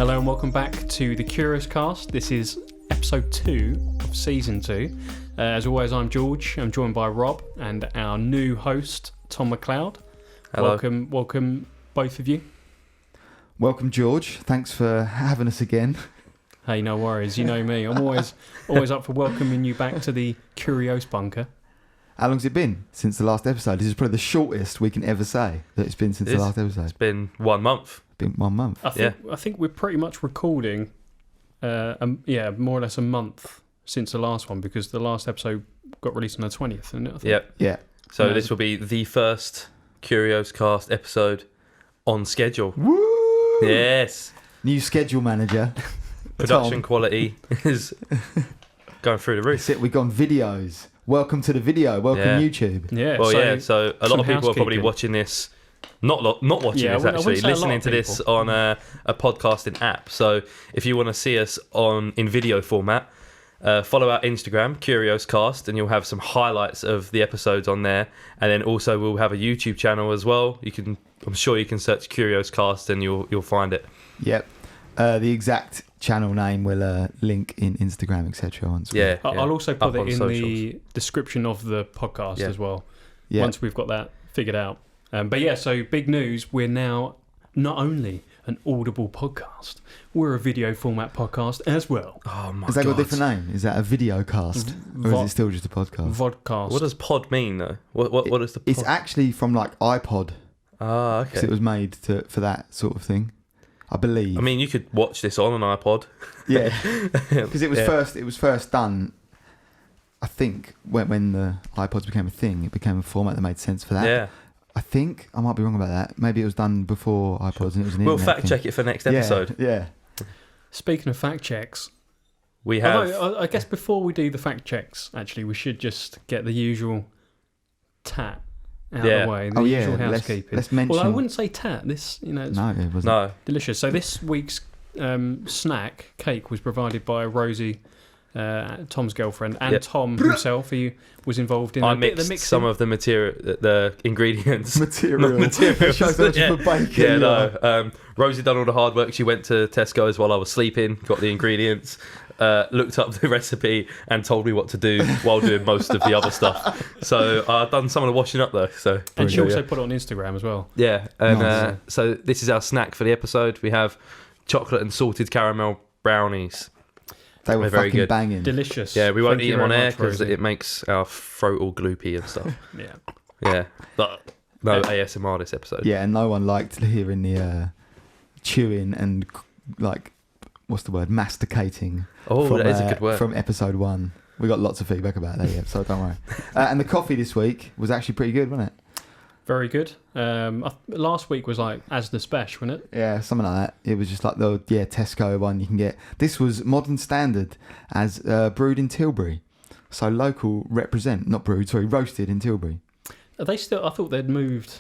Hello and welcome back to the Curios Cast. This is episode 2 of season 2. As always, I'm George. I'm joined by Rob and our new host, Tom McLeod. Hello. Welcome both of you. Welcome, George. Thanks for having us again. Hey, no worries. You know me. I'm always up for welcoming you back to the Curios bunker. How long's it been since the last episode? This is probably the shortest we can ever say that it's been since the last episode. It's been 1 month. Been 1 month. I think we're pretty much recording, more or less a month since the last one, because the last episode got released on the 20th, isn't it? I think? Yeah. So this will be the first Curios Cast episode on schedule. Woo! Yes. New schedule manager. Production Tom. quality is going through the roof. That's it. We've gone videos. Welcome to the video. Welcome YouTube. Yeah. Well, so a lot of people are probably housekeeping. watching this. Not watching Yeah, this, I wouldn't actually. say a lot Listening of to this people. on a podcasting app. So if you want to see us in video format, follow our Instagram, Curios Cast, and you'll have some highlights of the episodes on there. And then also we'll have a YouTube channel as well. I'm sure you can search Curios Cast and you'll find it. Yep. The exact channel name will link in Instagram, etc. Yeah. I'll also put Up it on in socials. the description of the podcast as well, Yeah. once we've got that figured out. So big news, we're now not only an audible podcast, we're a video format podcast as well. Oh my god. Has that got a different name? Is that a video cast? Or is it still just a podcast? Vodcast. What does pod mean though? What is the pod? It's actually from like iPod. Ah, Because okay. it was made for that sort of thing, I believe. I mean, you could watch this on an iPod. Yeah, because it was first done. I think when the iPods became a thing, it became a format that made sense for that. Yeah. I think I might be wrong about that. Maybe it was done before iPods and it was an We'll internet fact thing. check it for next episode. Yeah. Speaking of fact checks, We have. although I guess before we do the fact checks, actually, we should just get the usual tat out of the way. The usual housekeeping. Let's mention. Well, I wouldn't say tat. This, it's No, it wasn't. No. delicious. So this week's snack cake was provided by Rosie, Tom's girlfriend, and Tom himself. He was involved in I a bit of the mixed mixing. some of the the ingredients. Material. Materials. Shows how much of a baker Yeah, you are. no. Rosie done all the hard work. She went to Tesco's while I was sleeping, got the ingredients, looked up the recipe, and told me what to do while doing most of the other stuff. So I've done some of the washing up though. So And she also put it on Instagram as well. yeah, and Nice. so this is our snack for the episode. We have chocolate and salted caramel brownies. They were They're very fucking good. banging. Delicious. Yeah, we won't Thank eat you them on very air much, because Rosie. it makes our throat all gloopy and stuff. Yeah. Yeah, but no ASMR this episode. Yeah, and no one liked hearing the chewing and like what's the word, masticating. Oh, that is a good word. From episode 1. We got lots of feedback about that episode. Don't worry. And the coffee this week was actually pretty good, wasn't it? Very good. Last week was like as the special, wasn't it? Yeah, something like that. It was just like the Tesco one you can get. This was modern standard as brewed in Tilbury. So local represent, not brewed, sorry, roasted in Tilbury. Are they still? I thought they'd moved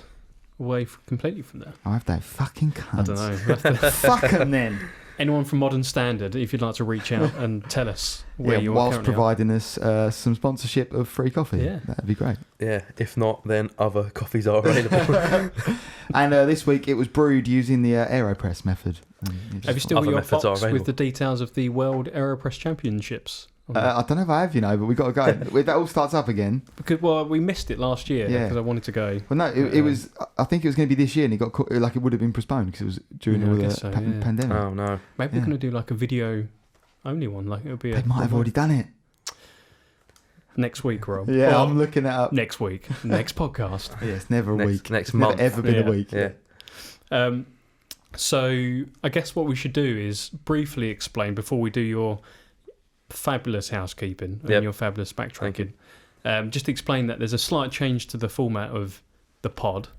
away completely from there. I have that fucking cunts. I don't know. We'll have to- Fuck them then. Anyone from Modern Standard, if you'd like to reach out and tell us where you are whilst currently. providing us some sponsorship of free coffee. Yeah. That'd be great. Yeah, if not, then other coffees are available. And this week it was brewed using the AeroPress method. Have you still got Other your methods are box with available. the details of the World Aeropress Championships? I don't know if I have, but we got to go. That all starts up again. Because we missed it last year Yeah. because I wanted to go. Well, no, it was. I think it was going to be this year, and it got like it would have been postponed because it was during Yeah, I all the guess so, yeah. pandemic. Oh no. Maybe Yeah. we're going to do like a video only one. Like it'll be They might have already done it. next week, Rob. Yeah, Or I'm looking that up. next week, next podcast. Yeah, it's never a week. Next It's never month. ever been Yeah. a week. Yeah. So I guess what we should do is briefly explain before we do your fabulous housekeeping and Yep. your fabulous Thank backtracking. Just explain that there's a slight change to the format of the pod,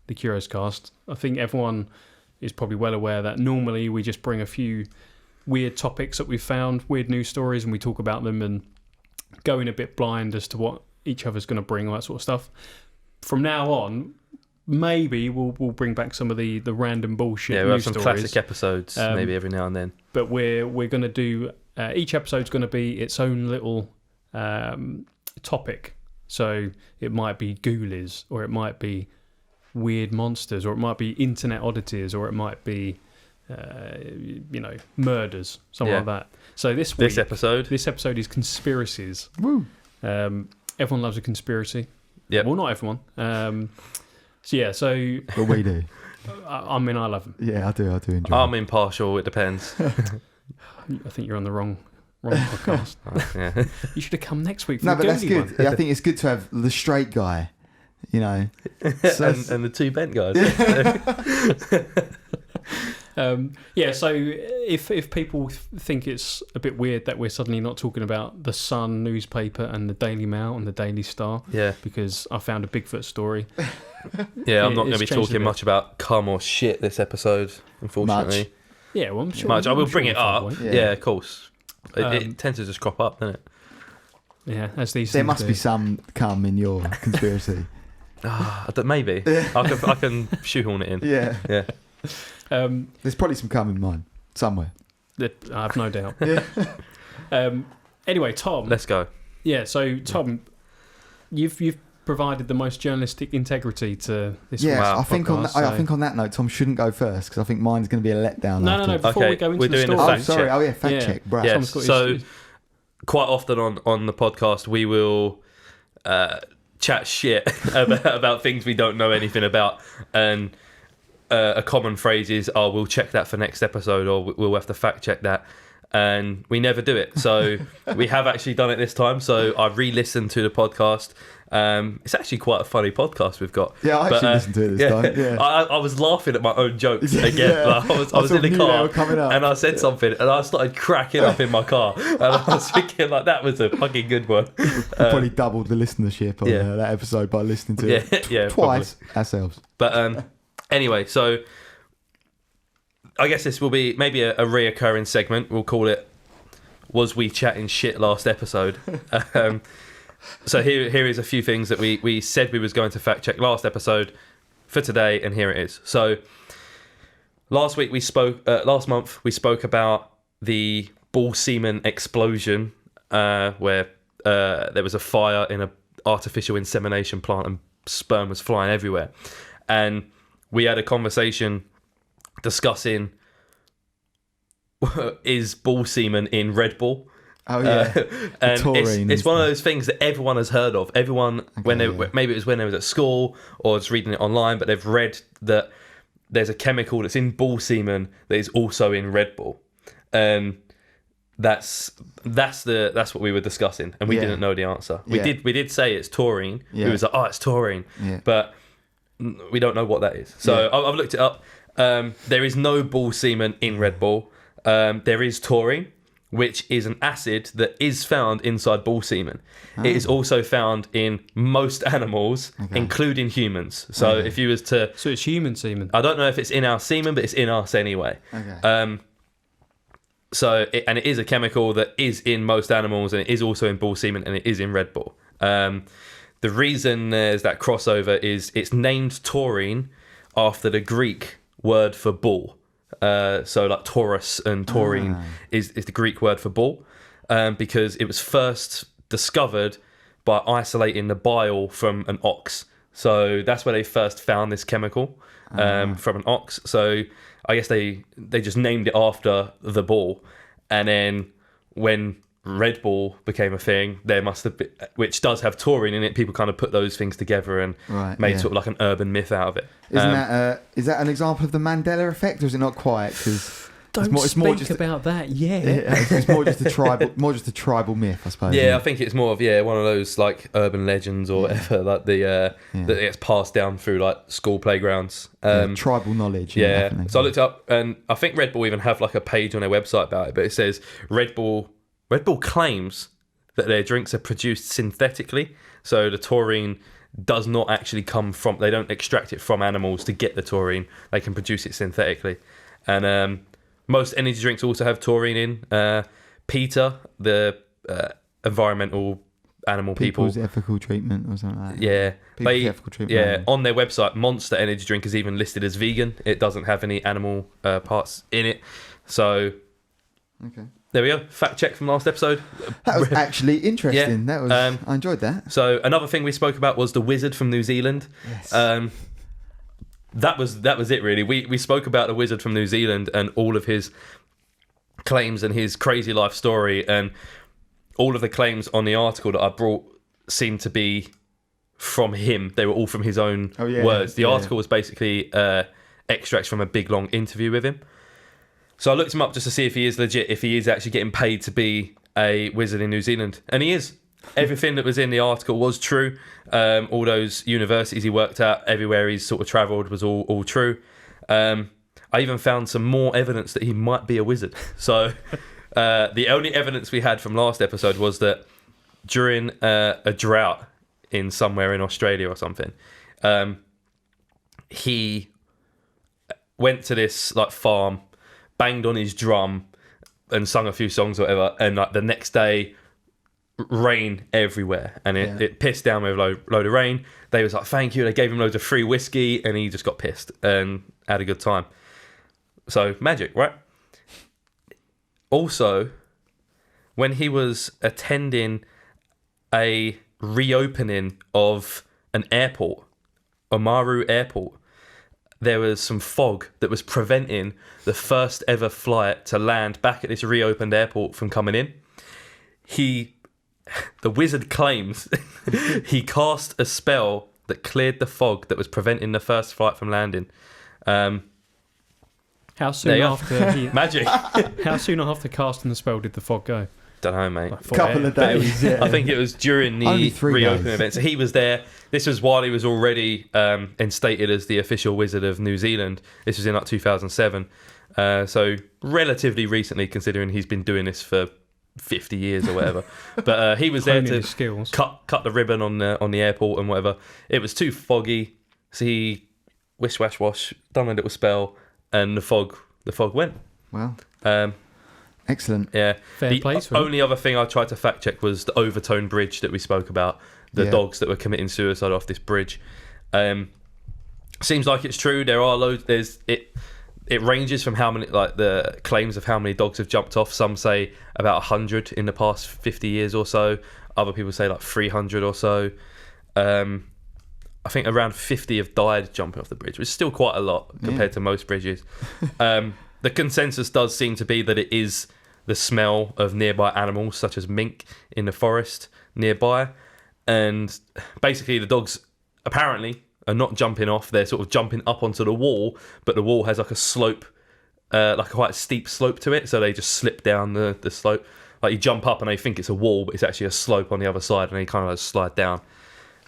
the Curios Cast. I think everyone is probably well aware that normally we just bring a few weird topics that we've found, weird news stories, and we talk about them and go in a bit blind as to what each other's going to bring, all that sort of stuff. From now on, maybe we'll bring back some of the random bullshit Yeah, we'll have news some stories. classic episodes maybe every now and then. But we're going to do each episode's going to be its own little topic. So it might be ghoulies, or it might be weird monsters, or it might be internet oddities, or it might be murders, something Yeah. like that. So this week, This episode is conspiracies. Woo. Everyone loves a conspiracy. Yep. Well, not everyone. So But we do. I mean, I love them. Yeah, I do enjoy I'm it. impartial. It depends. I think you're on the wrong podcast. Yeah. You should have come next week for No, the but that's girly good. Yeah, I think it's good to have the straight guy, So and the two bent guys. So if people think it's a bit weird that we're suddenly not talking about the Sun newspaper and the Daily Mail and the Daily Star, Yeah. because I found a Bigfoot story. Yeah, I'm not going It's to be changed a talking bit. much about cum or shit this episode, unfortunately. Yeah, well, I'm sure. Much. I will I'm sure bring it we'll find a up. way. Yeah, of course. It Um, tends to just crop up, doesn't it? Yeah, as these there things must do. be some cum in your conspiracy. Maybe. I can shoehorn it in. Yeah. Yeah. There's probably some cum in mine somewhere. I have no doubt. Yeah. Anyway, Tom. Let's go. Yeah, so Tom, you've provided the most journalistic integrity to this. Yeah, Wow. I think podcast, I think on that note, Tom shouldn't go first because I think mine's going to be a letdown. No, afterwards. before Okay, we go into we're the doing a story. Oh, fact sorry. check. Oh, yeah, fact Yeah. check. Right. Yeah. Tom's got So- his- Quite often on the podcast, we will chat shit about things we don't know anything about. And a common phrase is, we'll check that for next episode, or we'll have to fact check that. And we never do it. So we have actually done it this time. So I re-listened to the podcast. It's actually quite a funny podcast we've got. Yeah, I But, actually listened to it this time. Yeah. I was laughing at my own jokes again. Yeah. Like, I was I in sort the of knew they car were coming up. and I said something and I started cracking up in my car. And I was thinking, like, that was a fucking good one. We probably doubled the listenership on yeah. that episode by listening to Yeah, it yeah, twice ourselves. But anyway, so I guess this will be maybe a reoccurring segment. We'll call it "Was We Chatting Shit Last Episode?" So here is a few things that we said we was going to fact check last episode for today, and here it is. So last month we spoke about the ball semen explosion, where there was a fire in an artificial insemination plant and sperm was flying everywhere, and we had a conversation discussing is ball semen in Red Bull. Oh yeah, and taurine it's and one of stuff. those things that everyone has heard of. Everyone, when they yeah. maybe it was when they was at school or just reading it online, but they've read that there's a chemical that's in ball semen that is also in Red Bull, and that's what we were discussing, and we Yeah. didn't know the answer. Yeah. We did say it's taurine. Yeah. We was like, oh, it's taurine, Yeah. but we don't know what that is. So Yeah. I've looked it up. There is no ball semen in Red Bull. There is taurine, which is an acid that is found inside ball semen. It is also found in most animals, including humans. So if you was to... So it's human semen. I don't know if it's in our semen, but it's in us anyway. Okay. It is a chemical that is in most animals, and it is also in ball semen, and it is in Red Bull. The reason there's that crossover is it's named taurine after the Greek word for bull. So like Taurus and taurine is the Greek word for bull, because it was first discovered by isolating the bile from an ox. So that's where they first found this chemical from an ox. So I guess they just named it after the bull, and then when Red Bull became a thing, there must have been, which does have taurine in it. People kind of put those things together and made sort of like an urban myth out of it. Is that an example of the Mandela effect, or is it not quite? Because Don't it's more speak just about that yet. it's more just a tribal myth, I suppose. Yeah, I think it's more of one of those like urban legends or whatever, like that gets passed down through like school playgrounds. Tribal knowledge. Yeah. Definitely. So I looked up, and I think Red Bull even have like a page on their website about it, but it says Red Bull claims that their drinks are produced synthetically, so the taurine does not actually come from. They don't extract it from animals to get the taurine. They can produce it synthetically, and most energy drinks also have taurine in. PETA, the environmental animal People's ethical treatment or something like that. Yeah, People's ethical treatment. on their website, Monster energy drink is even listed as vegan. It doesn't have any animal parts in it. So Okay. there we go. Fact check from last episode. That was actually interesting. Yeah, That was. I enjoyed that. So another thing we spoke about was the wizard from New Zealand. Yes. that was it really. We spoke about the wizard from New Zealand and all of his claims and his crazy life story, and all of the claims on the article that I brought seemed to be from him. They were all from his own words. The article was basically extracts from a big long interview with him. So I looked him up just to see if he is legit, if he is actually getting paid to be a wizard in New Zealand, and he is. Everything that was in the article was true. All those universities he worked at, everywhere he's sort of travelled, was all true. I even found some more evidence that he might be a wizard. So the only evidence we had from last episode was that during a drought in somewhere in Australia or something, he went to this like farm, banged on his drum and sung a few songs or whatever, and like the next day rain everywhere, and it pissed down with a load of rain. They was like, thank you. They gave him loads of free whiskey, and he just got pissed and had a good time. So magic, right? Also, when he was attending a reopening of an airport, Oamaru Airport, there was some fog that was preventing the first ever flight to land back at this reopened airport from coming in. The wizard claims he cast a spell that cleared the fog that was preventing the first flight from landing. How soon after he magic? How soon after casting the spell did the fog go? Don't know, mate. A couple of days. Yeah. I think it was during the reopening event. So he was there. This was while he was already instated as the official wizard of New Zealand. This was in like 2007. So relatively recently, considering he's been doing this for 50 years or whatever. But he was there to cut the ribbon on the airport and whatever. It was too foggy, so he wish wash wash done a little spell, and the fog went. Wow. Excellent. Yeah. Fair play to him. The only other thing I tried to fact check was the Overtone Bridge that we spoke about. The dogs that were committing suicide off this bridge. Seems like it's true. There are loads. It ranges from how many, like the claims of how many dogs have jumped off. Some say about 100 in the past 50 years or so. Other people say like 300 or so. I think around 50 have died jumping off the bridge, which is still quite a lot compared to most bridges. The consensus does seem to be that it is the smell of nearby animals, such as mink in the forest nearby. And basically the dogs apparently are not jumping off, they're sort of jumping up onto the wall, but the wall has like a slope, like a quite steep slope to it, so they just slip down the slope. Like you jump up and they think it's a wall, but it's actually a slope on the other side, and they kind of like slide down.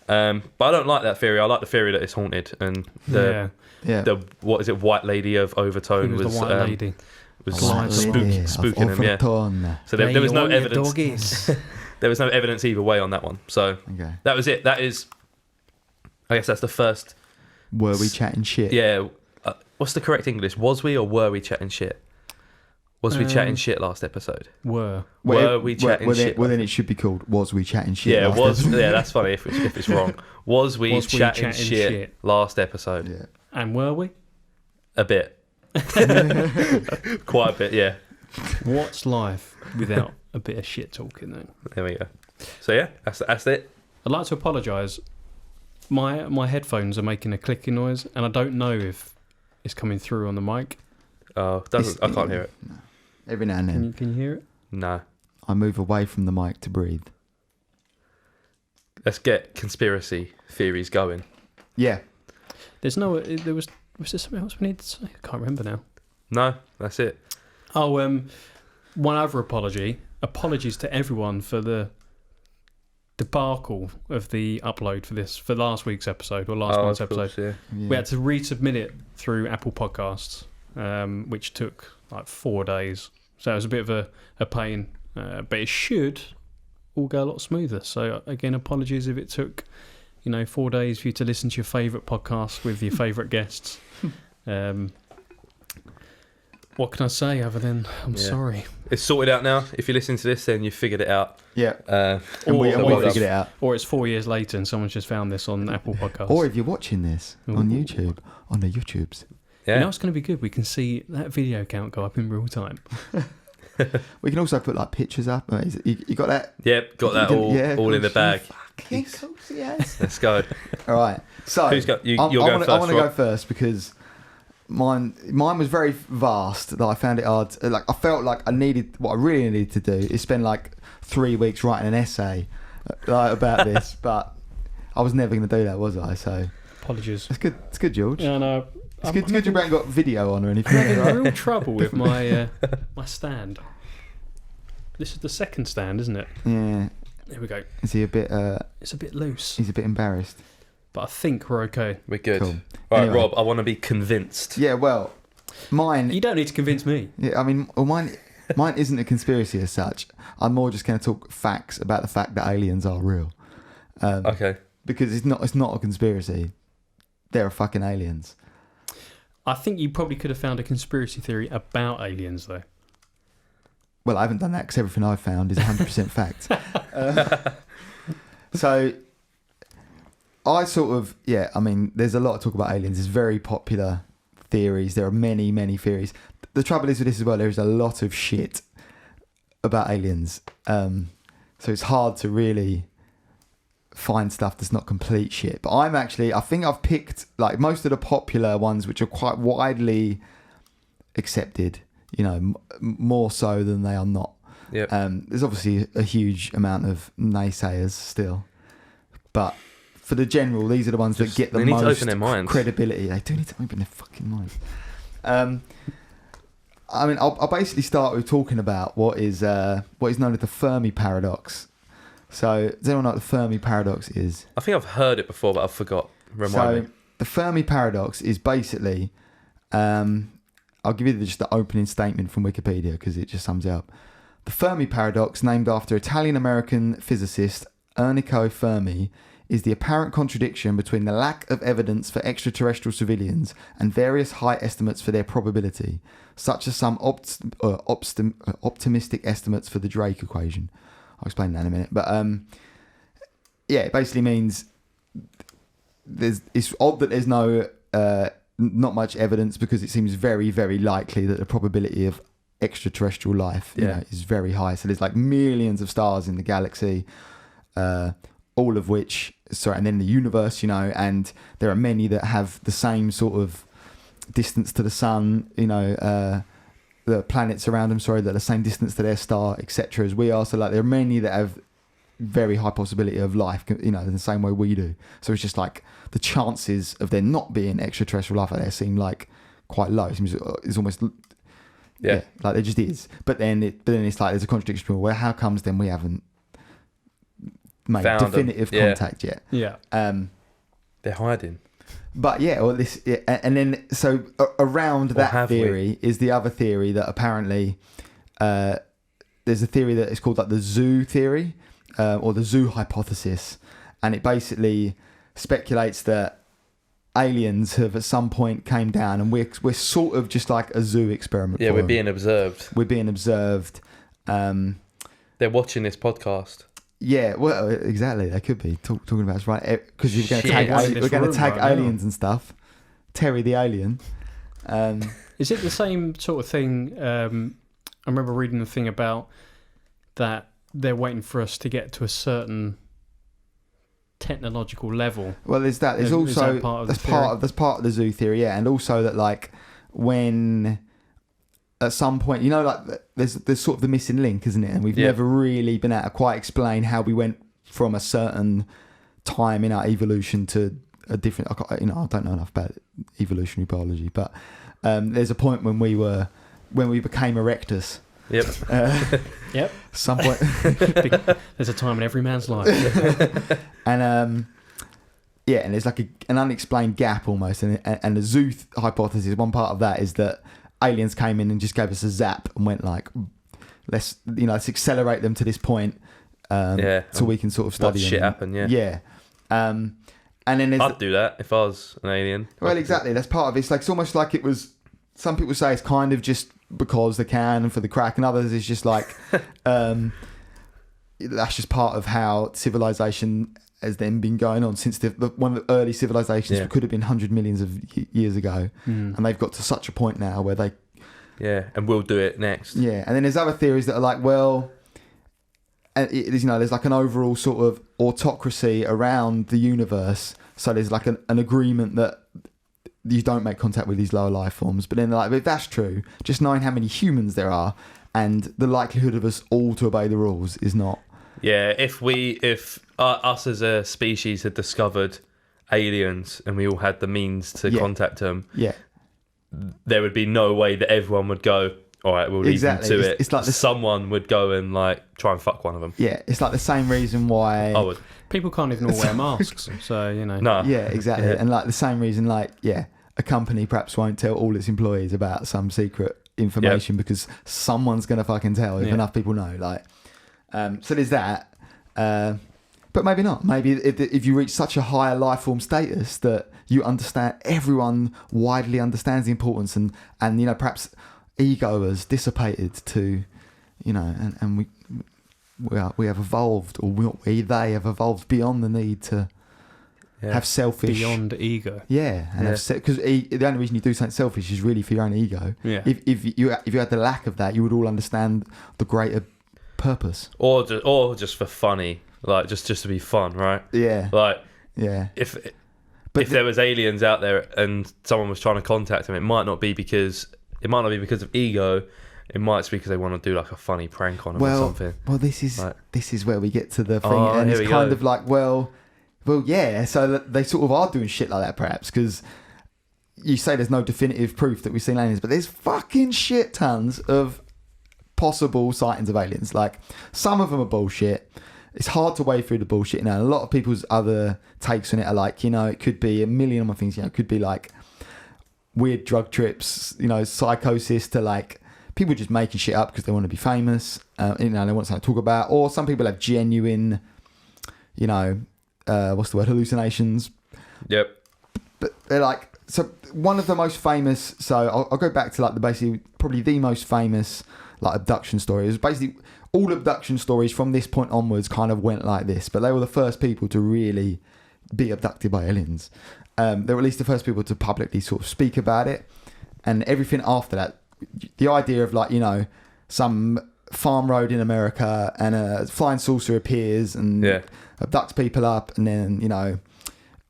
But I don't like that theory. I like the theory that it's haunted, and the what is it, White Lady of Overtone was the White Lady. Was spooking them, yeah. So there was no evidence. There was no evidence either way on that one. So that was it. That is, I guess that's the first. Were we chatting shit? Yeah. What's the correct English? Was we or were we chatting shit? Was we chatting shit last episode? Were we chatting shit? Well, then it should be called Was We Chatting Shit? Yeah, yeah, that's funny if it's wrong. Was we chatting shit last episode? Yeah. And were we? A bit. Quite a bit, yeah. What's life without a bit of shit talking, though? There we go. So yeah, that's it. I'd like to apologise. My headphones are making a clicking noise, and I don't know if it's coming through on the mic. Oh, I can't hear it. No. Every now and then. Can you hear it? No. I move away from the mic to breathe. Let's get conspiracy theories going. Yeah. There was there something else we need to say? I can't remember now. No, that's it. Oh, one other apology. Apologies to everyone for the debacle of the upload for last week's episode or last month's episode. Yeah. We had to resubmit it through Apple Podcasts, which took like 4 days. So it was a bit of a pain, but it should all go a lot smoother. So again, apologies if it took 4 days for you to listen to your favourite podcast with your favourite guests. What can I say other than I'm sorry? It's sorted out now. If you listen to this, then you figured it out. Yeah. And we figured it out. Or it's 4 years later and someone's just found this on Apple Podcasts. Or if you're watching this on YouTube, on the YouTubes. Yeah. It's going to be good. We can see that video count go up in real time. We can also put like pictures up. You got that? Yep, got that all in the bag. Yeah, of course he has. Let's go. All right. So Who's got you? I You're going first. want to go Rob? first because mine was very vast that I found it hard. Like I felt like what I really needed to do is spend like 3 weeks writing an essay about this, but I was never going to do that, was I? So Apologies. it's good. It's good, George. Yeah, no. It's good you haven't got video on or anything. I'm having Right? real trouble with my my stand. This is the second stand, isn't it? Yeah. There we go. Is he a bit? It's a bit loose, He's a bit embarrassed. but I think we're okay. We're good. Cool. All right, Anyway. Rob. I want to be convinced. Yeah. Well, mine. You don't need to convince me. Yeah. I mean, well, mine isn't a conspiracy as such. I'm more just going to talk facts about the fact that aliens are real. Okay. Because it's not a conspiracy. There are fucking aliens. I think you probably could have found a conspiracy theory about aliens, though. Well, I haven't done that because everything I've found is 100% fact. So, I sort of, I mean, there's a lot of talk about aliens. There's very popular theories. There are many, many theories. The trouble is with this as well, there is a lot of shit about aliens. So it's hard to really find stuff that's not complete shit. But I think I've picked like most of the popular ones which are quite widely accepted, you know, more so than they are not. Yep. There's obviously a huge amount of naysayers still, but for the general, these are the ones that get the they need to most open their minds. credibility. They do need to open their fucking minds. I mean, I'll basically start with talking about what is known as the Fermi paradox. So, does anyone know what the Fermi paradox is? I think I've heard it before, but I forgot. Remind me. The Fermi paradox is basically, I'll give you just the opening statement from Wikipedia because it just sums it up. The Fermi paradox, named after Italian-American physicist Enrico Fermi, is the apparent contradiction between the lack of evidence for extraterrestrial civilians and various high estimates for their probability, such as some optimistic estimates for the Drake equation. I'll explain that in a minute. But it basically means it's odd that there's not much evidence because it seems very, very likely that the probability of extraterrestrial life is very high. So there's like millions of stars in the galaxy, all of which, and then the universe, and there are many that have the same sort of distance to the sun, the planets around them, that are the same distance to their star, etc. as we are. So like there are many that have very high possibility of life, in the same way we do. So it's just like the chances of there not being extraterrestrial life out there seem like quite low. It's almost like there just is. But then it's like there's a contradiction between, well, how comes then we haven't made definitive contact yet? Yeah. They're hiding. But and then so around that theory is the other theory that apparently there's a theory that is called like the zoo theory or the zoo hypothesis, and it basically speculates that aliens have at some point came down and we're sort of just like a zoo experiment. Yeah, we're being observed. They're watching this podcast. Yeah, well, exactly. They could be talking about us, right? Because we're going to tag aliens and stuff. Terry the alien. Is it the same sort of thing? I remember reading the thing about that they're waiting for us to get to a certain technological level. Well, there's that. There's also that's part of the zoo theory, and also that like when at some point, like there's sort of the missing link, isn't it? And we've never really been able to quite explain how we went from a certain time in our evolution to a different. I don't know enough about evolutionary biology, but there's a point when we became erectus. Yep. Yep. Some point. There's a time in every man's life. And and there's like an unexplained gap almost, and the zoo hypothesis. One part of that is that aliens came in and just gave us a zap and went like, let's accelerate them to this point, so we can sort of study. Watch shit happen. Yeah. And then I'd do that if I was an alien. Well, exactly. That's part of it. It's almost like it was. Some people say it's kind of just because they can and for the crack, and others is just like that's just part of how civilization has then been going on since one of the early civilizations could have been 100 millions of years ago, and they've got to such a point now where they and we'll do it next. And then there's other theories that are like, well, it is, there's like an overall sort of autocracy around the universe. So there's like an agreement that you don't make contact with these lower life forms. But then like, if that's true, just knowing how many humans there are and the likelihood of us all to obey the rules is not. Yeah, if us as a species had discovered aliens and we all had the means to contact them, there would be no way that everyone would go, all right, we'll leave them to it. It's like someone would go and like try and fuck one of them. Yeah, it's like the same reason why I would. People can't even all wear masks, so No. Yeah, exactly. Yeah. And like the same reason, like a company perhaps won't tell all its employees about some secret information because someone's gonna fucking tell if enough people know. Like, so there's that. But maybe not. Maybe if you reach such a higher life form status that you understand, everyone widely understands the importance, and perhaps ego has dissipated to, and we have evolved, or they have evolved beyond the need to have selfish beyond ego. Yeah, and because the only reason you do something selfish is really for your own ego. Yeah. If you had the lack of that, you would all understand the greater purpose. Or just for funny, like just to be fun, right? Yeah. Like if there was aliens out there and someone was trying to contact them, it might not be because of ego. It might be because they want to do like a funny prank on them or something. Well, this is where we get to the thing, Oh, and here it's we kind go. of like, well, yeah. So they sort of are doing shit like that, perhaps, because you say there's no definitive proof that we've seen aliens, but there's fucking shit tons of possible sightings of aliens. Like, some of them are bullshit. It's hard to wade through the bullshit. A lot of people's other takes on it are like, it could be a million other things. It could be like weird drug trips, psychosis, to like people just making shit up because they want to be famous. They want something to talk about. Or some people have genuine, what's the word, hallucinations. Yep. But they're like, so one of the most famous, so I'll go back to like probably the most famous like abduction story. It was basically all abduction stories from this point onwards kind of went like this, but they were the first people to really be abducted by aliens. They were at least the first people to publicly sort of speak about it, and everything after that, the idea of like, some farm road in America and a flying saucer appears and abducts people up, and then,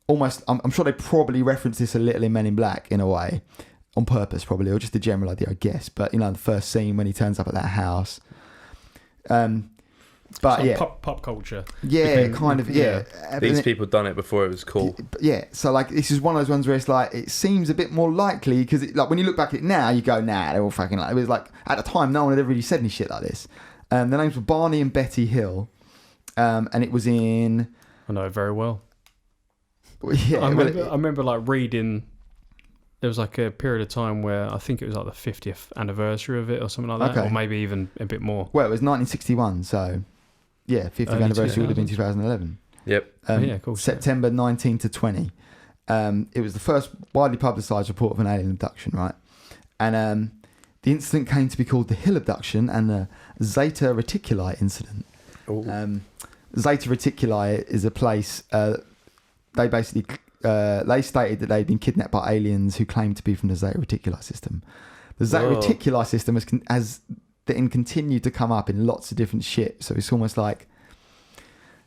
almost, I'm sure they probably reference this a little in Men in Black in a way, on purpose probably, or just a general idea, I guess. But, the first scene when he turns up at that house. But it's like pop culture. Yeah, kind of, yeah. These people done it before it was cool. Yeah, so like this is one of those ones where it's like, it seems a bit more likely, because like when you look back at it now, you go, nah, they're all fucking like, it was like, at the time, no one had ever really said any shit like this. The names were Barney and Betty Hill, and it was in... I know it very well. Yeah, I remember like reading, there was like a period of time where I think it was like the 50th anniversary of it or something like that, or maybe even a bit more. Well, it was 1961, so yeah, 50th anniversary would have been 2011. Yep. Cool. September 19 to 20. It was the first widely publicised report of an alien abduction, right? And the incident came to be called the Hill abduction and the Zeta Reticuli incident. Zeta Reticuli is a place, they basically... they stated that they'd been kidnapped by aliens who claimed to be from the Zeta Reticuli system. The Zeta Reticuli system has then continued to come up in lots of different shit. So it's almost like,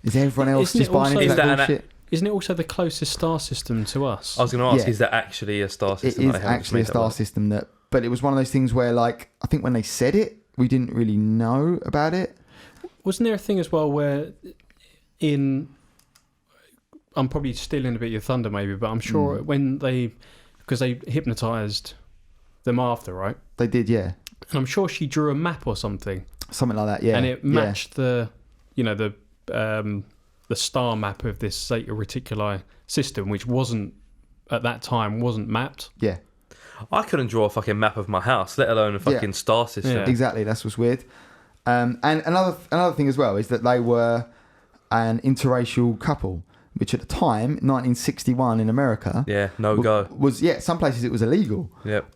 is everyone else just buying into that bullshit? Isn't it also the closest star system to us? I was going to ask, is that actually a star system? It is actually a star system but it was one of those things where, like, I think when they said it, we didn't really know about it. Wasn't there a thing as well where I'm probably stealing a bit of your thunder maybe, but I'm sure because they hypnotised them after, right? They did, yeah. And I'm sure she drew a map or something. Something like that, yeah. And it matched the star map of this Zeta Reticuli system, which at that time wasn't mapped. Yeah. I couldn't draw a fucking map of my house, let alone a fucking star system. Yeah. Exactly, that's what's weird. And another thing as well is that they were an interracial couple, which at the time, 1961 in America... Yeah, go. Some places it was illegal. Yep.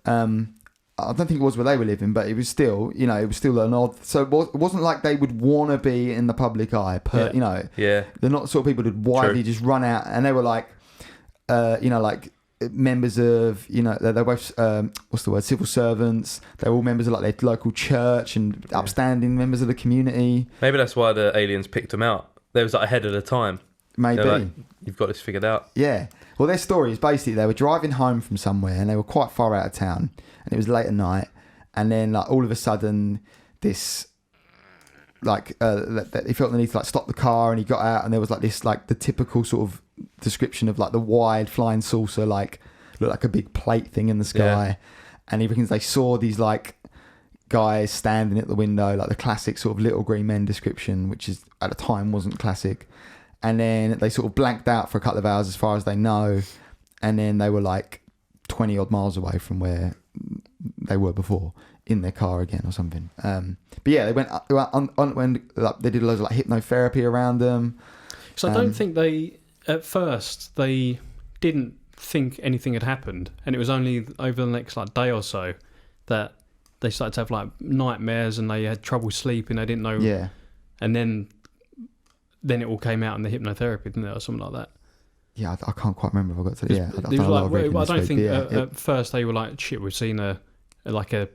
I don't think it was where they were living, but it was still, it was still an odd... So it wasn't like they would want to be in the public eye, Yeah. They're not the sort of people who'd widely just run out, and they were like, like members of, they're both civil servants. They're all members of like their local church and upstanding members of the community. Maybe that's why the aliens picked them out. They was like ahead of the time. Maybe. Like, you've got this figured out. Yeah. Well, their story is basically they were driving home from somewhere and they were quite far out of town, and it was late at night, and then like all of a sudden this he felt the need to like stop the car, and he got out, and there was like this like the typical sort of description of like the wide flying saucer, like looked like a big plate thing in the sky, and he reckons they saw these like guys standing at the window, like the classic sort of little green men description, which is at the time wasn't classic. And then they sort of blanked out for a couple of hours as far as they know, and then they were like 20 odd miles away from where they were before, in their car again or something. But yeah, they went when like, they did loads of like hypnotherapy around them. So I don't think at first they didn't think anything had happened, and it was only over the next like day or so that they started to have like nightmares and they had trouble sleeping. They didn't know. Yeah. And then it all came out in the hypnotherapy, didn't it, or something like that? Yeah, I can't quite remember if I got to. Yeah, I don't think at first they were like, shit, we've seen a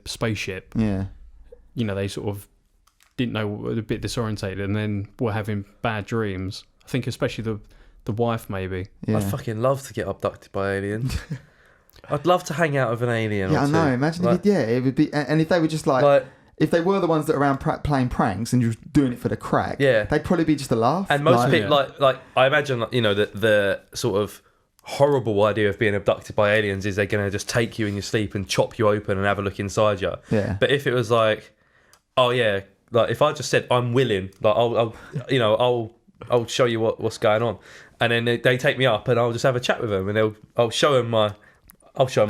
spaceship. Yeah. They sort of didn't know, were a bit disorientated, and then were having bad dreams. I think especially the wife, maybe. Yeah. I'd fucking love to get abducted by aliens. I'd love to hang out with an alien. Yeah, or two. I know. Imagine it would be. And if they were just like if they were the ones that are around playing pranks and just doing it for the crack, they'd probably be just a laugh. And most people, like I imagine, the sort of horrible idea of being abducted by aliens is they're going to just take you in your sleep and chop you open and have a look inside you. Yeah. But if it was like, oh yeah, like if I just said I'm willing, like I'll show you what's going on, and then they take me up and I'll just have a chat with them, and I'll show them my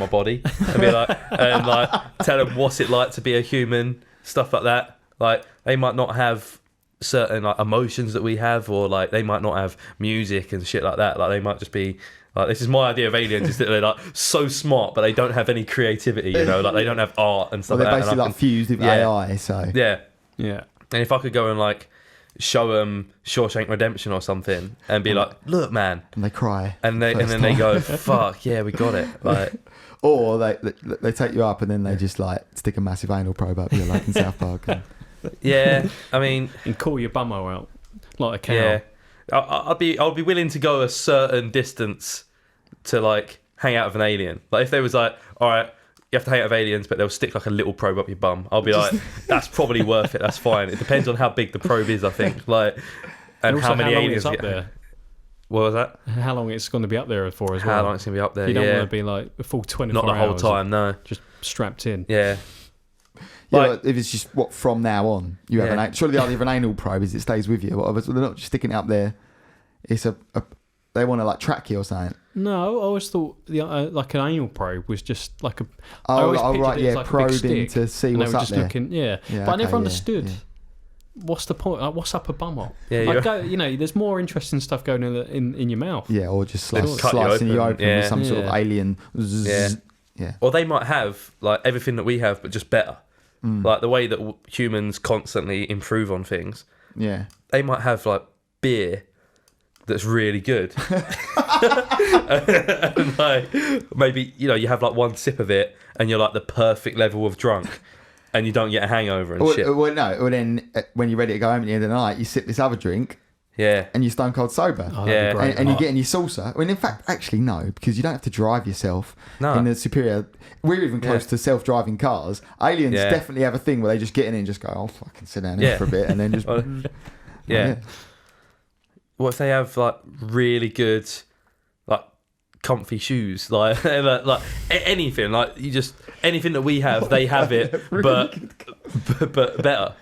body and be like, and like tell them what's it like to be a human. Stuff like that. Like they might not have certain like emotions that we have, or like they might not have music and shit like that. Like they might just be like, this is my idea of aliens, is that they're like so smart but they don't have any creativity, like they don't have art and stuff they're like that. Basically like fused with AI. So yeah. And if I could go and like show them Shawshank Redemption or something and be like, look man, and they cry, and then they go, fuck yeah, we got it. Like or they take you up and then they just like stick a massive anal probe up you, like in South Park. Yeah, I mean, and call your bummo out like a cow. Yeah, I'd be willing to go a certain distance to like hang out with an alien. Like if they was like, all right, you have to hang out with aliens, but they'll stick like a little probe up your bum. I'll be like, that's probably worth it. That's fine. It depends on how big the probe is, I think. Like, and how many aliens up there. What was that? How long it's going to be up there for as well? How long it's going to be up there? You don't want to be like a full 24 hours. Not the whole time, no. Just strapped in. Yeah. Yeah, like, if it's just from now on, you have surely the idea of an anal probe is it stays with you. Whatever. So they're not just sticking it up there. It's they want to like track you or something. No, I always thought like an anal probe was just like a. Like probing to see what's up there. But I never understood. Yeah. What's the point? Like, what's up a bumhole? Yeah, there's more interesting stuff going in your mouth. Yeah, or just slicing you open with some sort of alien. Yeah. Or they might have like everything that we have, but just better. Like the way that humans constantly improve on things. Yeah. They might have like beer that's really good. And like maybe you have like one sip of it and you're like the perfect level of drunk. And you don't get a hangover and shit. Well, no. Well, then when you're ready to go home at the end of the night, you sip this other drink. Yeah. And you're stone cold sober. Oh, yeah. And you get in your saucer. I mean, in fact, actually, no, because you don't have to drive yourself in the superior. We're even close to self-driving cars. Aliens definitely have a thing where they just get in and just go, I'll fucking sit down here for a bit. And then just... What if they have like really good... comfy shoes, like anything, like anything that we have, they have it, but better.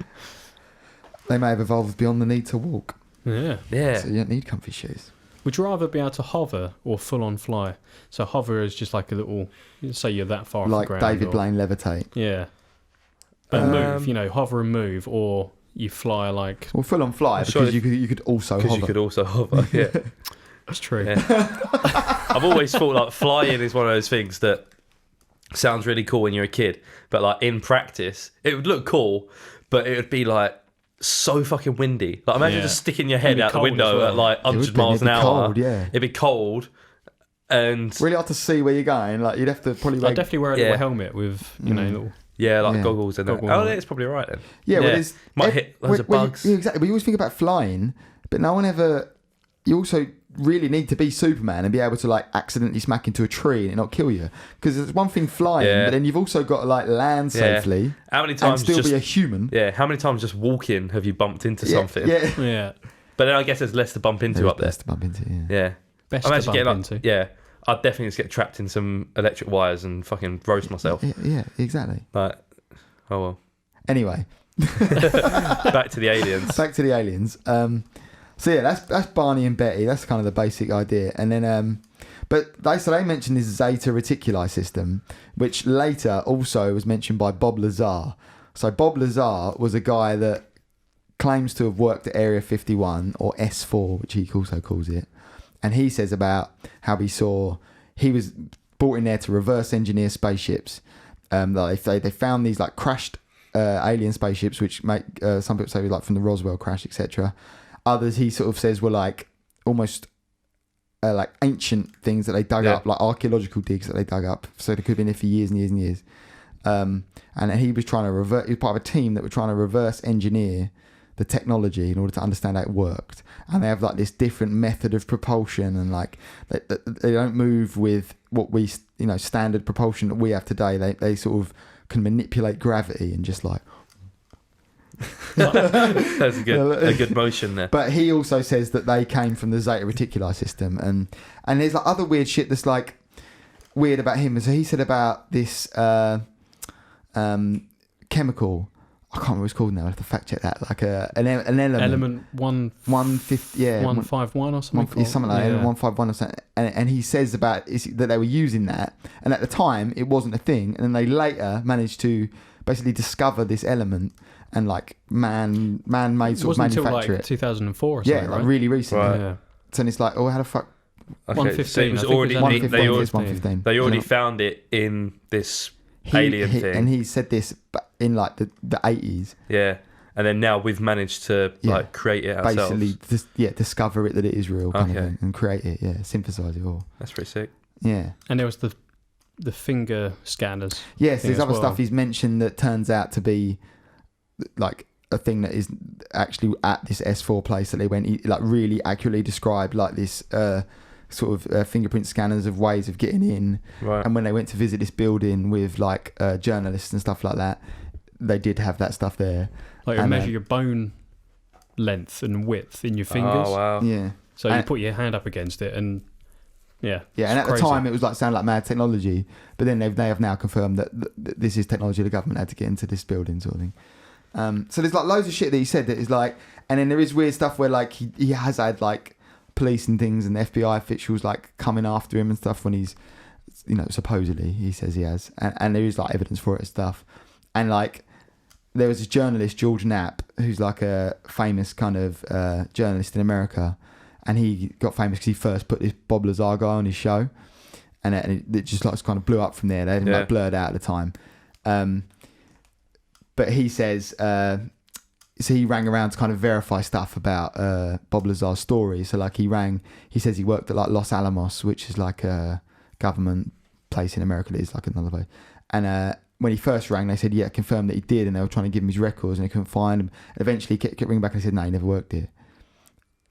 They may have evolved beyond the need to walk. Yeah. So you don't need comfy shoes. Would you rather be able to hover or full on fly? So hover is just like a little, say you're that far off the ground. Like David Blaine levitate. Yeah. But move, hover and move, or you fly like. Well, full on fly because you could also hover. Because you could also hover. Yeah. It's true. Yeah. I've always thought like flying is one of those things that sounds really cool when you're a kid, but like in practice, it would look cool, but it would be like so fucking windy. Like imagine just sticking your head out the window at like 100 miles an hour. Cold, yeah. It'd be cold, And Really hard to see where you're going. Like you'd have to probably. I'd definitely wear a Yeah. little helmet with, little. yeah, like Yeah. goggles and that. Goggles. Oh, it's probably right then. Yeah, well, there's might hit loads of bugs. Yeah, exactly. We always think about flying, but no one ever. You also really need to be Superman and be able to like accidentally smack into a tree and it not kill you. Because there's one thing flying, Yeah. but then you've also got to like land Yeah. safely How many and times still just be a human. yeah? How many times just walking have you bumped into Yeah, something? Yeah. Yeah. But then I guess there's less to bump into up there. Best to bump into. Yeah. Yeah. Best I'm to actually bump getting into. yeah. I'd definitely just get trapped in some electric wires and fucking roast myself. Yeah, exactly. Like, oh well. Anyway, Back to the aliens. back to the aliens. So yeah, that's Barney and Betty. That's kind of the basic idea. And then, but they mentioned this Zeta Reticuli system, which later also was mentioned by Bob Lazar. So Bob Lazar was a guy that claims to have worked at Area 51 or S4, which he also calls it. And he says about how he was brought in there to reverse engineer spaceships. They found these like crashed alien spaceships, which make some people say like from the Roswell crash, etc. Others he sort of says were like almost like ancient things that they dug up, like archaeological digs that they dug up. So they could have been there for years and years and years. And he was trying to he was part of a team that were trying to reverse engineer the technology in order to understand how it worked. And they have like this different method of propulsion, and like they don't move with what we standard propulsion that we have today. They sort of can manipulate gravity and just like. That's a good motion there. But he also says that they came from the Zeta Reticuli system, and there's like other weird shit that's like weird about him. So he said about this chemical. I can't remember what it's called now. I have to fact check that. Like an element. Element 150, yeah, 151 or something. Something like that. Element 151 or something. And he says about that they were using that, and at the time it wasn't a thing, and then they later managed to basically discover this element and like man-made sort of manufacture until, like, it. 2004 or something, Yeah, like right? really recently. Right. Yeah. So it's like, oh, how the fuck? Okay, 115. so it was I think already it was they 115. already Yeah. found it in this alien thing. And he said this in like the 80s. Yeah. And then now we've managed to like create it ourselves. Basically, discover it that it is real kind of Okay. thing, and create it, synthesize it all. That's pretty sick. Yeah. And there was the finger scanners. Yes, thing there's as other well. stuff he's mentioned that turns out to be like a thing that is actually at this S4 place that they went. He like really accurately described like this sort of fingerprint scanners of ways of getting in. Right. And when they went to visit this building with like journalists and stuff like that, they did have that stuff there. Like you And, measure your bone length and width in your fingers. Oh wow. Yeah. So you And- put your hand up against it, and yeah, Yeah, and it's at crazy. the time it was like sound like mad technology, but then they have now confirmed that this is technology the government had to get into this building sort of thing. So there's like loads of shit that he said that is like, and then there is weird stuff where like he has had like police and things and FBI officials like coming after him and stuff when he's, supposedly he says he has, and there is like evidence for it and stuff, and like there was this journalist George Knapp who's like a famous kind of journalist in America. And he got famous because he first put this Bob Lazar guy on his show, and it just like kind of blew up from there. They hadn't like blurred out at the time, but he says so he rang around to kind of verify stuff about Bob Lazar's story. So like he says he worked at like Los Alamos, which is like a government place in America. It is like another place, and when he first rang, they said confirmed that he did, and they were trying to give him his records, and they couldn't find him. And eventually, he kept ringing back and they said no, he never worked here.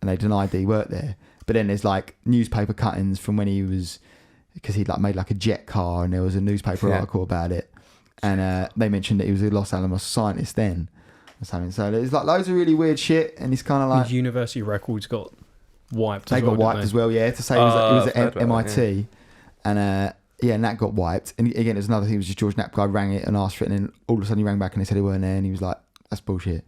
And they denied that he worked there. But then there's like newspaper cuttings from when he was, because he'd like made like a jet car, and there was a newspaper article about it, and they mentioned that he was a Los Alamos scientist then or something. So there's like loads of really weird shit, and it's kind of like university records got wiped. they got wiped as well. Yeah, to say it was at MIT, and and that got wiped. And again, there's another thing. It was just George Knapp guy rang it and asked for it, and then all of a sudden he rang back and they said he weren't there, and he was like, "That's bullshit."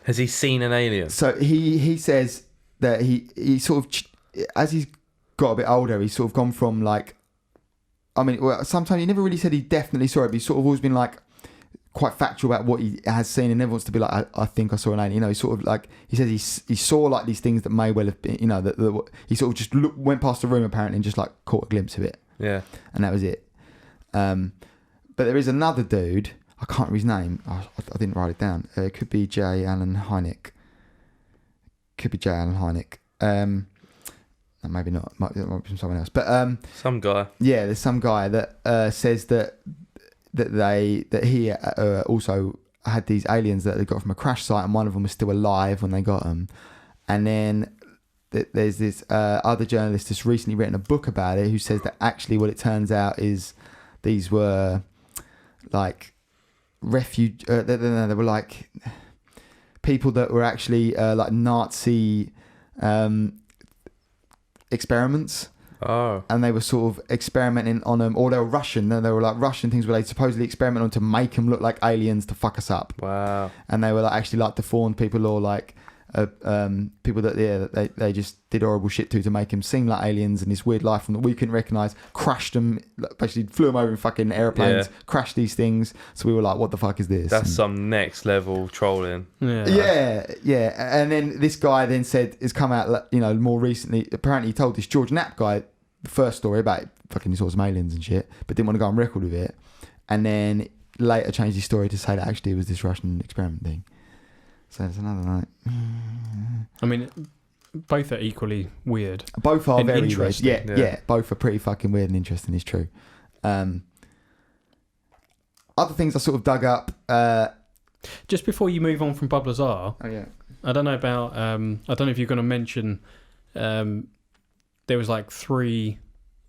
Has he seen an alien? So he says that he sort of, as he's got a bit older, he's sort of gone from like, sometimes he never really said he definitely saw it, but he's sort of always been like quite factual about what he has seen, and never wants to be like, I think I saw an alien. He's sort of like, he says he saw like these things that may well have been, that he sort of just went past the room apparently and just like caught a glimpse of it. Yeah. And that was it. But there is another dude, I can't remember his name. I didn't write it down. It could be J. Allen Hynek. maybe not. It might be from someone else. But Some guy. yeah, there's some guy that says that he also had these aliens that they got from a crash site, and one of them was still alive when they got them. And then there's this other journalist that's recently written a book about it, who says that actually what it turns out is these were like they were like people that were actually like Nazi experiments. Oh. And they were sort of experimenting on them, or they were Russian. They were like Russian things where they supposedly experiment on to make them look like aliens to fuck us up. Wow. And they were like actually like deformed people, or like people that they just did horrible shit to make them seem like aliens, and this weird life form that we couldn't recognise. Crashed them, basically flew them over in fucking airplanes, crashed these things. So we were like, what the fuck is this? That's some next level trolling. Yeah. And then this guy then has come out, more recently. Apparently, he told this George Knapp guy the first story about fucking he saw some aliens and shit, but didn't want to go on record with it. And then later changed his story to say that actually it was this Russian experiment thing. So it's another night. I mean, both are equally weird. Both are and very weird. interesting. Yeah. Both are pretty fucking weird and interesting. It's true. Other things I sort of dug up. Just before you move on from Bob Lazar, Oh yeah. I don't know about. I don't know if you're going to mention. There was like 3.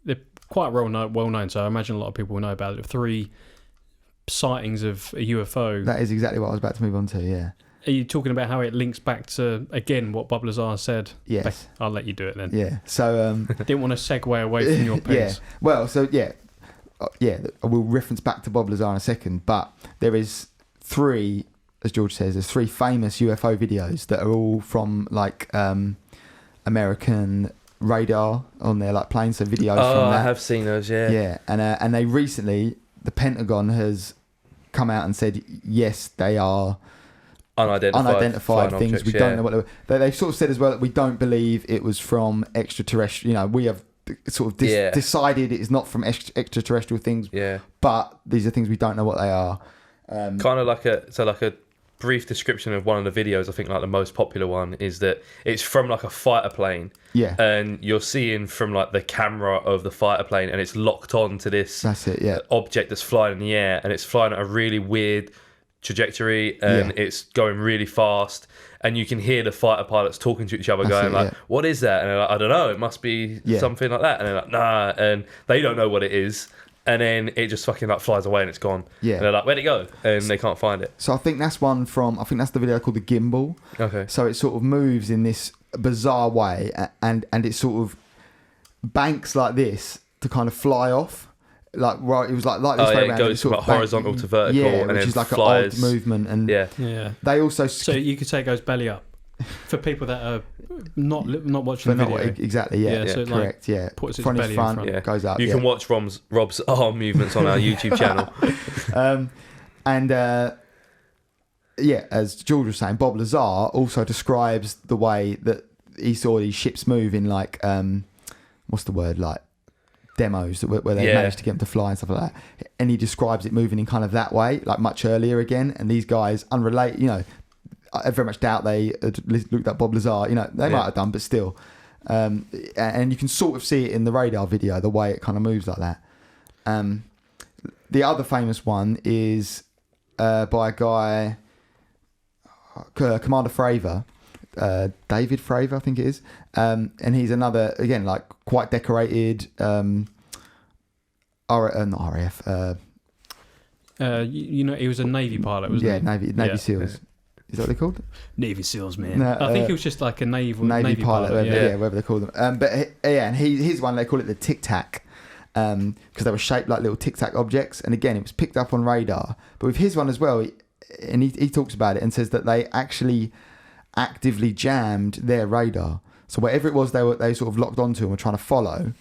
They're quite well known, so I imagine a lot of people will know about it. 3 sightings of a UFO. That is exactly what I was about to move on to. Yeah. Are you talking about how it links back to, again, what Bob Lazar said? Yes. I'll let you do it then. Yeah. So. Didn't want to segue away from your piece. Yeah. Well, so yeah. We'll reference back to Bob Lazar in a second, but there is 3, as George says, there's 3 famous UFO videos that are all from like American radar on their like planes, so videos from that. I have seen those, yeah. And they recently, the Pentagon has come out and said yes, they are unidentified things. Objects, we don't know what they've sort of said as well that we don't believe it was from extraterrestrial. We have sort of decided it is not from extraterrestrial things. Yeah. But these are things we don't know what they are. Kind of like a brief description of one of the videos. I think like the most popular one is that it's from like a fighter plane. Yeah. And you're seeing from like the camera of the fighter plane, and it's locked on to this object that's flying in the air, and it's flying at a really weird trajectory, and it's going really fast, and you can hear the fighter pilots talking to each other, what is that? And they're like, I don't know, it must be something like that. And they're like, nah, and they don't know what it is. And then it just fucking like flies away and it's gone. Yeah. And they're like, where'd it go? And they can't find it. So I think that's the video called The Gimbal. Okay. So it sort of moves in this bizarre way, and it sort of banks like this to kind of fly off. Like, right, it was like this way around. It goes from like horizontal to vertical, and which then is like flies. an odd movement. And yeah. They also... So you could say it goes belly up. For people that are not watching the video. Exactly, so correct, puts its front belly in front, goes up. You can watch Rob's arm movements on our YouTube channel. As George was saying, Bob Lazar also describes the way that he saw these ships move in like, what's the word, like demos where they managed to get them to fly and stuff like that. And he describes it moving in kind of that way, like much earlier again. And these guys, unrelated, I very much doubt they looked at Bob Lazar. They might have done, but still. And you can sort of see it in the radar video, the way it kind of moves like that. The other famous one is by a guy, Commander Fravor, David Fravor, I think it is. And he's another, again, like quite decorated, not RAF. He was a Navy pilot, wasn't he? Navy SEALs. Is that what they're called? Navy SEALs, man. No, I think it was just like a Navy pilot. Whatever they call them. And his one, they call it the Tic Tac, because they were shaped like little Tic Tac objects. And again, it was picked up on radar. But with his one as well, he talks about it and says that they actually actively jammed their radar. So whatever it was they sort of locked onto and were trying to follow,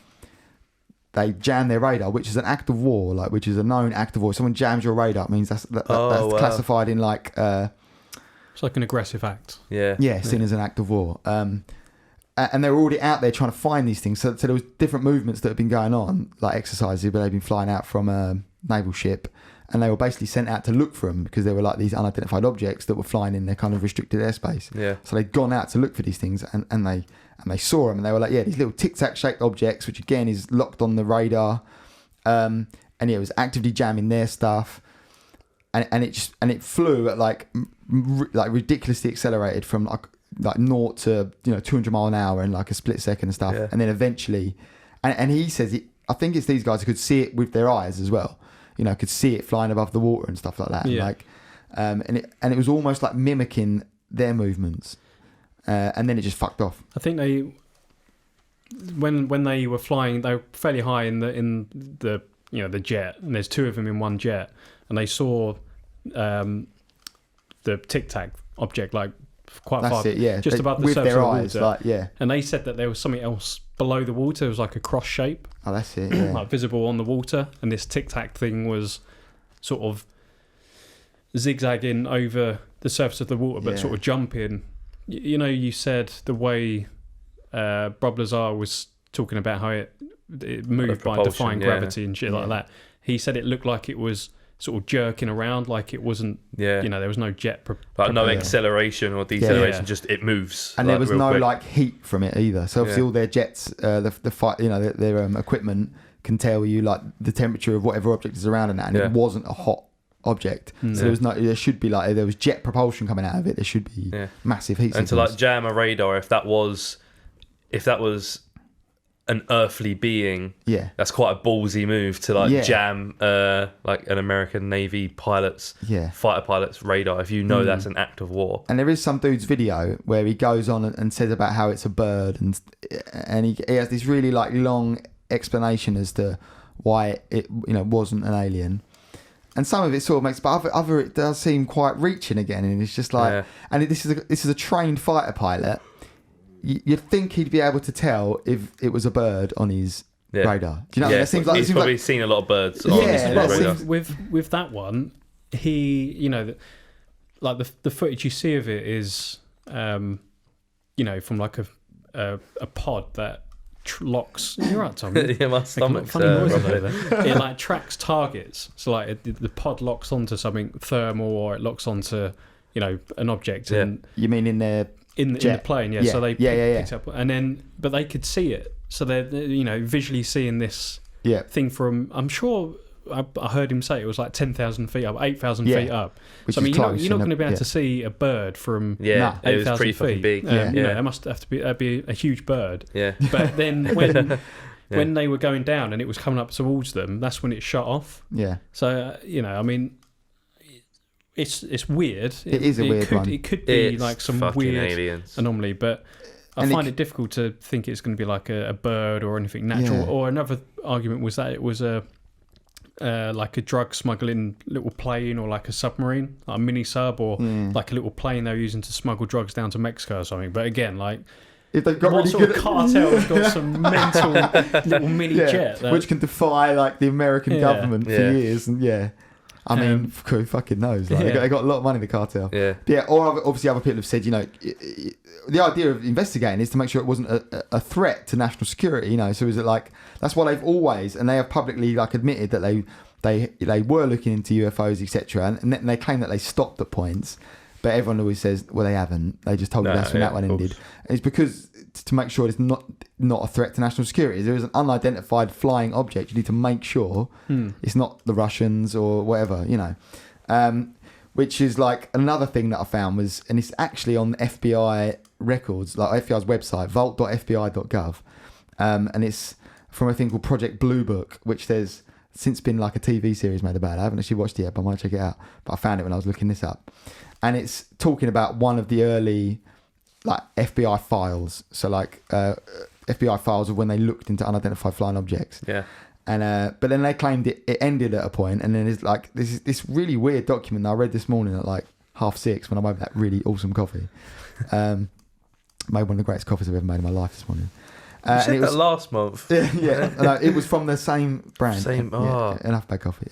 they jammed their radar, which is an act of war, which is a known act of war. If someone jams your radar, it means that's classified in like... it's like an aggressive act. Yeah, seen as an act of war. And they were already out there trying to find these things. So there was different movements that had been going on, like exercises where they've been flying out from a naval ship. and they were basically sent out to look for them because they were like these unidentified objects that were flying in their kind of restricted airspace. Yeah. So they'd gone out to look for these things, and they saw them, and they were like, yeah, these little tic-tac shaped objects, which again is locked on the radar, and yeah, it was actively jamming their stuff, and it flew at like ridiculously accelerated from like 0 to 200 mile an hour in like a split second and stuff, and then eventually, and he says I think it's these guys who could see it with their eyes as well, could see it flying above the water and stuff like that, and it was almost like mimicking their movements. And then it just fucked off. I think when they were flying, they were fairly high in the the jet, and there's two of them in one jet, and they saw the Tic Tac object like quite That's far, it, yeah. just above the with surface their of the eyes, water. like, yeah. And they said that there was something else below the water. It was like a cross shape, Oh, that's it. Yeah. like visible on the water, and this Tic Tac thing was sort of zigzagging over the surface of the water, but sort of jumping. You said the way Bob Lazar was talking about how it moved by defying gravity and shit like that. He said it looked like it was sort of jerking around, like it wasn't. Yeah. There was no jet. Like no acceleration or deceleration, just it moves. And like, there was no quick. like heat from it either. So obviously all their jets, the fight, their equipment can tell you like the temperature of whatever object is around and it wasn't a hot object. So there should be like, there was jet propulsion coming out of it, there should be massive heat and signals. to like jam a radar, if that was an earthly being, that's quite a ballsy move to like jam like an American Navy pilot's fighter pilot's radar if that's an act of war. And there is some dude's video where he goes on and says about how it's a bird, and he has this really like long explanation as to why it wasn't an alien. And some of it sort of makes, but other it does seem quite reaching again, and it's just like, and this is a trained fighter pilot. You'd think he'd be able to tell if it was a bird on his radar. Do you know? What I mean? It seems like he's probably seen a lot of birds. On his radar. With that one, he like the footage you see of it is from like a pod that locks. You're right, Tom. Yeah, my stomach's funny noises over there. It like tracks targets. So like the pod locks onto something thermal, or it locks onto an object. Yeah. And you mean in the plane? So they picked up, and then but they could see it. So they're visually seeing this thing from. I'm sure I heard him say it was like 10,000 feet up, 8,000 feet up. Which so I mean, close, you're not going to be able to see a bird from 8,000 it was pretty feet. fucking big. It must have to be. That'd be a huge bird. Yeah. But then when they were going down and it was coming up towards them, that's when it shut off. Yeah. So I mean, it's weird. It is a weird one. It could be like some weird aliens. anomaly, but I find it difficult to think it's going to be like a bird or anything natural. Or another argument was that it was like a drug smuggling little plane, or like a submarine, like a mini sub, or like a little plane they were using to smuggle drugs down to Mexico or something. But again, like, if they've got what really sort good of cartel's got some mental little mini jet which can defy like the American government for years, and I mean, who fucking knows? Like, they got a lot of money, the cartel. Or obviously other people have said, the idea of investigating is to make sure it wasn't a threat to national security. So is it like, that's why they've always, and they have publicly like admitted that they were looking into UFOs, etc. And they claim that they stopped at points, but everyone always says, well, they haven't. They just told us when that one ended. And it's because to make sure it's not a threat to national security. There is an unidentified flying object. You need to make sure it's not the Russians or whatever, which is like another thing that I found was, and it's actually on FBI records, like FBI's website, vault.fbi.gov. And it's from a thing called Project Blue Book, which there's since been like a TV series made about it. I haven't actually watched it yet, but I might check it out. But I found it when I was looking this up. And it's talking about one of the early like FBI files. So like FBI files of when they looked into unidentified flying objects. Yeah. And but then they claimed it ended at a point, and then it's like this really weird document that I read this morning at like 6:30 when I'm over that really awesome coffee. Made one of the greatest coffees I've ever made in my life this morning. You said that last month. No, it was from the same brand. Enough bad coffee.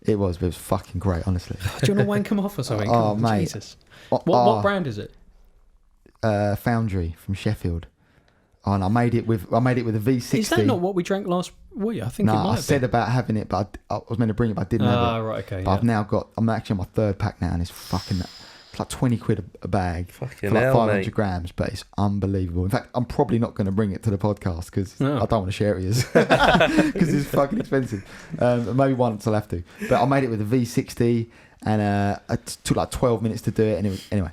It was fucking great, honestly. Do you want to wank them off or something? Oh, mate. Jesus. What brand is it? Foundry from Sheffield. Oh, and I made it with a V60. Is that not what we drank last Well, yeah, I think it No, might I be. said about having it, but I was meant to bring it, but I didn't have it. Right, okay. But Yeah. I'm actually on my third pack now, and it's like 20 quid a bag Fucking for like hell, 500 mate. grams, but it's unbelievable. In fact, I'm probably not going to bring it to the podcast because No. I don't want to share it with you because it's fucking expensive. Maybe once I'll have to. But I made it with a V60 and it took like 12 minutes to do it. And it was, anyway.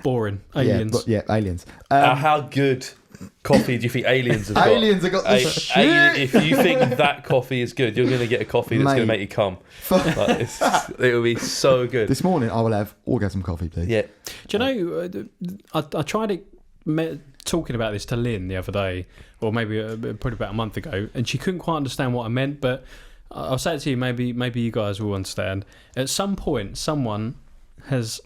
Boring. Aliens. Yeah, aliens. How good coffee do you think aliens have got? Aliens have got the shit. If you think that coffee is good, you're going to get a coffee that's going to make you come. Like, it'll be so good. This morning I will have orgasm coffee, please. Yeah. Do you know, I tried talking about this to Lynn the other day, or maybe probably about a month ago, and she couldn't quite understand what I meant, but I'll say it to you, maybe you guys will understand. At some point, someone has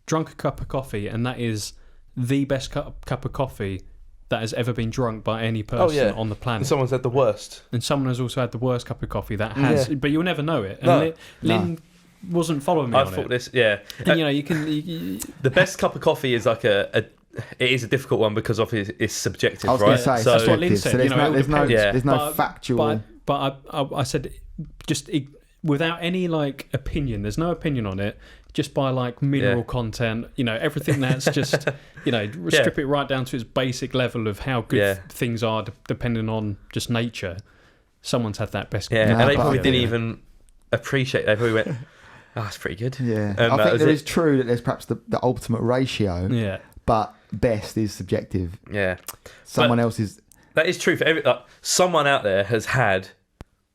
drunk a cup of coffee, and that is the best cup of coffee that has ever been drunk by any person on the planet. And someone's had the worst. And someone has also had the worst cup of coffee that has, but you'll never know it. And No. Lynn wasn't following me I on thought it. this, yeah. And you can... The best cup of coffee is like it is a difficult one because of it's subjective, I was right? going to say, So- that's what Lynn subjective. said, So you know, there's no but- factual. But I said, just without any like opinion, there's no opinion on it, just by like mineral content, everything that's just, strip it right down to its basic level of how good things are depending on just nature. Someone's had that best. Yeah, No, and they but- probably didn't even appreciate. They probably went, "Oh, that's pretty good." Yeah, And I that think was there it. is true that there's perhaps the ultimate ratio, Yeah. but best is subjective. Yeah, Someone else is. that is true for someone out there has had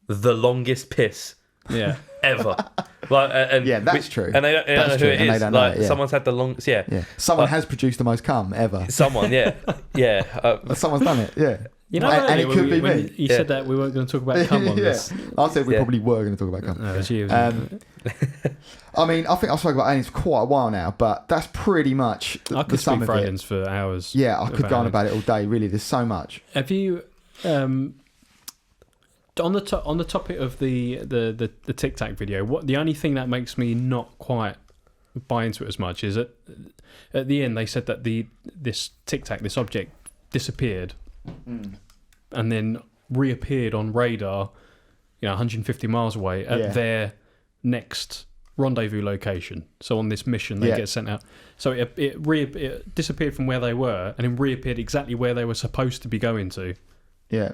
the longest piss Yeah. ever. And Yeah, that's true. And they don't know That's who true, it and they is. don't know Like it, yeah. someone's had the longest. Yeah, Yeah, someone But- has produced the most cum ever. someone. Yeah. Someone's done it. Yeah, You know, and it earlier could be when me. you said that we weren't going to talk about cum on Yeah. this. I said we Yeah. probably were going to talk about cum. No, it's you. wasn't it? I mean, I think I've spoken about aliens for quite a while now, but that's pretty much I the could sum speak of for it. aliens for hours. Yeah, I could go on about it all day. Really, there's so much. Have you, on the topic of the Tic Tac video? What the only thing that makes me not quite buy into it as much is at the end they said that this Tic Tac, this object, disappeared and then reappeared on radar, 150 miles away at their next rendezvous location. So on this mission they get sent out. So it disappeared from where they were and then reappeared exactly where they were supposed to be going to. Yeah.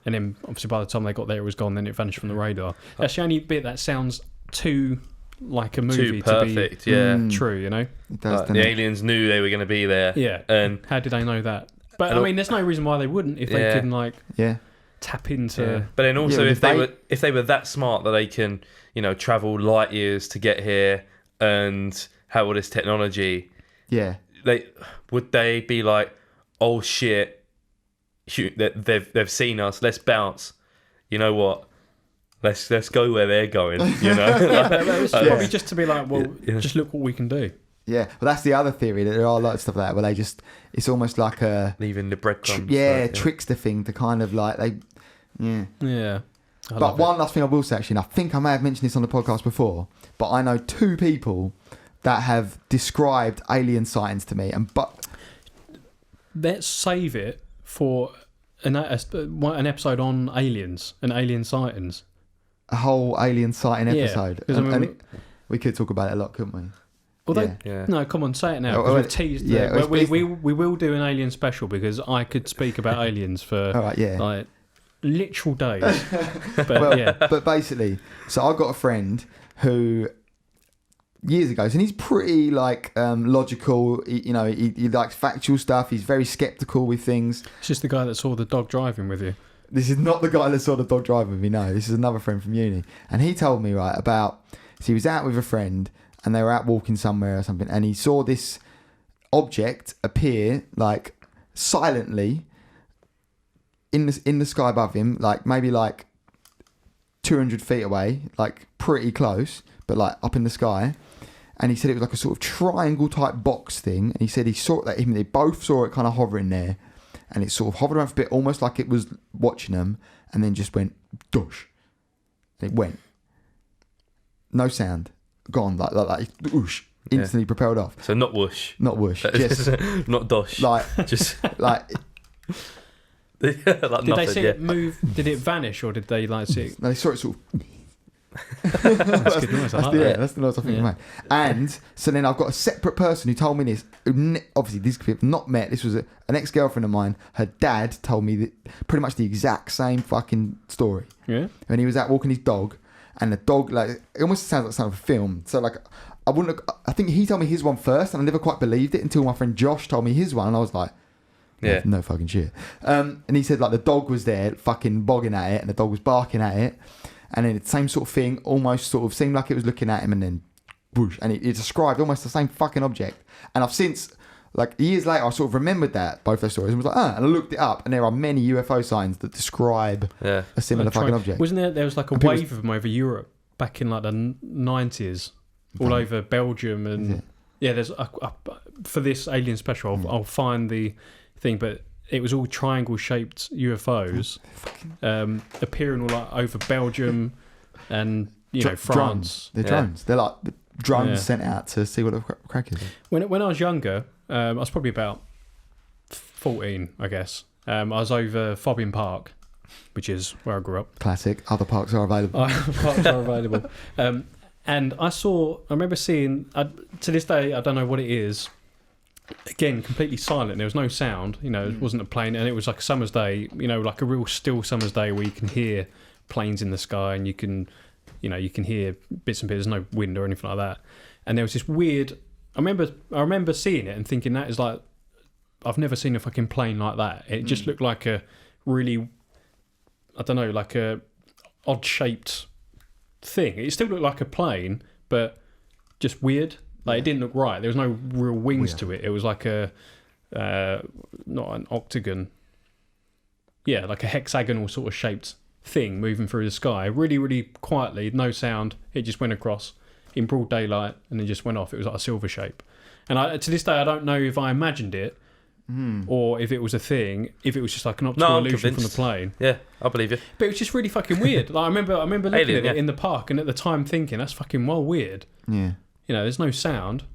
And then obviously by the time they got there it was gone, then it vanished from the radar. That's the only bit that sounds too like a movie Too perfect. to be Yeah. true, It does, Like, doesn't the it? aliens knew they were going to be there. Yeah. And How did they know that? But And I mean, there's no reason why they wouldn't if they Yeah. can like Yeah. tap into. yeah. But then also Yeah, if they were that smart that they can, travel light years to get here and have all this technology, Yeah. would they be like, "Oh shit, they've seen us. Let's bounce." You know what? Let's go where they're going. Yeah, but it's probably Yeah. just to be like, well, Yeah. just look what we can do. Yeah. Well, that's the other theory that there are a lot of stuff like that where it's almost like a Leaving the breadcrumbs. trickster thing to kind of like yeah. Yeah. I But love one last thing I will say, actually, and I think I may have mentioned this on the podcast before, but I know two people that have described alien sightings to me, but Let's save it for an episode on aliens and alien sightings. a whole alien sighting Yeah, episode. 'cause I mean, And we could talk about it a lot, couldn't we? Although, Yeah. no, come on, say it now. Oh, 'Cause well, we've teased. yeah, Well, it's- we will do an alien special because I could speak about aliens for All right, yeah. like literal days. But Well, yeah, but basically, so I've got a friend who years ago, and he's pretty like logical. He likes factual stuff. He's very skeptical with things. it's just the guy that saw the dog driving with you. This is not the guy that saw the dog driving with me. No, this is another friend from uni, and he told me so he was out with a friend, and they were out walking somewhere or something, and he saw this object appear like silently in the sky above him, like maybe like 200 feet away, like pretty close, but like up in the sky. And he said it was like a sort of triangle type box thing. And he said he saw that they both saw it kind of hovering there, and it sort of hovered around for a bit, almost like it was watching them, and then just went dosh. And it went, no sound, gone like whoosh, instantly propelled off. So not whoosh. Not whoosh, just Not dosh. like Just like like Did nothing, they see it move? Did it vanish, or did they like see it? No, they saw it sort of. That's good noise. I like that. That's the noise I think Yeah. you made. And so then I've got a separate person who told me this. Obviously, these people have not met. This was an ex-girlfriend of mine. Her dad told me that pretty much the exact same fucking story. Yeah. And he was out walking his dog, and the dog, like, it almost sounds like something of a film. So like, I think he told me his one first, and I never quite believed it until my friend Josh told me his one, and I was like, Yeah. no fucking shit. And he said like the dog was there, fucking bogging at it, and the dog was barking at it. And then the same sort of thing, almost sort of seemed like it was looking at him, and then whoosh, and it described almost the same fucking object. And I've since, like years later, I sort of remembered that, both those stories, and was like, and I looked it up, and there are many UFO signs that describe a similar fucking object. Wasn't there was like a And wave of them over Europe back in like the 90s, all over Belgium, and there's for this alien special, I'll find the thing, but it was all triangle-shaped UFOs appearing all like over Belgium and France. Drones. They're drones. They're like drones sent out to see what the crack is. When I was younger, I was probably about 14, I guess. I was over Fobbing Park, which is where I grew up. Classic. Other parks are available. Parks are available. And I remember seeing, to this day, I don't know what it is. Again, completely silent. There was no sound. It wasn't a plane, and it was like a summer's day. Like a real still summer's day where you can hear planes in the sky, and you can hear bits and bits. There's no wind or anything like that. And there was this weird. I remember seeing it and thinking that is like, I've never seen a fucking plane like that. It just looked like a really, I don't know, like a odd shaped thing. It still looked like a plane, but just weird. Like it didn't look right. There was no real wings to it. It was like a not an octagon. Yeah, like a hexagonal sort of shaped thing moving through the sky, really, really quietly, no sound. It just went across in broad daylight and then just went off. It was like a silver shape. And to this day, I don't know if I imagined it or if it was a thing. If it was just like an optical illusion from the plane. Yeah, I believe you. But it was just really fucking weird. Like I remember looking at it in the park, and at the time thinking that's fucking weird. Yeah. There's no sound.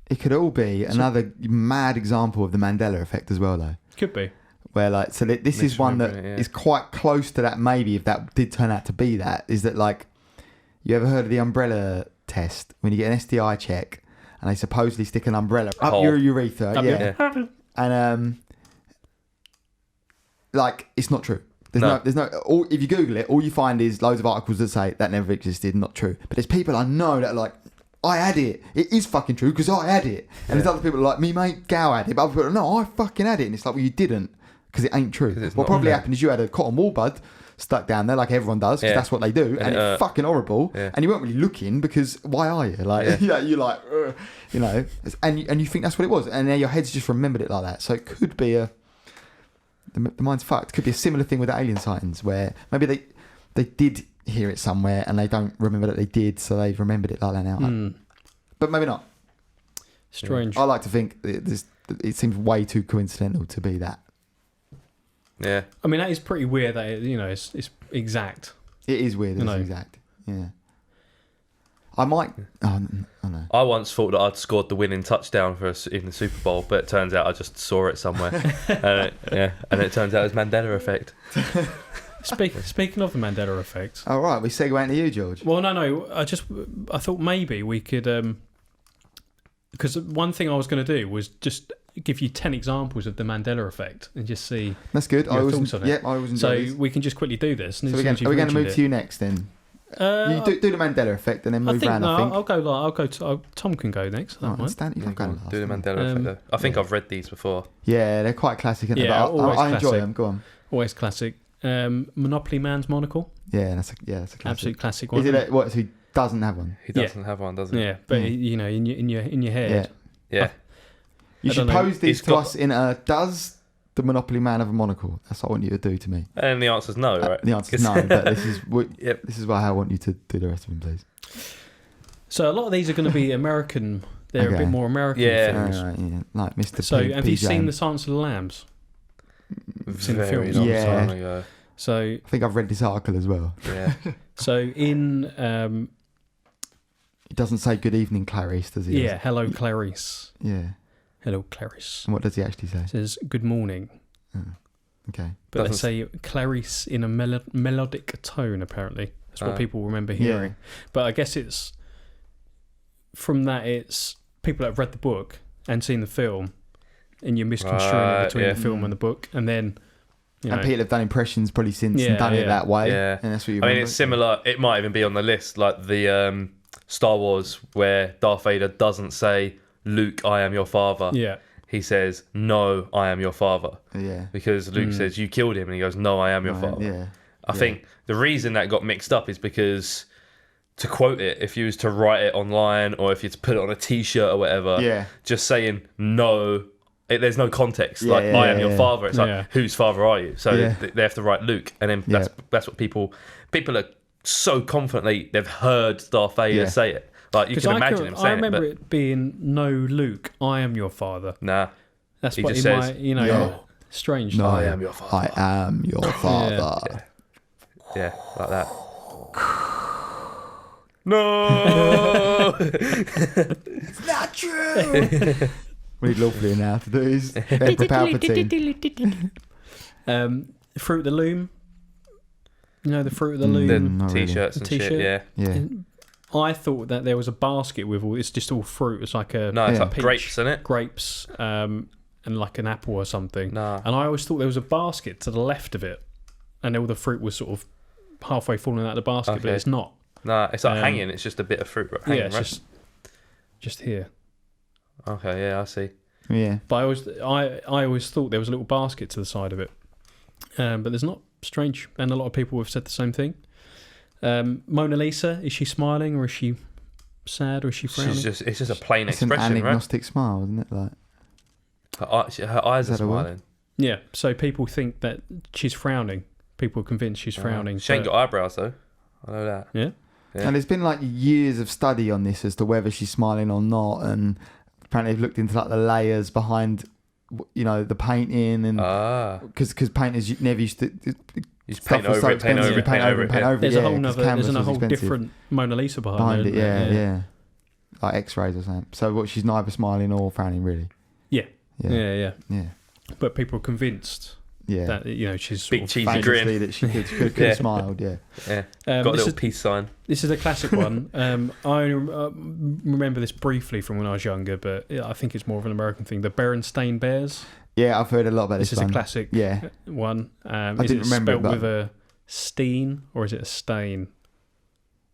It could all be another mad example of the Mandela effect as well, though. Could be. Where this is one that is quite close to that. Maybe if that did turn out to be that, is that like, you ever heard of the umbrella test when you get an STI check and they supposedly stick an umbrella up your urethra? Yeah. And like it's not true. There's no. If you Google it, all you find is loads of articles that say that never existed, not true. But there's people I know that are like, I had it. It is fucking true because I had it. And there's other people like, me mate Gal had it. But other people are like, no, I fucking had it. And it's like, well, you didn't because it ain't true. What probably happened is you had a cotton wool bud stuck down there like everyone does because that's what they do. And it's fucking horrible. Yeah. And you weren't really looking because why are you? Like, you're like, and you think that's what it was. And then your head's just remembered it like that. So it could be the mind's fucked. It could be a similar thing with the alien sightings where maybe they did hear it somewhere and they don't remember that they did, so they've remembered it like that now. But maybe not. Strange. I like to think it seems way too coincidental to be that. Yeah. I mean, that is pretty weird that it's exact. It is weird that it's exact. Yeah. I might. Oh no. I once thought that I'd scored the winning touchdown for us in the Super Bowl, but it turns out I just saw it somewhere. And it turns out it's Mandela effect. Speaking of the Mandela effect. All right, we segue into you, George. Well, no. I thought maybe we could, because one thing I was going to do was just give you 10 examples of the Mandela effect and just see. That's good. I always enjoy So this. we can just quickly do this. So are we going to move to you next then? You do the Mandela effect and then move around. I think. I'll go. Tom can go next. I don't mind. You can't go last. Do the Mandela effect. Though. I think I've read these before. Yeah, they're quite classic. Yeah, I enjoy them. Go on. Always classic. Monopoly Man's monocle. Yeah, that's a classic. Absolute classic one. Is it what? So he doesn't have one. He doesn't have one, does he? Yeah, but in your head. Yeah. You should pose these to us in a. Does the Monopoly Man have a monocle? That's what I want you to do to me. And the answer's no, right? The answer's no. But this is this is why I want you to do the rest of them, please. So a lot of these are going to be American. They're a bit more American. Things. Right, like Mr. So have you seen The Silence of the Lambs? Very long time ago. So I think I've read this article as well. Yeah. So in he doesn't say good evening, Clarice, does he? Yeah, hello, Clarice. Yeah. Hello, Clarice. And what does he actually say? It says good morning. Okay. But they say Clarice in a melodic tone, apparently. That's what people remember hearing. Yeah. But I guess it's people that have read the book and seen the film, and you're misconstruing it between the film and the book, and then... And people have done impressions probably since and done it that way. Yeah. And that's what you remember. I mean, it's similar. It might even be on the list, like the Star Wars, where Darth Vader doesn't say, Luke, I am your father. Yeah. He says, no, I am your father. Yeah. Because Luke says, you killed him. And he goes, no, I am your father. Yeah. I think the reason that got mixed up is because, to quote it, if you was to write it online or if you to put it on a T-shirt or whatever, just saying, no... there's no context. I am your father. It's like, whose father are you? So they have to write Luke, and then that's what people are so confidently they've heard Darth Vader say it. Like you can imagine him saying it. I remember it being, "No, Luke, I am your father." Nah, that's what he says. Strange. No, I am your father. I am your father. Yeah, like that. No, it's not true. We need Lawfully now to do his Emperor Palpatine. Fruit of the Loom. You know the Fruit of the Loom? The T-shirts and shit, yeah. I thought that there was a basket with it's just all fruit. It's like it's like peach, grapes, isn't it? Grapes, and like an apple or something. No. And I always thought there was a basket to the left of it, and all the fruit was sort of halfway falling out of the basket, but it's not. No, it's like hanging. It's just a bit of fruit hanging, it's just here. Okay, yeah, I see. Yeah, but I always thought there was a little basket to the side of it, but there's not. Strange, and a lot of people have said the same thing. Mona Lisa, is she smiling or is she sad or is she frowning? It's just a plain expression, right? It's an agnostic smile, isn't it? Like her eyes are smiling. Yeah, so people think that she's frowning. People are convinced she's frowning. She ain't got eyebrows though. I know that. Yeah. And there's been like years of study on this as to whether she's smiling or not, and apparently they've looked into like the layers behind, the painting, and because painters never used to paint over it. There's a whole different Mona Lisa behind it. Yeah, like X-rays or something. So what? She's neither smiling or frowning, really. Yeah. But people are convinced. Yeah, that she's big cheesy grin that she could have smiled. Yeah. Got a little peace sign. This is a classic one. I remember this briefly from when I was younger, but I think it's more of an American thing. The Berenstain Bears. Yeah, I've heard a lot about this. This is a classic. One. I didn't remember spelled with a steen or is it a stain?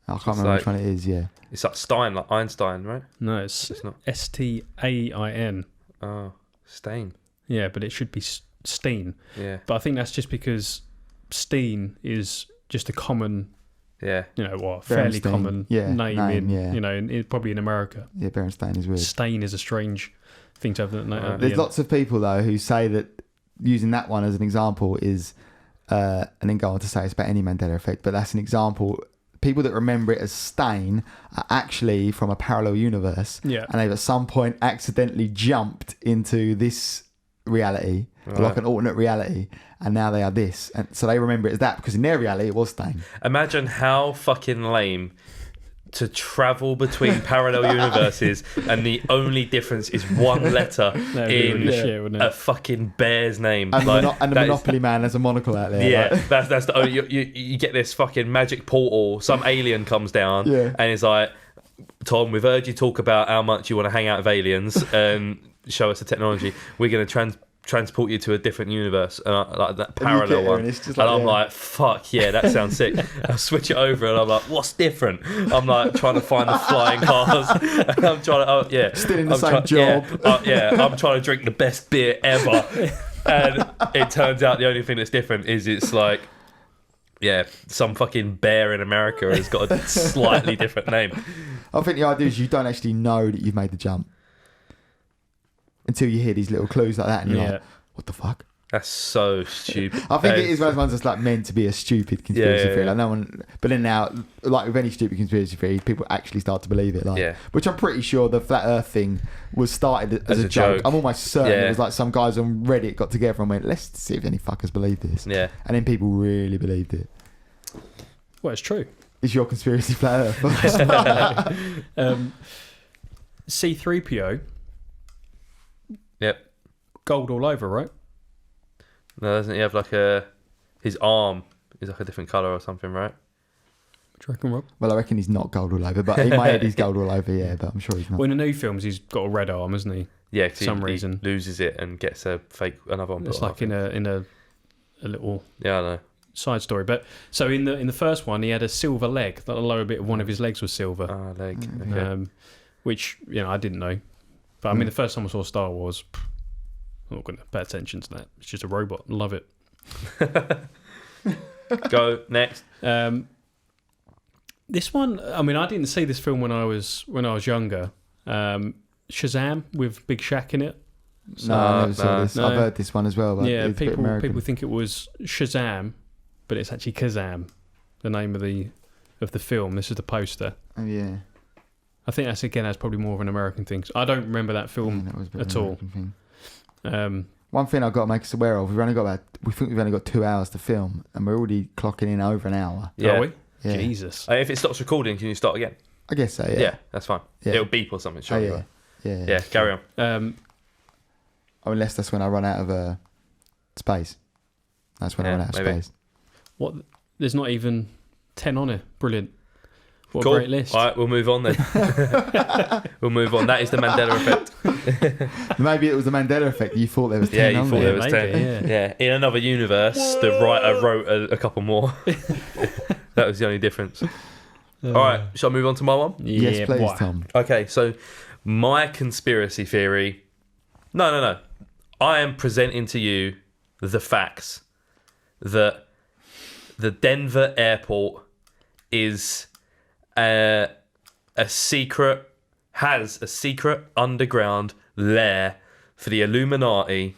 I can't remember which one it is. Yeah, it's like Stein, like Einstein, right? No, it's not. Stain. Oh, stain. Yeah, but it should be Steen. Yeah. But I think that's just because Steen is just a common, fairly common name probably in America. Yeah, Berenstain is weird. Stain is a strange thing to have. There's lots of people though who say that using that one as an example is, and then go on to say it's about any Mandela effect, but that's an example. People that remember it as Stain are actually from a parallel universe, and they've at some point accidentally jumped into this reality, like an alternate reality, and now they are this, and so they remember it as that because in their reality it was Stain. Imagine how fucking lame to travel between parallel universes and the only difference is one letter in a fucking bear's name, and the Monopoly man has a monocle out there. Yeah, that's the only, you get this fucking magic portal, some alien comes down and is like, Tom, we've heard you talk about how much you want to hang out with aliens and show us the technology. We're going to transport you to a different universe, like that parallel one. And I'm like, fuck yeah, that sounds sick. I'll switch it over and I'm like, what's different? I'm like trying to find the flying cars. And I'm trying to, still in the same job. I'm trying to drink the best beer ever. And it turns out the only thing that's different is it's like, some fucking bear in America has got a slightly different name. I think the idea is you don't actually know that you've made the jump until you hear these little clues like that and you're like, what the fuck? That's so stupid. I think it is one of the ones that's like meant to be a stupid conspiracy theory. Like no one, but then now, like with any stupid conspiracy theory, people actually start to believe it. Which I'm pretty sure the flat Earth thing was started as a joke. I'm almost certain it was like some guys on Reddit got together and went, let's see if any fuckers believe this. Yeah. And then people really believed it. Well, it's true. It's your conspiracy flat Earth. C3PO. Yep. Gold all over, right? No, doesn't he have like his arm is like a different colour or something, right? Do you reckon, Rob? Well, I reckon he's not gold all over, but in my head he's gold all over, yeah, but I'm sure he's not. Well, in the new films, he's got a red arm, hasn't he? Yeah, For some reason. he loses it and gets another one. It's like in a little Yeah, I know. side story. But so in the first one, he had a silver leg. That the lower bit of one of his legs was silver, Leg. Mm. Okay. which I didn't know. But I mean, the first time I saw Star Wars, I'm not going to pay attention to that. It's just a robot. Love it. Go next. This one, I mean, I didn't see this film when I was younger. Shazam with Big Shaq in it. No, I never saw this. No. I've heard this one as well. But Yeah, it's a bit American. people think it was Shazam, but it's actually Kazam, the name of the film. This is the poster. Oh, yeah. I think that's probably more of an American thing. I don't remember that film Yeah, that was a bit at of an all. American thing. Um, One thing I've got to make us aware of, we think we've only got 2 hours to film, and we're already clocking in over an hour. Yeah. Are we? Yeah. Jesus. If it stops recording, can you start again? I guess so, yeah. Yeah, that's fine. Yeah. It'll beep or something, Oh, sure. yeah. Yeah. Yeah, carry on. Oh, unless that's when I run out of space. That's when I Yeah, run out of maybe. space. What? There's not even 10 on it. Brilliant. What Cool. a great list. All right, we'll move on then. We'll move on. That is the Mandela effect. Maybe it was the Mandela effect. You thought there was 10 Yeah, you on thought there. there was maybe, 10. yeah. Yeah, in another universe, the writer wrote a couple more. That was the only difference. All right, shall I move on to my one? Yes, please, boy. Tom. Okay, so my conspiracy theory. No. I am presenting to you the facts that the Denver airport is has a secret underground lair for the Illuminati,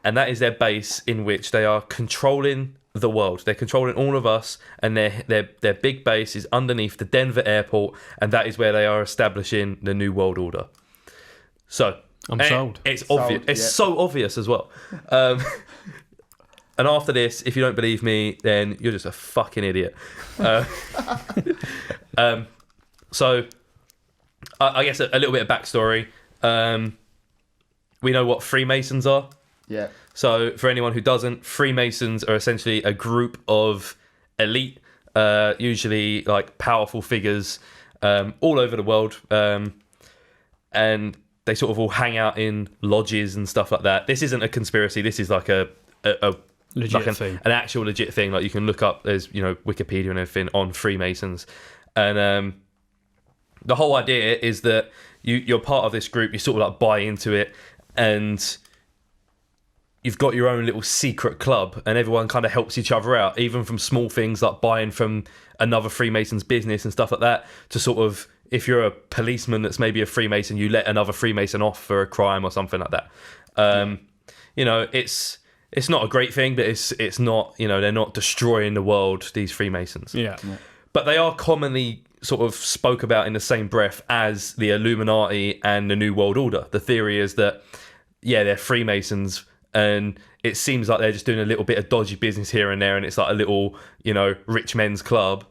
and that is their base in which they are controlling the world. They're controlling all of us, and their big base is underneath the Denver airport, and that is where they are establishing the New World Order. So I'm sold. It's Sold, obvious. It's yeah. so obvious as well. And after this, if you don't believe me, then you're just a fucking idiot. So I guess a little bit of backstory. We know what Freemasons are. Yeah. So for anyone who doesn't, Freemasons are essentially a group of elite, usually like powerful figures all over the world. And they sort of all hang out in lodges and stuff like that. This isn't a conspiracy. This is like a Legit like thing. an actual legit thing. Like you can look up, there's Wikipedia and everything on Freemasons. And the whole idea is that you're part of this group. You sort of like buy into it, and you've got your own little secret club, and everyone kind of helps each other out, even from small things like buying from another Freemason's business and stuff like that, to sort of, if you're a policeman that's maybe a Freemason, you let another Freemason off for a crime or something like that. It's not a great thing, but it's not, they're not destroying the world, these Freemasons. Yeah. But they are commonly sort of spoke about in the same breath as the Illuminati and the New World Order. The theory is that, they're Freemasons, and it seems like they're just doing a little bit of dodgy business here and there, and it's like a little, rich men's club.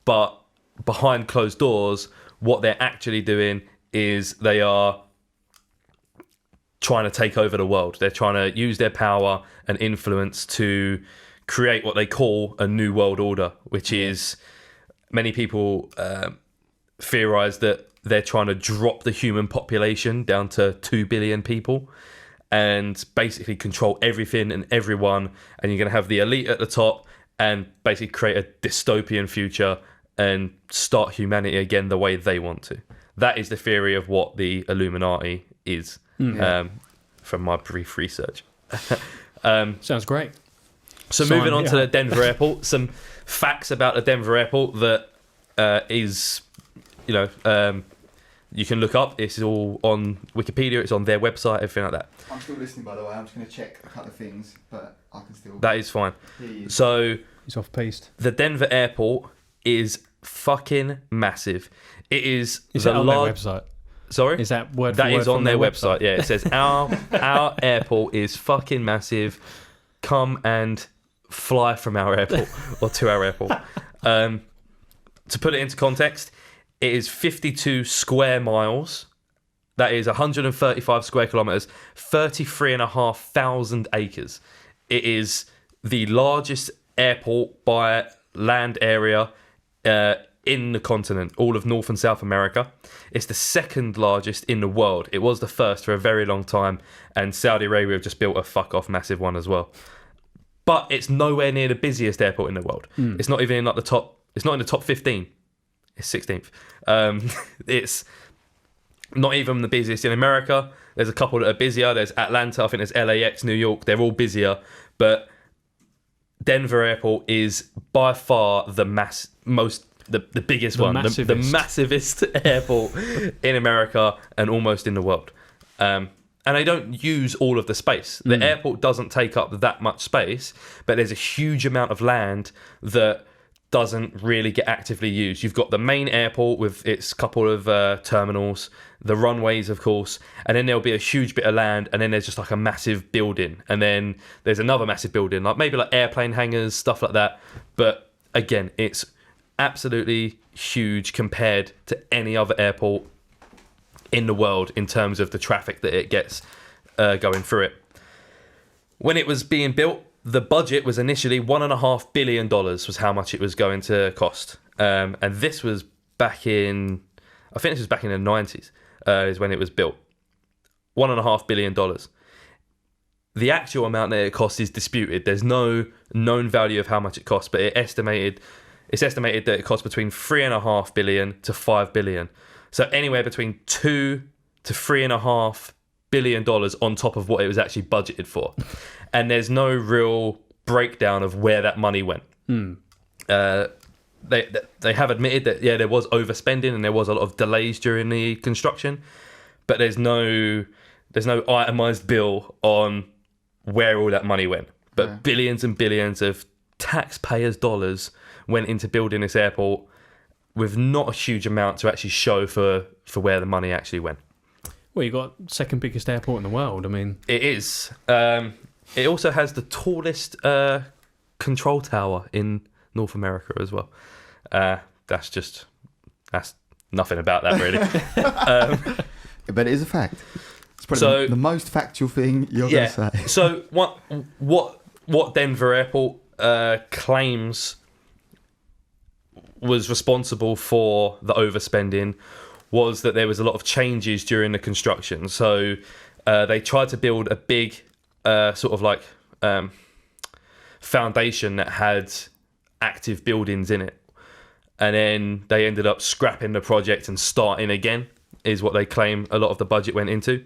But behind closed doors, what they're actually doing is they are trying to take over the world. They're trying to use their power and influence to create what they call a new world order, which is, many people theorize that they're trying to drop the human population down to 2 billion people and basically control everything and everyone. And you're going to have the elite at the top and basically create a dystopian future and start humanity again the way they want to. That is the theory of what the Illuminati is, from my brief research. Sounds great. So Sign moving on me to the up. Denver airport, some facts about the Denver airport that is, you can look up. It's all on Wikipedia. It's on their website, everything like that. I'm still listening, by the way. I'm just going to check a couple of things, but I can still That is fine. hear you. So He's off piste. the Denver airport is fucking massive. It is Is the that on their large. website? Sorry, Is that word for that word is on from their website. Yeah, it says our airport is fucking massive. Come and fly from our airport or to our airport. To put it into context, it is 52 square miles. That is 135 square kilometers, 33,500 acres. it is the largest airport by land area in the continent, all of North and South America. It's the second largest in the world. It was the first for a very long time, and Saudi Arabia have just built a fuck off massive one as well. But it's nowhere near the busiest airport in the world. It's not even in like the top. It's not in the top 15. It's 16th. It's not even the busiest in America. There's a couple that are busier. There's Atlanta. I think there's LAX, New York. They're all busier, but Denver Airport is by far the biggest one, the massivest airport in America and almost in the world. And they don't use all of the space. The airport doesn't take up that much space, but there's a huge amount of land that doesn't really get actively used. You've got the main airport with its couple of terminals, the runways, of course, and then there'll be a huge bit of land, and then there's just like a massive building, and then there's another massive building, like maybe like airplane hangars, stuff like that. But again, it's absolutely huge compared to any other airport in the world in terms of the traffic that it gets going through it. When it was being built, the budget was initially $1.5 billion was how much it was going to cost. And this was back in, I think this was back in the 90s, is when it was built. $1.5 billion. The actual amount that it cost is disputed. There's no known value of how much it cost, but it's estimated that it cost between $3.5 billion to $5 billion. So anywhere between $2 to $3.5 billion on top of what it was actually budgeted for. And there's no real breakdown of where that money went. They have admitted that, yeah, there was overspending and there was a lot of delays during the construction, but there's no itemized bill on where all that money went. But billions and billions of taxpayers' dollars went into building this airport with not a huge amount to actually show for where the money actually went. Well, you got second biggest airport in the world. I mean, it is. It also has the tallest control tower in North America as well. That's nothing about that really. But it is a fact. It's probably the most factual thing you're going to say. So what Denver Airport claims was responsible for the overspending was that there was a lot of changes during the construction. So they tried to build a big sort of like foundation that had active buildings in it. And then they ended up scrapping the project and starting again, is what they claim a lot of the budget went into.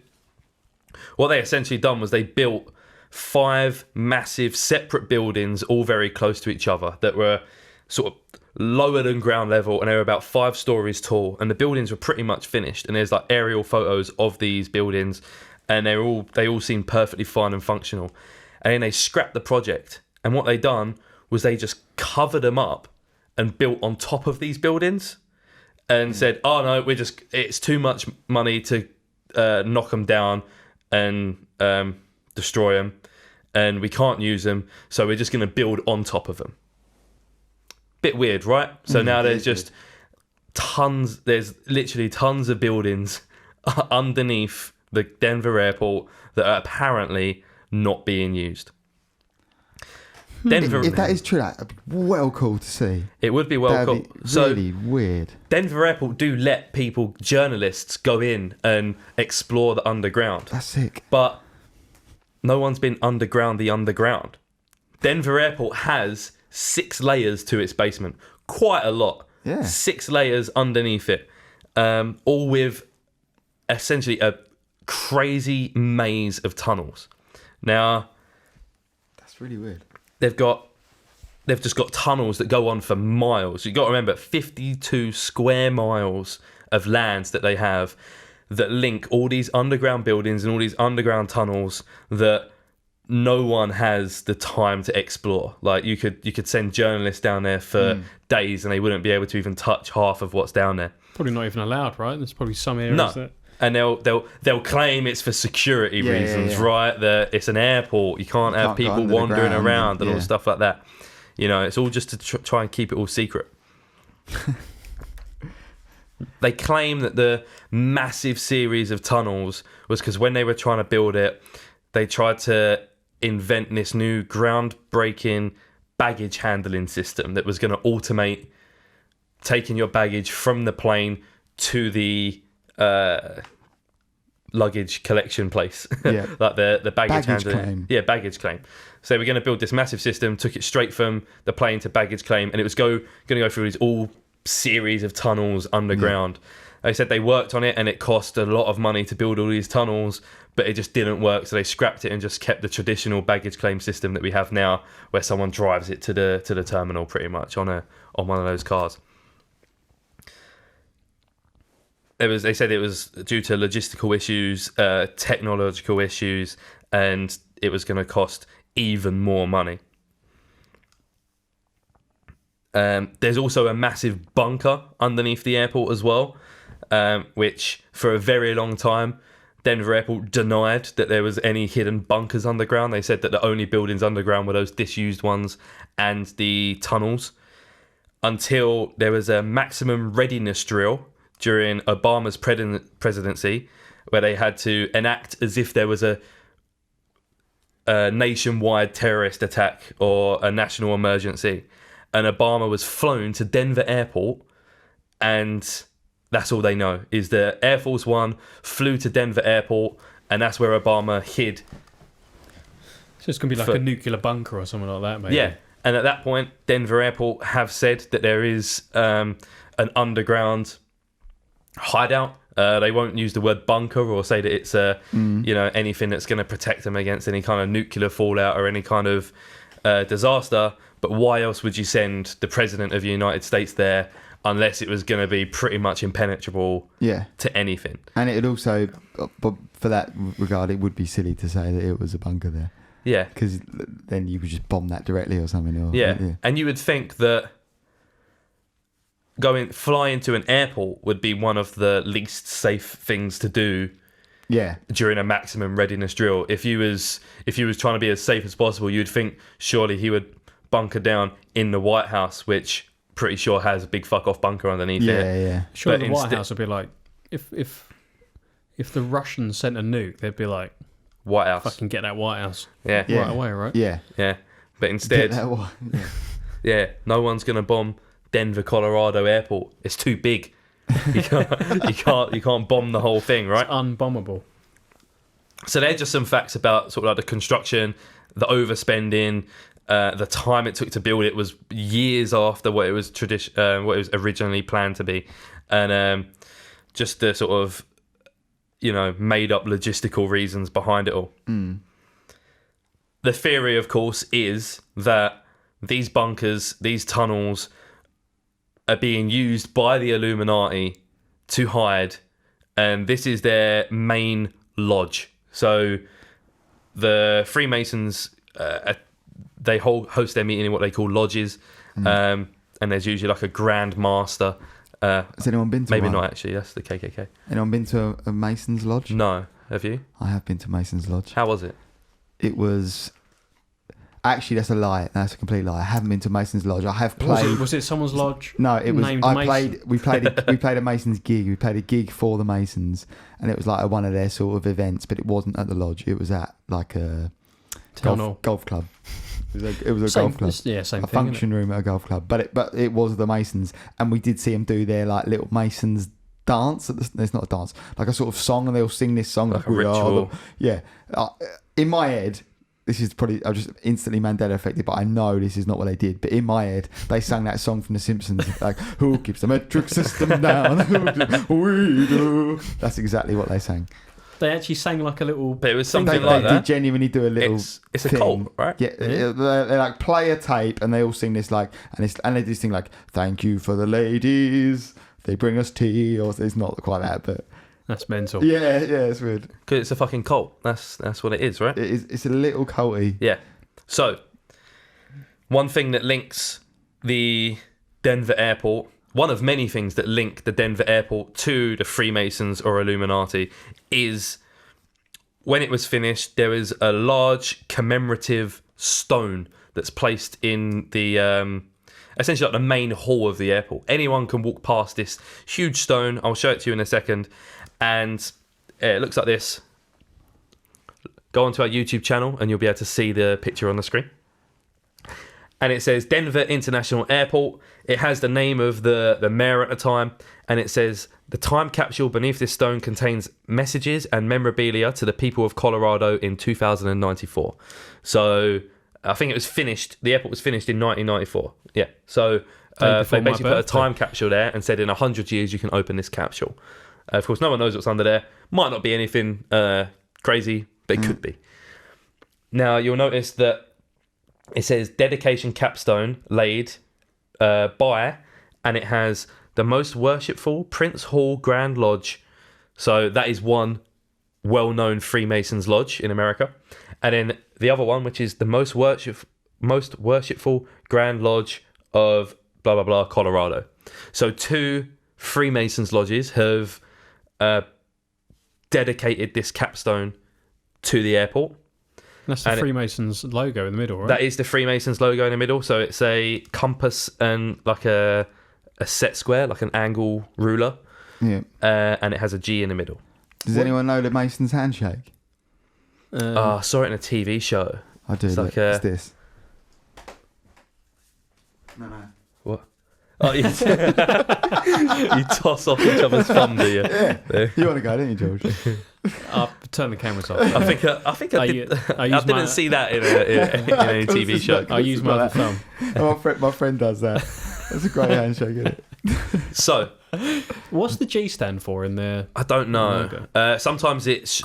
What they essentially done was they built 5 massive separate buildings, all very close to each other, that were sort of lower than ground level, and they were about 5 stories tall, and the buildings were pretty much finished. And there's like aerial photos of these buildings, and they all seem perfectly fine and functional. And then they scrapped the project, and what they done was they just covered them up and built on top of these buildings, and said, "Oh no, it's too much money to knock them down and destroy them, and we can't use them, so we're just going to build on top of them." Bit weird, right? So now there's just there's literally tons of buildings underneath the Denver airport that are apparently not being used. Denver, if that is true, that'd be well cool to see. It would be well cool. So really weird. Denver Airport do let journalists go in and explore the underground. That's sick. But no one's been underground the underground. Denver Airport has 6 layers to its basement. Quite a lot. Yeah. 6 layers underneath it. All with essentially a crazy maze of tunnels. Now, that's really weird. They've just got tunnels that go on for miles. You've got to remember, 52 square miles of lands that they have that link all these underground buildings and all these underground tunnels that no one has the time to explore. Like you could send journalists down there for days and they wouldn't be able to even touch half of what's down there. Probably not even allowed, right? There's probably some areas that... And they'll claim it's for security reasons, right? That it's an airport, you can't have people wandering around and all stuff like that. You know, it's all just to try and keep it all secret. They claim that the massive series of tunnels was because when they were trying to build it, they tried to invent this new groundbreaking baggage handling system that was going to automate taking your baggage from the plane to the luggage collection place. Yeah. Like the baggage handling. claim. Yeah, baggage claim. So we're going to build this massive system, took it straight from the plane to baggage claim, and it was going to go through these all series of tunnels underground. They said they worked on it and it cost a lot of money to build all these tunnels, but it just didn't work, so they scrapped it and just kept the traditional baggage claim system that we have now, where someone drives it to the terminal pretty much on one of those cars. They said it was due to logistical issues, technological issues, and it was going to cost even more money. There's also a massive bunker underneath the airport as well, which for a very long time Denver Airport denied that there was any hidden bunkers underground. They said that the only buildings underground were those disused ones and the tunnels, until there was a maximum readiness drill during Obama's presidency, where they had to enact as if there was a nationwide terrorist attack or a national emergency. And Obama was flown to Denver Airport, and that's all they know, is that Air Force One flew to Denver Airport, and that's where Obama hid. So it's going to be like a nuclear bunker or something like that, maybe. Yeah, and at that point, Denver Airport have said that there is an underground hideout. They won't use the word bunker or say that it's anything that's going to protect them against any kind of nuclear fallout or any kind of disaster. But why else would you send the president of the United States there unless it was going to be pretty much impenetrable to anything? And it would also, but for that regard, it would be silly to say that it was a bunker there. Yeah. Because then you could just bomb that directly or something. Or, yeah. And you would think that flying to an airport would be one of the least safe things to do. Yeah. During a maximum readiness drill. If he was trying to be as safe as possible, you'd think surely he would bunker down in the White House, which pretty sure has a big fuck off bunker underneath it. Yeah. Sure, the White House would be like, if the Russians sent a nuke, they'd be like, White House, fucking get that White House, right away, right? Yeah. But instead, no one's gonna bomb Denver, Colorado airport. It's too big. You can't bomb the whole thing, right? It's unbombable. So they're just some facts about sort of like the construction, the overspending. The time it took to build it was years after what it was originally planned to be, and just the sort of made up logistical reasons behind it all. The theory, of course, is that these bunkers, these tunnels, are being used by the Illuminati to hide, and this is their main lodge. So the Freemasons they host their meeting in what they call lodges, and there's usually like a Grand Master. Has anyone been to maybe one? not actually, that's the KKK. Anyone been to a Mason's Lodge? No. Have you? I have been to Mason's Lodge. How was it? It was... Actually, that's a lie. That's a complete lie. I haven't been to Mason's Lodge. I have played... Was it someone's lodge? No, it was... named Mason? We played a Mason's gig. We played a gig for the Masons, and it was like one of their sort of events, but it wasn't at the lodge. It was at like a golf club. It was a golf club. Yeah, same a thing. Function room at a golf club. But it was the Masons, and we did see them do their like little Masons dance. It's not a dance, like a sort of song, and they all sing this song like a ritual. In my head, this is probably I'm just instantly Mandela affected, but I know this is not what they did. But in my head, they sang that song from The Simpsons, like "Who keeps the metric system down? We do." That's exactly what they sang. They actually sang like a little... But it was something like that. They did genuinely do a little It's a thing. cult, right? Yeah, they like play a tape and they all sing this like... And they do this thing like, "Thank you for the ladies. They bring us tea." Or it's not quite that, but... That's mental. Yeah, it's weird. Because it's a fucking cult. That's what it is, right? It's a little culty. Yeah. So, one thing that links the Denver airport... One of many things that link the Denver airport to the Freemasons or Illuminati is when it was finished, there is a large commemorative stone that's placed in the essentially like the main hall of the airport. Anyone can walk past this huge stone. I'll show it to you in a second. And it looks like this. go onto our YouTube channel and you'll be able to see the picture on the screen. And it says Denver International Airport. It has the name of the mayor at the time, and it says the time capsule beneath this stone contains messages and memorabilia to the people of Colorado in 2094. So I think it was finished. The airport was finished in 1994. Yeah. So they basically put a time capsule there and said in 100 years you can open this capsule. Of course, no one knows what's under there. Might not be anything crazy, but it could be. Now you'll notice that it says dedication capstone laid by, and it has the most worshipful Prince Hall Grand Lodge. So that is one well-known Freemasons lodge in America. And then the other one, which is the most worshipful Grand Lodge of blah, blah, blah, Colorado. So 2 Freemasons lodges have dedicated this capstone to the airport. That's the Freemasons logo in the middle, right? That is the Freemasons logo in the middle. So it's a compass and like a set square, like an angle ruler. Yeah. And it has a G in the middle. Does anyone know the Mason's handshake? I saw it in a TV show. I do. It's like it's this. No. What? Oh, you toss off each other's thumb, do you? Yeah. You want to go, don't you, George? I'll turn the cameras off. I think I didn't see that in any TV show. I use my other thumb. My friend does that. That's a great handshake, isn't it? So, what's the G stand for in there? I don't know. Sometimes it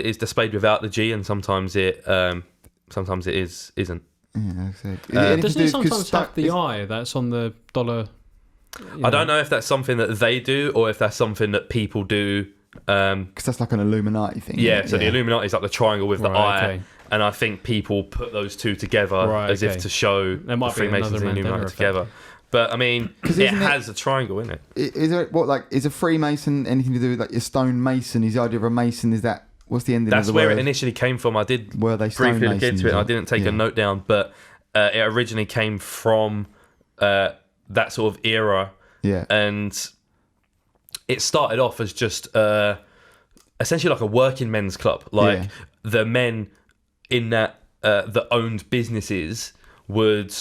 is displayed without the G, and sometimes it isn't. Yeah, doesn't it sometimes have the I that's on the dollar? I don't know if that's something that they do or if that's something that people do. Because that's like an Illuminati thing. Yeah, so the Illuminati is like the triangle with the eye. Okay. And I think people put those two together as if to show the Freemasons and Illuminati together. But I mean, it has a triangle in it. Is there is a Freemason anything to do with like your stone mason? Is the idea of a mason? Is that what's the ending? That's of the where word? it initially came from. I did Were they briefly look into it. I didn't take a note down, but it originally came from that sort of era. Yeah, and it started off as just essentially like a working men's club. Like the men in that that owned businesses would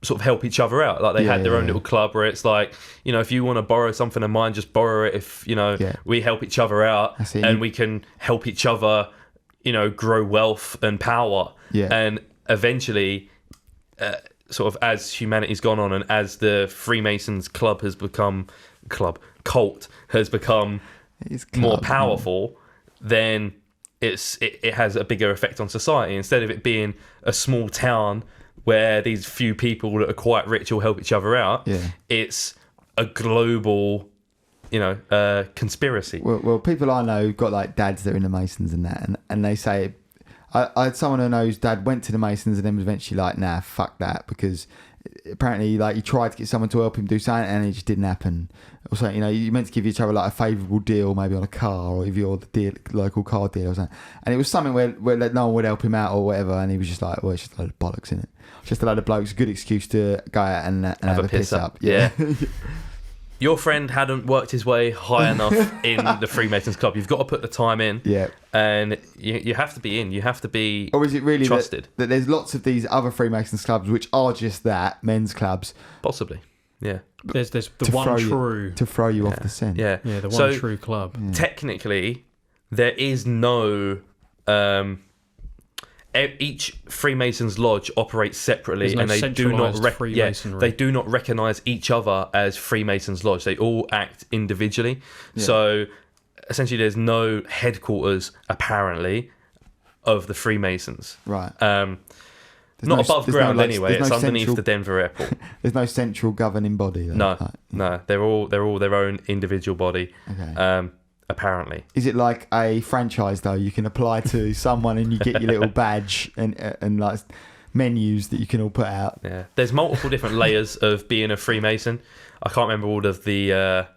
sort of help each other out. Like they had their own little club where it's like, if you want to borrow something of mine, just borrow it. If we help each other out and we can help each other, grow wealth and power. And eventually, sort of as humanity's gone on and as the Freemasons cult has become more powerful, then it has a bigger effect on society. Instead of it being a small town where these few people that are quite rich will help each other out, it's a global, conspiracy. Well, people I know got like dads that are in the Masons and that, and they say, I had someone who knows dad went to the Masons and then was eventually like, nah, fuck that, because apparently like he tried to get someone to help him do something and it just didn't happen. Or something, you meant to give each other like a favourable deal maybe on a car, or if you're the local car dealer or something, and it was something where no one would help him out or whatever, and he was just like, well, it's just a load of bollocks, isn't it? Just a load of blokes, a good excuse to go out and have a piss up. Yeah. Your friend hadn't worked his way high enough in the Freemasons Club. You've got to put the time in. Yeah. And you have to be in. You have to be trusted. Or is it really that there's lots of these other Freemasons clubs which are just that, men's clubs? Possibly. Yeah. There's the one true... To throw you off the scent. Yeah. Yeah, the one true club. Yeah. Technically, there is no... each Freemasons lodge operates separately, and they do not they do not recognise each other as Freemasons lodge. They all act individually. Yeah. So essentially, there's no headquarters apparently of the Freemasons. Right. Not above ground anyway. It's underneath the Denver airport. There's no central governing body. No. They're all their own individual body. Okay. Apparently. Is it like a franchise though? You can apply to someone and you get your little badge and like menus that you can all put out. Yeah. There's multiple different layers of being a Freemason. I can't remember all of the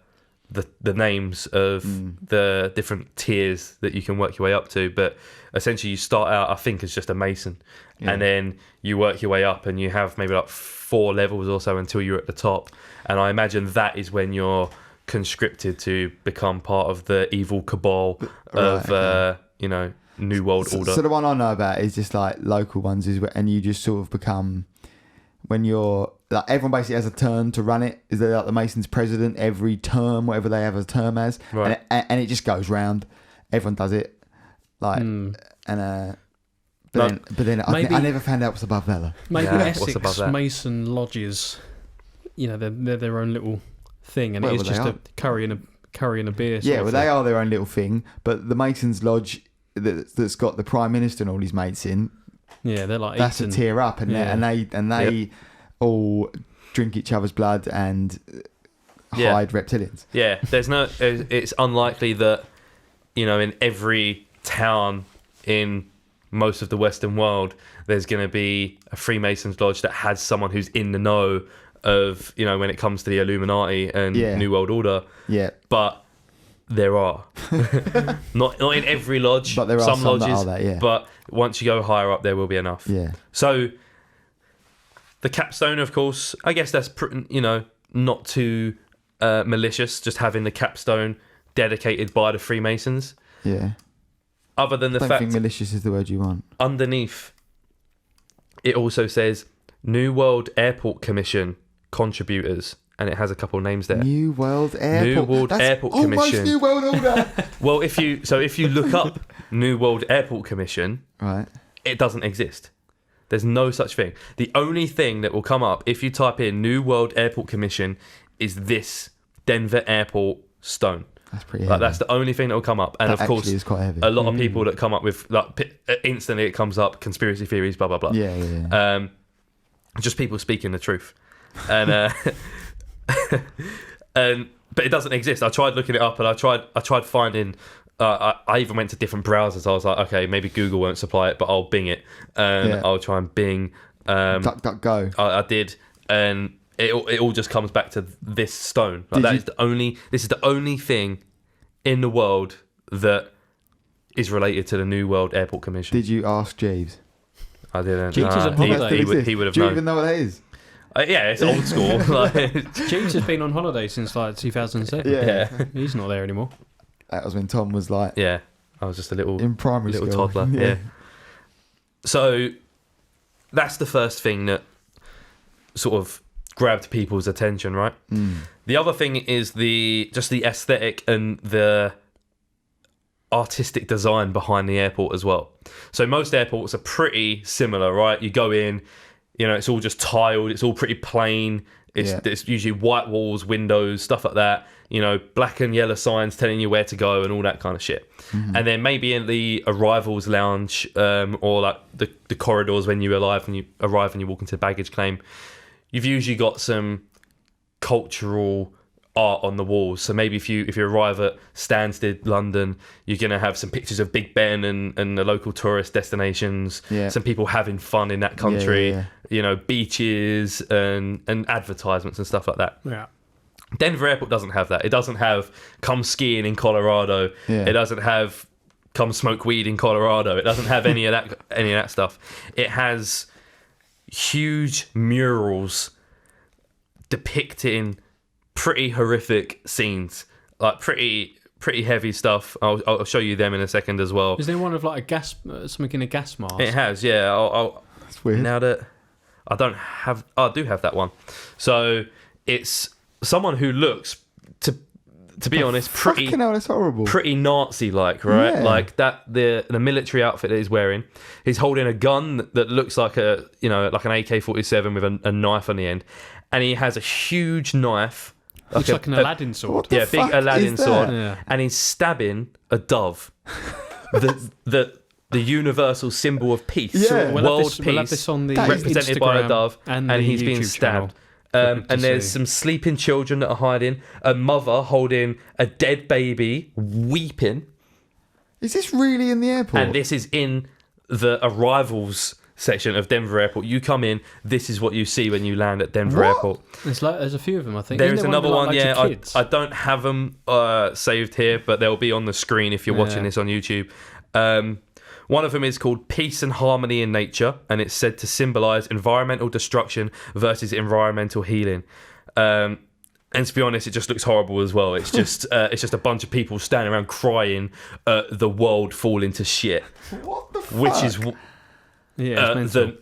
names of the different tiers that you can work your way up to, but essentially you start out, I think, as just a Mason, and then you work your way up and you have maybe like 4 levels or so until you're at the top. And I imagine that is when you're conscripted to become part of the evil cabal of New World Order. So the one I know about is just like local ones, and you just sort of become, when you're like, everyone basically has a term to run it. Is there like the Masons president every term, whatever they have a term as, Right. and it just goes round. Everyone does it, like, and but then I never found out what's above that. Maybe Yeah, what's above Essex that? Mason lodges, they're their own little thing, and Well, it is they just are. a curry and a beer. Yeah, sort well, of they thing. are their own little thing. But the Masons Lodge that's got the Prime Minister and all his mates in, Yeah, they're like that's Eton. a tear up, and Yeah. they all drink each other's blood and Yeah. hide reptilians. Yeah, it's unlikely that, in every town in most of the Western world, there's going to be a Freemasons lodge that has someone who's in the know of, when it comes to the Illuminati and New World Order. Yeah, But there are. not in every lodge, but there are some lodges, that are that. Yeah, but once you go higher up, there will be enough. yeah. So the capstone, of course, I guess that's not too malicious, just having the capstone dedicated by the Freemasons. Yeah. Other than the I don't fact think malicious is the word you want. underneath, it also says New World Airport Commission contributors, and it has a couple names there. New World Airport. New World That's Airport almost Commission. New World Order. Well, if you look up New World Airport Commission, Right. it doesn't exist. There's no such thing. The only thing that will come up if you type in New World Airport Commission is this Denver Airport stone. That's pretty Like, heavy. that's the only thing that will come up. And That of course, actually is quite heavy. a lot of people that come up with, like, instantly it comes up, conspiracy theories, blah, blah, blah. Yeah. Just people speaking the truth. And but it doesn't exist. I tried looking it up, and I tried finding. I even went to different browsers. I was like, okay, maybe Google won't supply it, but I'll Bing it. I'll try and Bing. DuckDuckGo. I did, and it all just comes back to this stone. Like, this is the only thing in the world that is related to the New World Airport Commission. Did you ask Jeeves? I didn't. Jeeves is on holiday. He would have Do you known. even know what that is? Yeah, it's old school. Like, James has been on holiday since like 2007. Yeah. He's not there anymore. That was when Tom was like yeah, I was just a little in primary little school. toddler. Yeah. So that's the first thing that sort of grabbed people's attention, right? The other thing is the aesthetic and the artistic design behind the airport as well. So most airports are pretty similar, right? You go in, it's all just tiled, it's all pretty plain. It's usually white walls, windows, stuff like that. Black and yellow signs telling you where to go and all that kind of shit. And then maybe in the arrivals lounge, or like the corridors when you arrive and you walk into the baggage claim, you've usually got some cultural art on the walls. So maybe if you arrive at Stansted, London, you're gonna have some pictures of Big Ben and the local tourist destinations. Yeah. Some people having fun in that country. Yeah. Beaches and advertisements and stuff like that. Yeah. Denver Airport doesn't have that. It doesn't have come skiing in Colorado. Yeah. It doesn't have come smoke weed in Colorado. It doesn't have any of that stuff. It has huge murals depicting pretty horrific scenes, like pretty heavy stuff. I'll show you them in a second as well. Is there one of like a gas, something in a gas mask? It has, yeah. That's weird. Now that I do have that one. So it's someone who looks, to be honest, Fucking hell, that's horrible. pretty Nazi-like, right? Yeah. Like that, the military outfit that he's wearing. He's holding a gun that looks like like an AK-47 with a knife on the end, and he has a huge knife. Looks like an Aladdin sword. What the Yeah, big fuck Aladdin is that? sword, Yeah. and he's stabbing a dove. the universal symbol of peace, Yeah. We'll world have peace, this on the That is represented by a Instagram dove, and, and the he's being YouTube stabbed. channel. And there's see. some sleeping children that are hiding, a mother holding a dead baby, weeping, Is this really in the airport? and this is in the arrivals section of Denver Airport. You come in, this is what you see when you land at Denver What? Airport. There's a few of them, I think. There's Isn't there another with, one, like, yeah. loads of kids? I don't have them saved here, but they'll be on the screen if you're watching Yeah. this on YouTube. One of them is called Peace and Harmony in Nature, and it's said to symbolise environmental destruction versus environmental healing. And to be honest, it just looks horrible as well. It's just a bunch of people standing around crying the world falling to shit. What the fuck? Which is it's mental.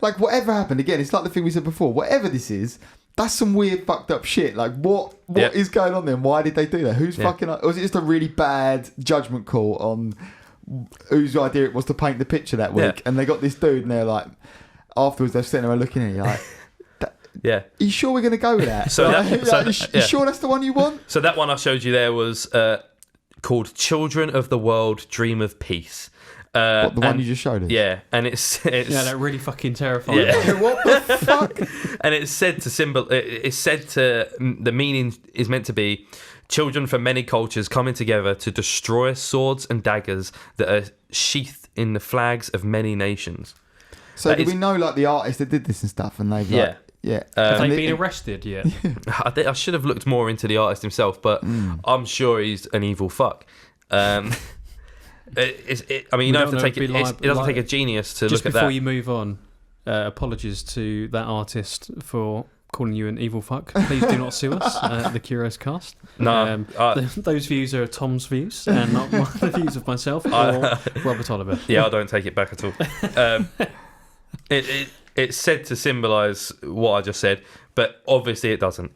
Like, whatever happened, again, it's like the thing we said before. Whatever this is, that's some weird fucked up shit. Like, what is going on there? Why did they do that? Who's fucking up? Or was it just a really bad judgment call on whose idea it was to paint the picture that week? And they got this dude, and they're like, afterwards, they're sitting there looking at you like, are you sure we're going to go with that? You sure that's the one you want? So that one I showed you there was called Children of the World Dream of Peace. The one you just showed us? Yeah, and it's that really fucking terrifying. Yeah. What the fuck? And it's said to the meaning is meant to be children from many cultures coming together to destroy swords and daggers that are sheathed in the flags of many nations. So do we know like the artist that did this and stuff, and they've like, Have they been arrested yet? I should have looked more into the artist himself, but I'm sure he's an evil fuck. You don't have to take it. It doesn't take a genius to look at that. Just before you move on, apologies to that artist for calling you an evil fuck. Please do not sue us at the Curios Cast. No, those views are Tom's views and not the views of myself or Robert Oliver. Yeah, I don't take it back at all. It's said to symbolise what I just said, but obviously it doesn't.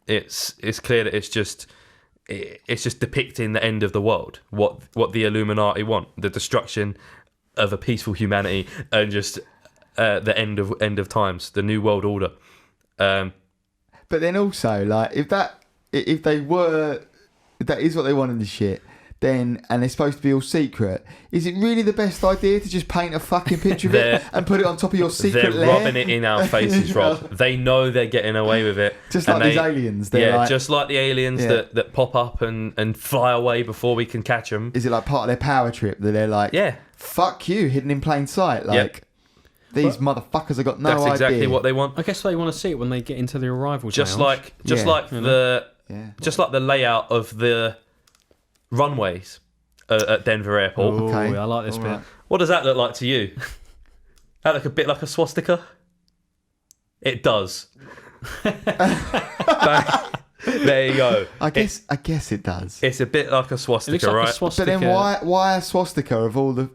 It's clear that it's just depicting the end of the world, what the Illuminati want, the destruction of a peaceful humanity, and just the end of times, the new world order. But then also, like, if that is what they want in the shit, then, and they're supposed to be all secret, is it really the best idea to just paint a fucking picture of it and put it on top of your secret lair? They're rubbing it in our faces, Rob. They know they're getting away with it. Just like these aliens. Just like the aliens that pop up and fly away before we can catch them. Is it like part of their power trip that they're like, fuck you, hidden in plain sight? Like, these motherfuckers have got no idea. That's exactly what they want. I guess they want to see it when they get into the arrival just lounge. Like the layout of the runways at Denver Airport. Ooh, okay. I like this bit. Right. What does that look like to you? That look a bit like a swastika? It does. There you go. I guess it does. It's a bit like a swastika, like right? A swastika. But then why a swastika of all the...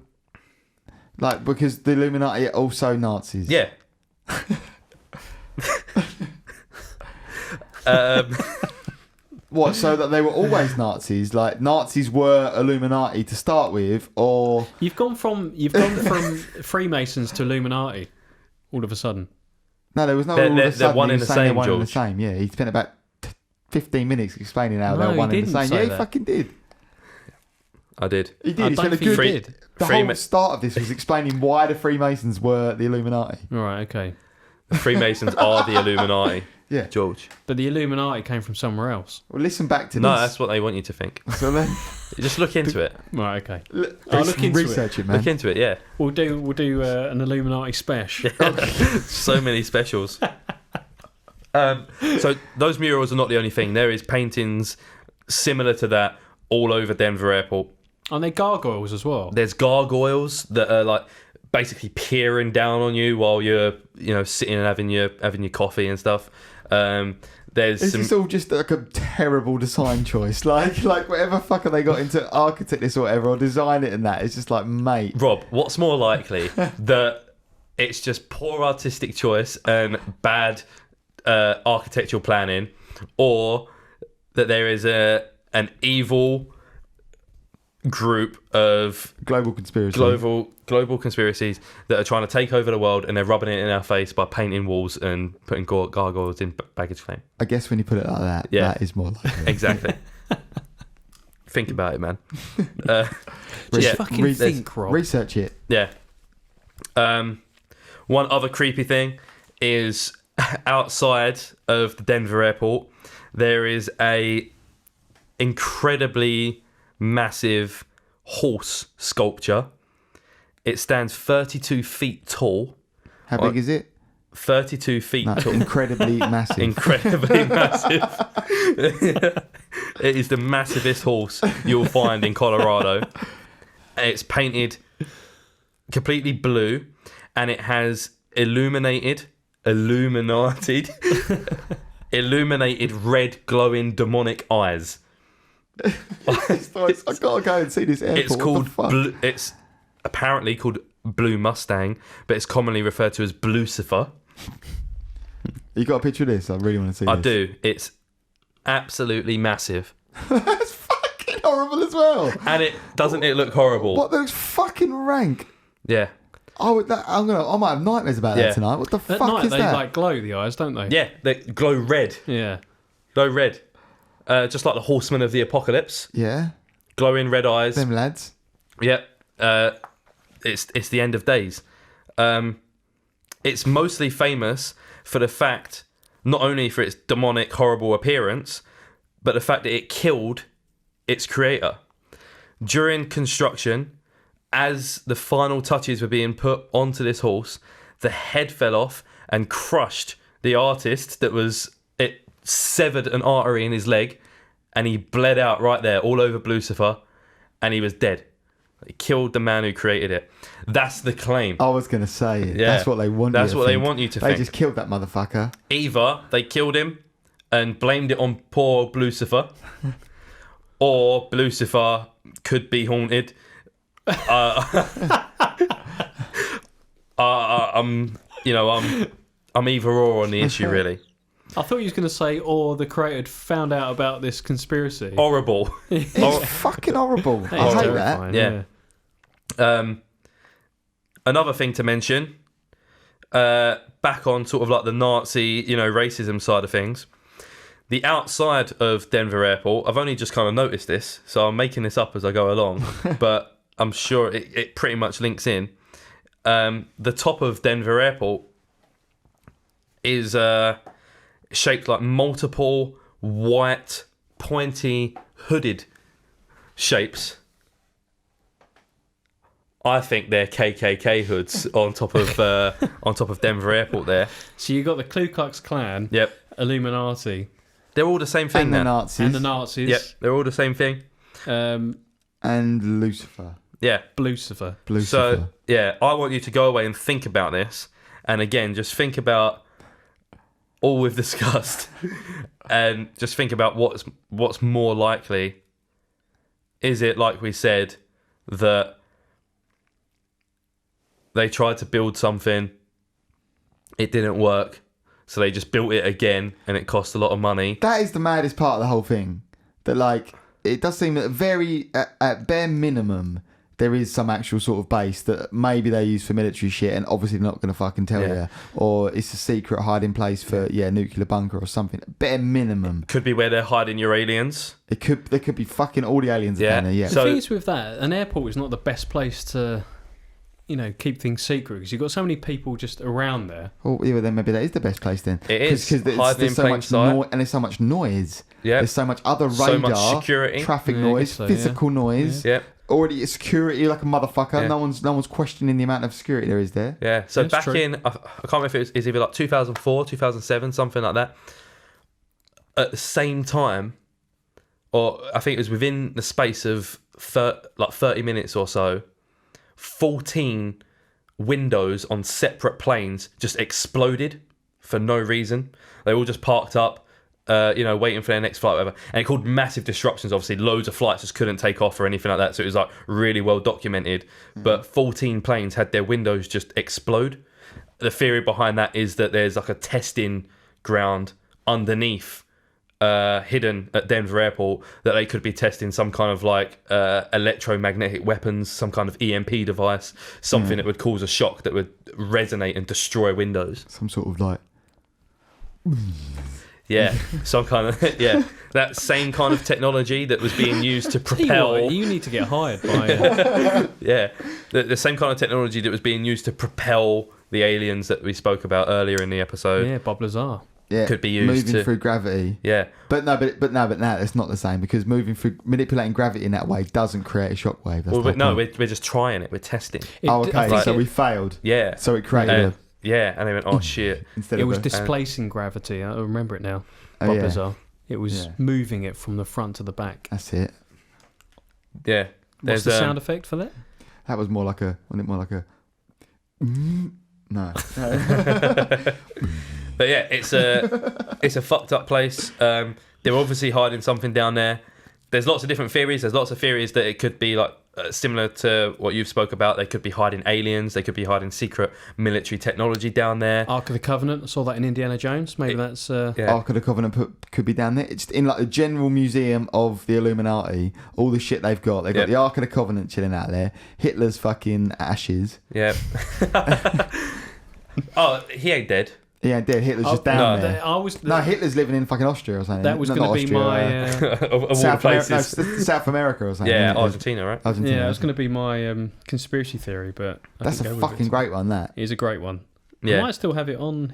Like, because the Illuminati are also Nazis. Yeah. What, so that they were always Nazis? Like, Nazis were Illuminati to start with, or... You've gone from Freemasons to Illuminati all of a sudden. No, there was no all of a sudden. They're one in the same, one George. In the same, yeah. He spent about 15 minutes explaining how they were one in the same. Yeah, he fucking did. I did. He did. The whole start of this was explaining why the Freemasons were the Illuminati. All right, okay. The Freemasons are the Illuminati. Yeah. George. But the Illuminati came from somewhere else. Well, listen back to this. No, that's what they want you to think. So then... Just look into it. Right, okay. I'll look into research it, man. Look into it, yeah. We'll do an Illuminati special. So many specials. So those murals are not the only thing. There is paintings similar to that all over Denver Airport. And they're gargoyles as well. There's gargoyles that are like basically peering down on you while you're sitting and having your coffee and stuff. It's all just like a terrible design choice. Like whatever fucker they got into architect this or whatever or design it and that. It's just like, mate. Rob, what's more likely that it's just poor artistic choice and bad architectural planning, or that there is an evil group of global conspiracies that are trying to take over the world, and they're rubbing it in our face by painting walls and putting gargoyles in baggage claim? I guess when you put it like that, that is more likely. Exactly. Think about it, man. Think, Rob. Research it. Yeah. One other creepy thing is outside of the Denver airport, there is a incredibly massive horse sculpture. It stands 32 feet tall. How big is it? 32 feet tall. Incredibly massive. Incredibly massive. It is the massivest horse you'll find in Colorado. It's painted completely blue, and it has illuminated illuminated red glowing demonic eyes. I gotta go and see this airport. It's called it's apparently called Blue Mustang, but it's commonly referred to as Blucifer. You got a picture of this? I really want to see I this. do. It's absolutely massive. That's fucking horrible as well. And it look horrible. What looks fucking rank? Yeah. I might have nightmares about that tonight. What the At fuck night is they that? like glow the eyes, don't they? Yeah, they glow red. Yeah. Glow red. Just like the Horsemen of the Apocalypse. Yeah. Glowing red eyes. Them lads. Yep. It's the end of days. It's mostly famous for the fact, not only for its demonic, horrible appearance, but the fact that it killed its creator. During construction, as the final touches were being put onto this horse, the head fell off and crushed the artist it severed an artery in his leg, and he bled out right there all over Blucifer, and he was dead. It killed the man who created it. That's the claim. I was going to say, that's what they want That's you to what think. they want you to They think. just killed that motherfucker. Either they killed him and blamed it on poor Blucifer, or Blucifer could be haunted. I'm either or on the issue, really. I thought you was going to say, or the creator had found out about this conspiracy. Horrible. It's fucking horrible. I It's hate terrifying, that. Yeah. Another thing to mention, back on sort of like the Nazi, racism side of things. The outside of Denver Airport, I've only just kind of noticed this, so I'm making this up as I go along, but I'm sure it pretty much links in. The top of Denver Airport is shaped like multiple white, pointy, hooded shapes. I think they're KKK hoods on top of Denver Airport there. So you got the Ku Klux Klan, Yep. Illuminati, They're all the same thing And the now. Nazis. and the Nazis. Yep, they're all the same thing. And Lucifer. Yeah. Blucifer. Lucifer. So, yeah, I want you to go away and think about this. And again, just think about all we've discussed. And just think about what's more likely. Is it, like we said, that they tried to build something, it didn't work, so they just built it again, and it cost a lot of money? That is the maddest part of the whole thing. That, like, it does seem that at bare minimum, there is some actual sort of base that maybe they use for military shit, and obviously they're not going to fucking tell you. Or it's a secret hiding place for, nuclear bunker or something. Bare minimum. Could be where they're hiding your aliens. There could be fucking all the aliens down there, The So- thing is with that, an airport is not the best place to, keep things secret, because you've got so many people just around there. Oh, yeah, well, then maybe that is the best place then. It is. Because Hiding in there's so plain much sight. and there's so much noise. Yeah. There's so much other radar, So much security. traffic Yeah, I noise, guess so, physical noise. Yeah. Already security like a motherfucker. Yeah. No one's questioning the amount of security there is there. Yeah, so That's back true. in, I can't remember if it's either like 2004, 2007, something like that. At the same time, or I think it was within the space of 30 minutes or so, 14 windows on separate planes just exploded for no reason. They all just parked up, waiting for their next flight, whatever. And it caused massive disruptions. Obviously, loads of flights just couldn't take off or anything like that. So it was like really well documented. But 14 planes had their windows just explode. The theory behind that is that there's like a testing ground underneath, hidden at Denver Airport, that they could be testing some kind of like electromagnetic weapons, some kind of EMP device, something that would cause a shock that would resonate and destroy windows. Some sort of like Yeah, some kind of that same kind of technology that was being used to Tell you propel. what, you need to get hired by. The same kind of technology that was being used to propel the aliens that we spoke about earlier in the episode. Yeah, Bob Lazar. Could be used moving to- through gravity. Yeah, But now it's not the same, because manipulating gravity in that way doesn't create a shockwave. That's the no, point. we're just trying it. We're testing. Oh, I okay. think So it- we failed. Yeah. So it created And they went, oh shit. instead It of was a, displacing gravity. I remember it now. Oh, Bob yeah. Lazar. It was Yeah. moving it from the front to the back. That's it. Yeah. What's the sound effect for that? That was more like a. Wasn't it more like a? No. But yeah, it's a fucked up place. They're obviously hiding something down there. There's lots of different theories. There's lots of theories that it could be like similar to what you've spoke about. They could be hiding aliens. They could be hiding secret military technology down there. Ark of the Covenant. I saw that in Indiana Jones. Maybe that's... Ark of the Covenant could be down there. It's in like the general museum of the Illuminati. All the shit they've got. They've got the Ark of the Covenant chilling out there. Hitler's fucking ashes. Yeah. Oh, he ain't dead. Yeah, dead. Hitler's just down there. Hitler's living in fucking Austria or something. That was going to be my... of all South places. South America or something. Yeah, Argentina, right? Argentina. Yeah, it was going to be my conspiracy theory, but that's a fucking great one, that. It is a great one. Yeah. I might still have it on...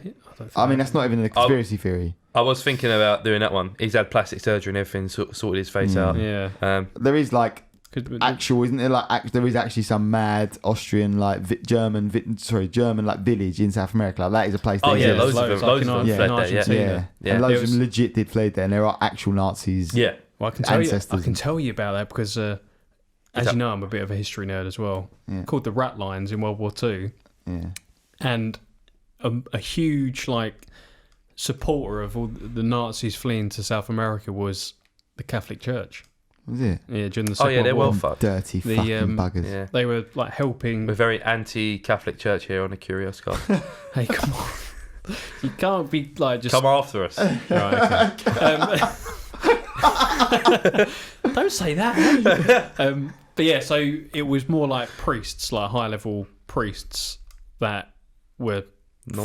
I mean, that's not even a conspiracy theory. I was thinking about doing that one. He's had plastic surgery and everything, sorted his face out. Yeah. There is like... actual, isn't there? Like, there is actually some mad Austrian, like German like village in South America. Like that is a place. Oh yeah, exists. loads of them fled there. Yeah, and loads of them legit did fled there, and there are actual Nazis. Yeah, well, I can tell you about that because, as you know, I'm a bit of a history nerd as well. Yeah. Called the Rat Lines in World War II. Yeah, and a huge like supporter of all the Nazis fleeing to South America was the Catholic Church. Was it? Yeah, during the Second they're World well War. fucked. Dirty fucking buggers. Yeah. They were like helping. We're very anti-Catholic Church here on the Curios Cast. Hey, come on! You can't be like just come after us. Right, okay. Don't say that. But yeah, so it was more like priests, like high-level priests that were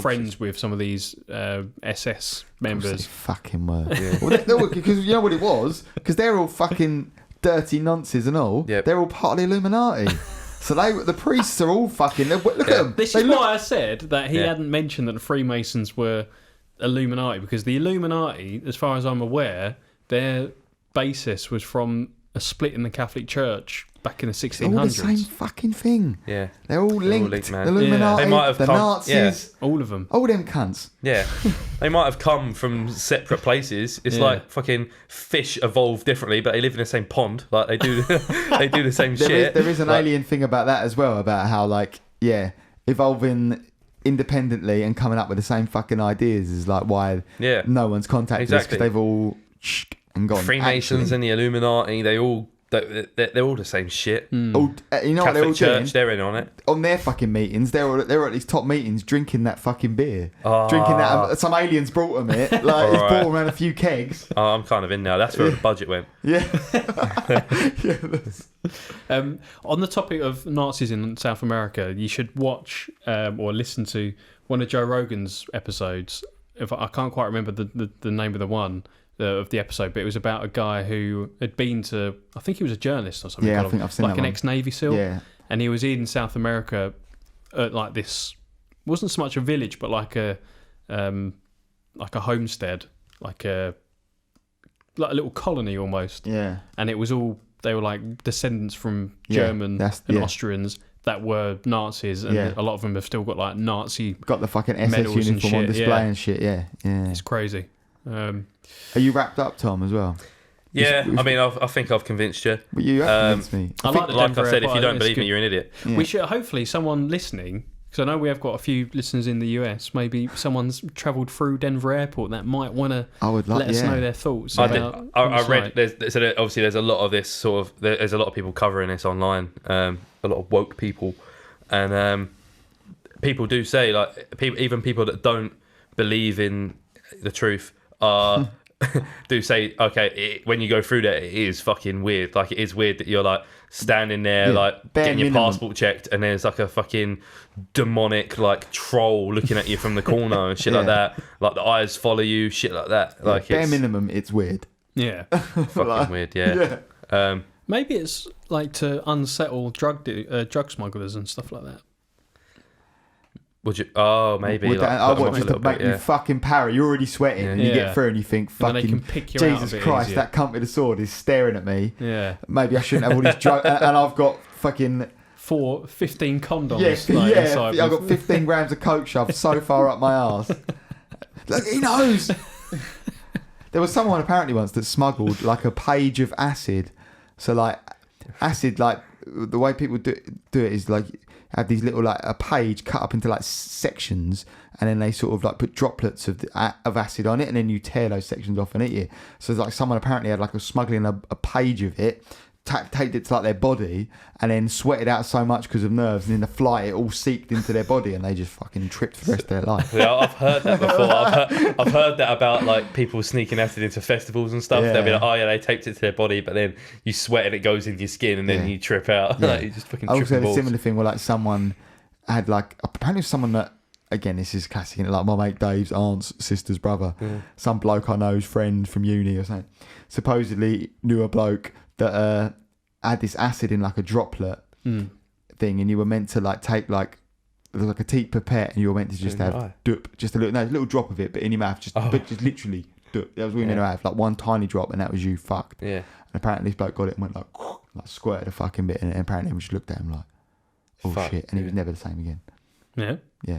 friends with some of these SS members. Fucking word. Yeah. Well, because you know what it was? Because they're all fucking dirty nonces and all. Yep. They're all part of the Illuminati. So the priests are all fucking... Look at them. This is why I said that he hadn't mentioned that the Freemasons were Illuminati, because the Illuminati, as far as I'm aware, their basis was from a split in the Catholic Church back in the 1600s. All the same fucking thing. Yeah. They're all linked. Man. The Illuminati, They might have the come, Nazis. All of them. All them cunts. Yeah. They might have come from separate places. It's like fucking fish evolve differently, but they live in the same pond. Like they do they do the same shit. There is an alien thing about that as well, about how evolving independently and coming up with the same fucking ideas is like why no one's contacted us, because they've all and gone. Freemasons and the Illuminati, they're all the same shit. You know Catholic what they're all Church, doing? they're in on it. On their fucking meetings, they're at these top meetings drinking that fucking beer. Oh. Drinking that. Some aliens brought them it. Like, he's brought around a few kegs. Oh, I'm kind of in now. That's where the budget went. Yeah. On the topic of Nazis in South America, you should watch or listen to one of Joe Rogan's episodes. If I can't quite remember the name of the one of the episode, but it was about a guy who had been to, I think he was a journalist or something. Yeah, I think I've seen like that an one. ex-Navy SEAL. Yeah. And he was in South America at like this, wasn't so much a village, but like a homestead, like a little colony almost. Yeah. And it was all, they were like descendants from German and Austrians that were Nazis, and a lot of them have still got like Nazi got the fucking SS medals uniform on display and shit. Yeah. It's crazy. Are you wrapped up, Tom, as well? Yeah, I mean, I think I've convinced you. But you have convinced me. Like I said, if you don't believe me, you're an idiot. Yeah. We should, hopefully someone listening, because I know we have got a few listeners in the US, maybe someone's travelled through Denver Airport that might want to let us know their thoughts. I read, obviously there's a lot of this sort of, there's a lot of people covering this online, a lot of woke people, and people do say, like, even people that don't believe in the truth are... do say, okay, when you go through that, it is fucking weird. Like, it is weird that you're like standing there, like getting your passport checked, and there's like a fucking demonic like troll looking at you from the corner and shit like that. Like the eyes follow you, shit like that. Like bare minimum, it's weird. Yeah, fucking weird. Yeah. Maybe it's like to unsettle drug smugglers and stuff like that. Would you? Oh, maybe. Just to make you fucking parry. You're already sweating, and you get through, and you think, "Fucking Jesus Christ, that cunt with a sword is staring at me." Yeah. Maybe I shouldn't have all these drugs, and I've got fucking 15 condoms. Inside I've got 15 grams of coke shoved so far up my arse. Look, he knows. There was someone apparently once that smuggled like a page of acid. So like acid, like the way people do it is like. have these little like a page cut up into like sections, and then they sort of like put droplets of acid on it, and then you tear those sections off and eat it. So it's like someone apparently had like a smuggling a page of it, taped it to like their body, and then sweated out so much because of nerves, and in the flight it all seeped into their body, and they just fucking tripped for the rest of their life. Yeah, I've heard that before. I've heard that about like people sneaking acid into festivals and stuff. Yeah. They'll be like, oh yeah, they taped it to their body, but then you sweat and it goes in your skin, and then you trip out. Yeah. Like, you just fucking I trip also had a balls. similar thing where like someone had like apparently someone that, again, this is classic, isn't it? Like my mate Dave's aunt's sister's brother, some bloke I know's friend from uni or something, supposedly knew a bloke that had this acid in like a droplet thing, and you were meant to like take like a teat pipette, and you were meant to just have just a little drop of it, but in your mouth, but just literally dup. That was what you meant to have, like one tiny drop, and that was you fucked. Yeah. And apparently this bloke got it and went like squirted a fucking bit in it, and apparently we just looked at him like, oh Fuck, shit, and he was never the same again. Yeah. Yeah.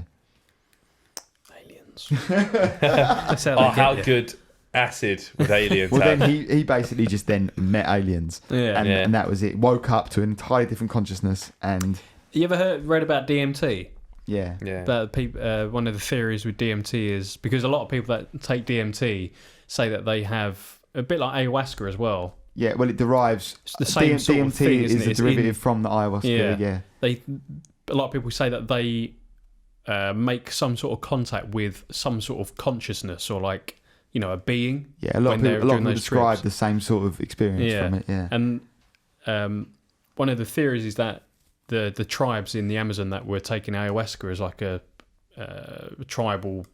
Aliens. That's how they Oh, get how you. good acid with aliens Well, have. then he basically just then met aliens, Yeah. and that was it. Woke up to an entirely different consciousness, and You ever read about DMT? yeah, That people, one of the theories with DMT is because a lot of people that take DMT say that they have a bit like ayahuasca as well. yeah. Well, it derives. It's the same sort of DMT thing, isn't is it? a It's derivative from the ayahuasca. Yeah. A lot of people say that they make some sort of contact with some sort of consciousness or like a being. Yeah, a lot of when people they're doing those describe trips. the same sort of experience from it. Yeah, And one of the theories is that the tribes in the Amazon that were taking ayahuasca as like a tribal,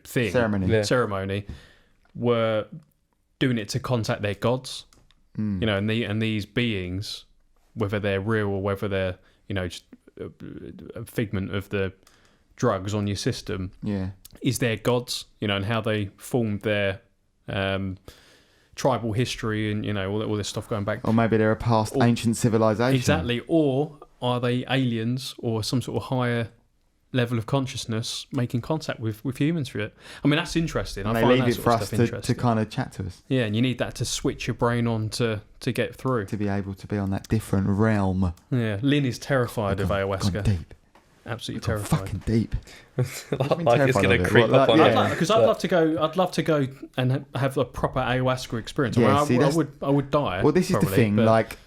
thing ceremony, were doing it to contact their gods. And these beings, whether they're real or whether they're just a figment of the drugs on your system, is their gods, and how they formed their tribal history and all this stuff going back. or maybe they're a past ancient civilization. Exactly. Or are they aliens or some sort of higher level of consciousness making contact with humans through it? I mean, that's interesting. And I they find leave that it sort for of us stuff to interesting. kind of chat to us, Yeah, and you need that to switch your brain on to get through. to be able to be on that different realm. Yeah, Lynn is terrified of ayahuasca. Gone deep. Absolutely Gone terrified. fucking deep. Like it's going to creep up on you. Because I'd love to go. I'd love to go and have a proper ayahuasca experience. Yeah, I would die. Well, this is probably, the thing. but- Like,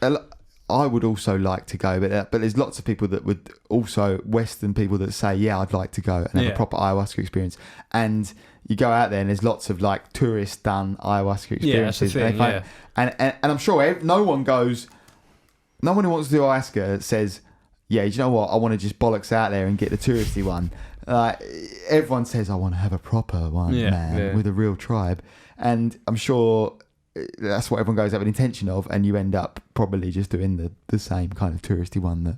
I would also like to go, but there's lots of people that would also Western people that say, yeah, I'd like to go and have a proper ayahuasca experience. And you go out there, and there's lots of like tourist done ayahuasca experiences. Yeah, that's the thing. And I'm sure no one who wants to do ayahuasca says, yeah, you know what? I want to just bollocks out there and get the touristy one. Everyone says, I want to have a proper one, with a real tribe. And I'm sure that's what everyone goes out with intention of, and you end up probably just doing the same kind of touristy one that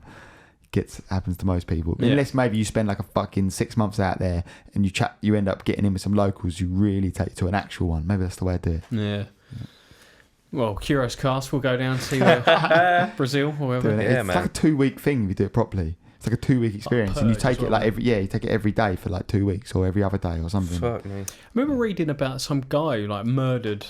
happens to most people. Unless maybe you spend like a fucking 6 months out there and you end up getting in with some locals who really take you to an actual one. Maybe that's the way to do it. Yeah. Well, Curios Cast will go down to Brazil or wherever. It's like a 2-week thing if you do it properly. It's like a 2-week experience, and you take it like you take it every day for like 2 weeks or every other day or something. Fuck me. I remember reading about some guy who like murdered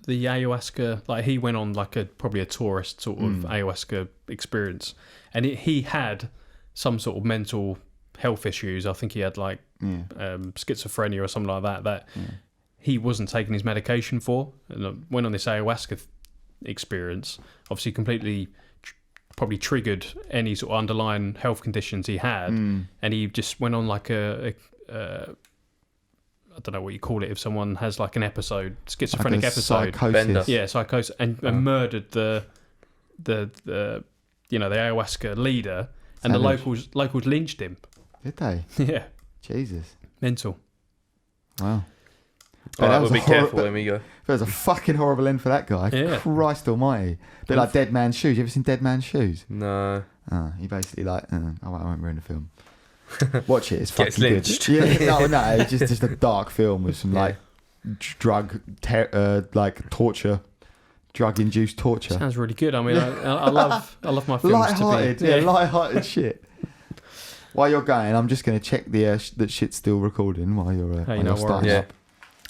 the ayahuasca. Like he went on like probably a tourist sort of ayahuasca experience, and he had some sort of mental health issues. I think he had like schizophrenia or something like that. That he wasn't taking his medication for, and went on this ayahuasca experience. Obviously, completely probably triggered any sort of underlying health conditions he had, and he just went on like I don't know what you call it if someone has like an episode, schizophrenic like episode, psychosis. yeah, psychosis, and murdered the ayahuasca leader, and the locals lynched him. Did they? Yeah, Jesus, mental. Wow. All right, was we'll be a careful when we go. There's a fucking horrible end for that guy. Yeah. Christ almighty. Bit like Dead Man's Shoes. You ever seen Dead Man's Shoes? No. He basically like, I won't ruin the film. Watch it. It's fucking Gets lynched. good. Yeah, no, it's just a dark film with some like drug, like torture, drug-induced torture. Sounds really good. I mean, I love my films Light-hearted, to be light-hearted shit. While you're going, I'm just going to check that shit's still recording while you're starting Yeah. up.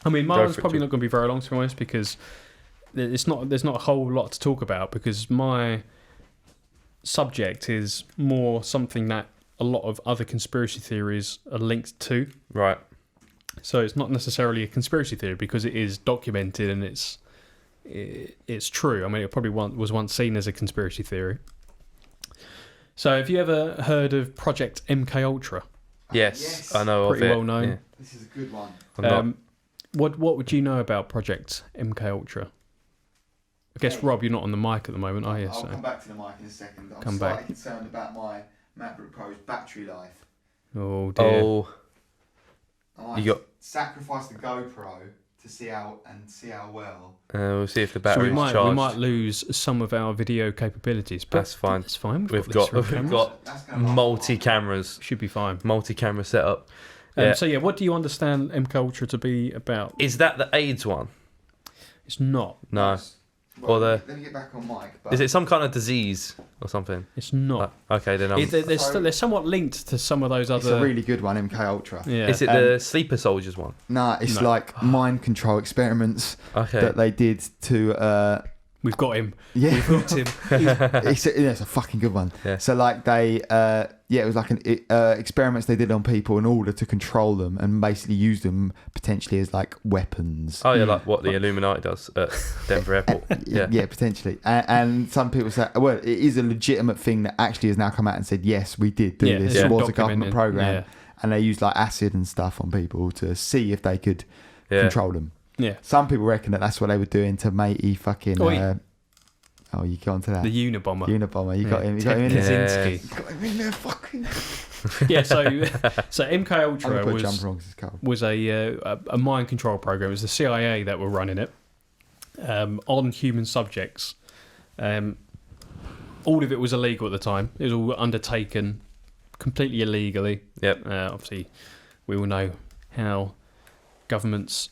I mean, Go mine's for it, probably Jim. not going to be very long, to be honest, because there's not a whole lot to talk about, because my subject is more something that a lot of other conspiracy theories are linked to. Right. So it's not necessarily a conspiracy theory because it is documented and it's true. I mean, it probably was once seen as a conspiracy theory. So have you ever heard of Project MK Ultra? Yes, I know Pretty of it. well known. Yeah. This is a good one. I'm not- What would you know about Project MK Ultra? I guess, Rob, you're not on the mic at the moment, are you? I'll So. come back to the mic in a second. I'm Come slightly back. concerned about my MacBook Pro's battery life. Oh, dear. Oh, I might You got- sacrifice the GoPro to see how well. we'll see if the So battery's we might charged. lose some of our video capabilities, but That's fine. That's fine. We've got got this for cameras. That's gonna last multi cameras, Should be fine. multi-camera setup. Yeah. So yeah, what do you understand MK Ultra to be about? Is that the AIDS one? It's not. No. Well, Or let me get back on mic. But Is it some kind of disease or something? It's not. Okay, then. They're somewhat linked to some of those it's other. a really good one, MK Ultra. Yeah. Is it the Sleeper Soldiers one? Nah, it's No. like mind control experiments Okay. that they did to. We've got him. Yeah, We've hooked him. it's a fucking good one. Yeah. So like they, it was like experiments they did on people in order to control them and basically use them potentially as like weapons. Oh yeah, like what the Illuminati does at Denver Airport. Yeah. Yeah, potentially. And some people say, well, it is a legitimate thing that actually has now come out and said, yes, we did do Yeah, this. it's It was a documented. government program, Yeah. and they used like acid and stuff on people to see if they could Yeah. control them. Yeah. Some people reckon that that's what they were doing to matey fucking. Oh, You got onto that. The Unabomber. Unabomber. You Yeah. got him. You got Ted him in there. Kaczynski. You got him in there. Fucking. Yeah. So MK I'm Ultra gonna put was jumper on 'cause it's cold. was a mind control program. It was the CIA that were running it on human subjects. All of it was illegal at the time. It was all undertaken completely illegally. Yep. Obviously, we all know how governments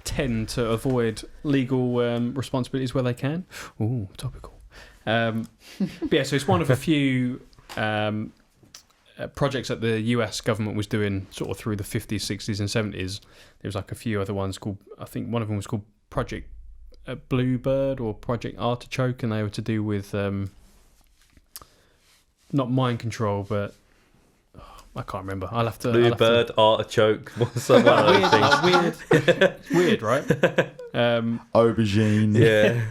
tend to avoid legal responsibilities where they can. Ooh, topical. But yeah, so it's one of a few projects that the US government was doing sort of through the 50s, 60s and 70s. There was like a few other ones called, I think one of them was called Project Bluebird or Project Artichoke, and they were to do with not mind control, but I can't remember. I'll have to. Bluebird, artichoke, what's one of those things? Weird, right? Aubergine. Yeah.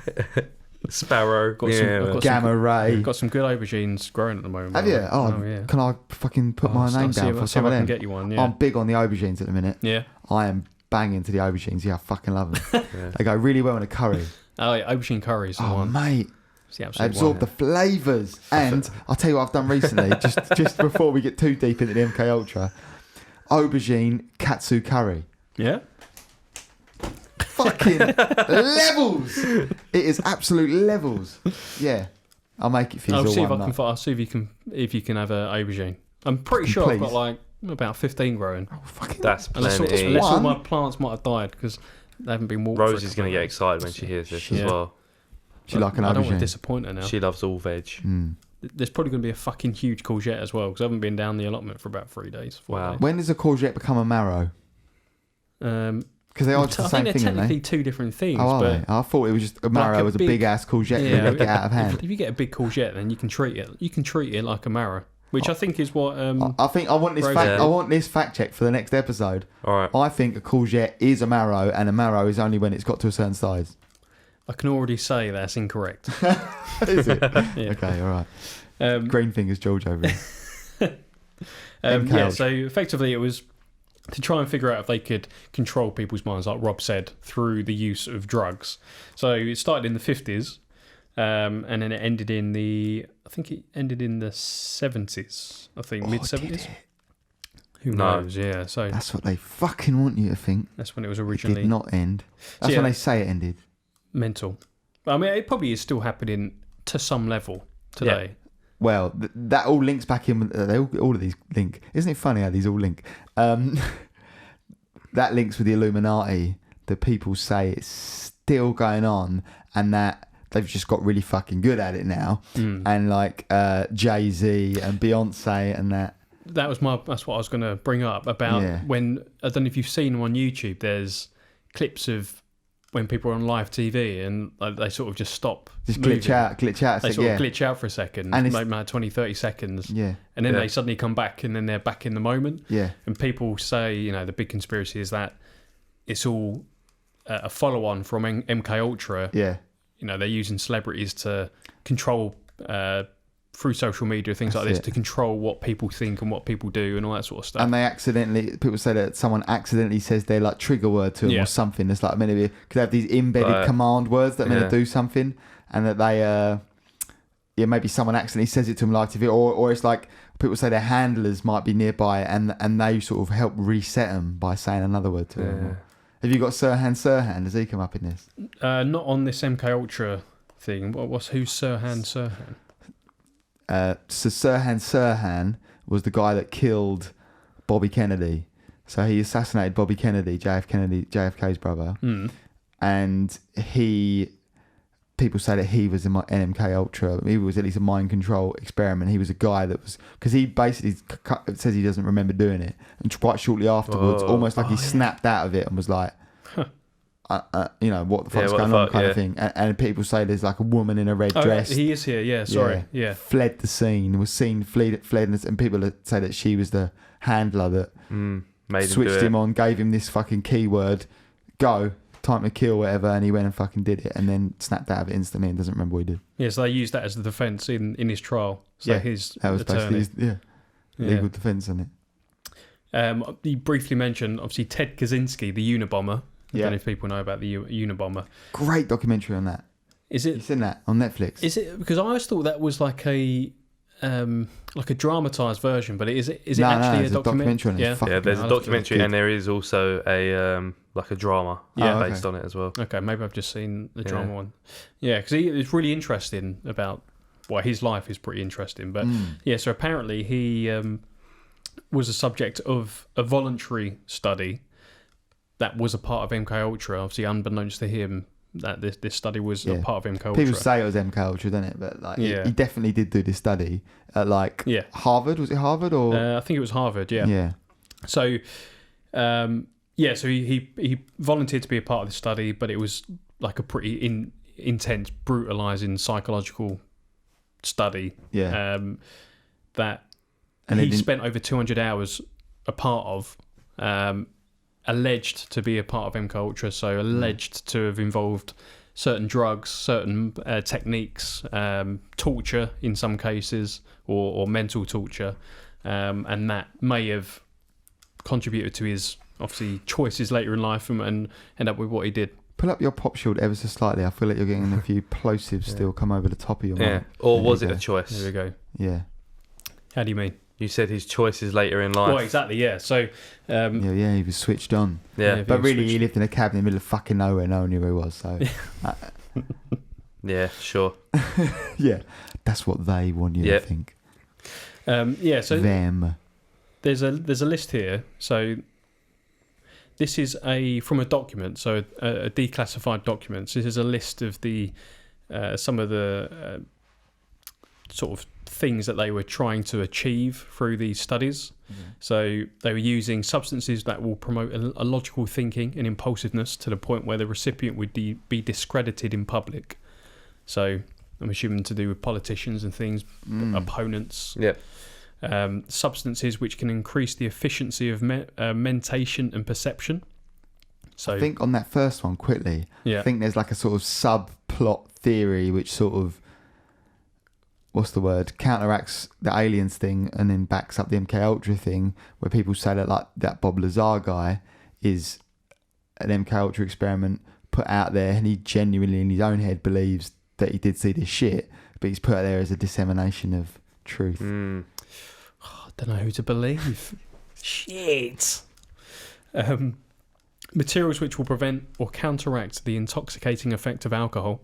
Sparrow. Got some- Yeah. I've got Gamma ray. Got some good aubergines growing at the moment. Have you? right? Oh, yeah. Can I fucking put my name down for see some if of I can them? get you one. Yeah. I'm big on the aubergines at the minute. Yeah. I am banging to the aubergines. Yeah, I fucking love them. Yeah. They go really well in a curry. Oh, yeah, aubergine curry is the Oh, one. mate. It's the They absolute absorb one. the flavours. And I'll tell you what I've done recently, just before we get too deep into the MK Ultra. Aubergine katsu curry. Yeah. Fucking levels. It is absolute levels. Yeah. I'll make it for you. I'll all see if one I can. nut. I'll see if you can have a aubergine. I'm pretty sure I've got Please. like about 15 growing. Oh, fucking That's Unless plenty. all One? my plants might have died because they haven't been watered. Rose is going to get excited when she hears this as Yeah. well. Do you like an I don't want aubergine? to disappoint her now. She loves all veg. Mm. There's probably going to be a fucking huge courgette as well because I haven't been down the allotment for about 3 days. 4 Wow. days. When does a courgette become a marrow? Because they are just the I same think thing, they're aren't technically they? two different things. Oh, are but they? I thought it was just a marrow a was a big- big ass courgette yeah, that get out of hand. if you get a big courgette, then you can treat it. You can treat it like a marrow, which I think is what. I think I want this Rose- fact. Yeah. I want this fact check for the next episode. All right. I think a courgette is a marrow, and a marrow is only when it's got to a certain size. I can already say that's incorrect. Is it? Yeah. Okay, all right. Green fingers, George over here. MK So effectively, it was to try and figure out if they could control people's minds, like Rob said, through the use of drugs. So it started in the 50s, and then it ended in I think it ended in the 70s. I think mid 70s. Who No. knows? Yeah. So That's what they fucking want you to think. that's when it was It originally did not end. That's yeah. when they say it ended. mental. But, I mean, it probably is still happening to some level today. Well, that all links back in. All of these link. Isn't it funny how these all link? That links with the Illuminati. The people say it's still going on, and that they've just got really fucking good at it now. And like Jay-Z and Beyonce and that. That's what I was going to bring up about Yeah. when I don't know if you've seen them on YouTube. There's clips of when people are on live TV and they sort of just stop. Just moving. glitch out. They sort of glitch out for a second, And maybe 20, 30 seconds. Yeah. And then they suddenly come back and then they're back in the moment. Yeah. And people say, the big conspiracy is that it's all a follow-on from MK Ultra. Yeah. They're using celebrities to control through social media, things like this, to control what people think and what people do and all that sort of stuff. And people say that someone accidentally says their like trigger word to them or something. It's like maybe because they have these embedded command words that mean to do something, and that they, maybe someone accidentally says it to them live TV, or it's like people say their handlers might be nearby and they sort of help reset them by saying another word to them. Have you got Sirhan? Does he come up in this? Not on this MK Ultra thing. Who's Sirhan? So Sirhan was the guy that killed Bobby Kennedy. So he assassinated Bobby Kennedy, JFK's brother, and people say that he was in MK Ultra. He was at least a mind control experiment. He was a guy that was, because he basically says he doesn't remember doing it, and quite shortly afterwards, almost like he snapped out of it and was like, what the fuck's going on, kind of thing. And people say there's like a woman in a red dress. He is here. Yeah, sorry. Yeah. Fled the scene. Was seen fled, and people say that she was the handler that switched him on, gave him this fucking keyword, go. Time to kill, whatever, and he went and fucking did it, and then snapped out of it instantly and doesn't remember what he did. Yeah, so they used that as the defence in his trial. So that was attorney. basically legal defence on it. You briefly mentioned obviously Ted Kaczynski, the Unabomber. I don't know if people know about the Unabomber. Great documentary on that. Is it? You've seen that on Netflix? Is it? Because I always thought that was like a dramatised version, but is it actually a documentary? Yeah, there's a documentary and there is also a like a drama based on it as well. Okay, maybe I've just seen the drama one. Yeah, because it's really interesting about his life is pretty interesting. But so apparently he was a subject of a voluntary study that was a part of MK Ultra. Obviously, unbeknownst to him, that this study was a part of MK Ultra. People say it was MK Ultra, don't it? But he definitely did do this study at Harvard. Was it Harvard or? I think it was Harvard. Yeah. Yeah. So, so he volunteered to be a part of the study, but it was like a pretty intense, brutalizing psychological study. Yeah. That he spent over 200 hours a part of. Alleged to be a part of MK Ultra, so alleged to have involved certain drugs, certain techniques, torture in some cases, or mental torture, and that may have contributed to his obviously choices later in life and end up with what he did. Pull up your pop shield ever so slightly. I feel like you're getting a few plosives still come over the top of your mic. Or was it a choice? There we go. Yeah. How do you mean? You said his choices later in life. Well, exactly, yeah. So, he was switched on. Yeah, but really, he lived in a cabin in the middle of fucking nowhere. No one knew where he was. So, yeah, sure. Yeah, that's what they want you to think. So them. There's a list here. So, this is from a document. So, a declassified document. So this is a list of the some of the sort of things that they were trying to achieve through these studies. So they were using substances that will promote a logical thinking and impulsiveness to the point where the recipient would be discredited in public. So I'm assuming to do with politicians and things, opponents. Substances which can increase the efficiency of mentation and perception. So I think on that first one, quickly, I think there's like a sort of subplot theory which sort of, what's the word, counteracts the aliens thing and then backs up the MK Ultra thing, where people say that like that Bob Lazar guy is an MK Ultra experiment put out there, and he genuinely in his own head believes that he did see this shit, but he's put out there as a dissemination of truth. I don't know who to believe. Shit. Materials which will prevent or counteract the intoxicating effect of alcohol.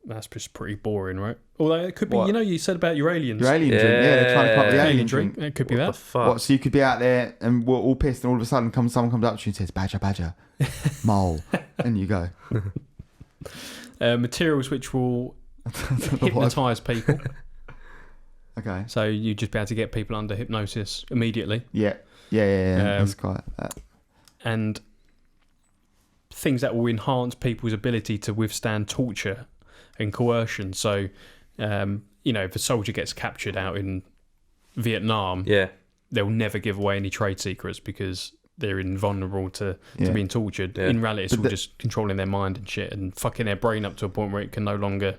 That's just pretty boring, right? Although it could be, you said about your aliens. Your alien drink, they're trying to come up with the alien drink. It could be what that. The fuck? What, so you could be out there and we're all pissed, and all of a sudden someone comes up to you and says, badger, mole, and you go. Materials which will hypnotise people. Okay. So you just be able to get people under hypnosis immediately. Yeah. That's quite that. And things that will enhance people's ability to withstand torture and coercion. So, if a soldier gets captured out in Vietnam, they'll never give away any trade secrets because they're invulnerable to being tortured. Yeah. In reality, it's all just controlling their mind and shit and fucking their brain up to a point where it can no longer,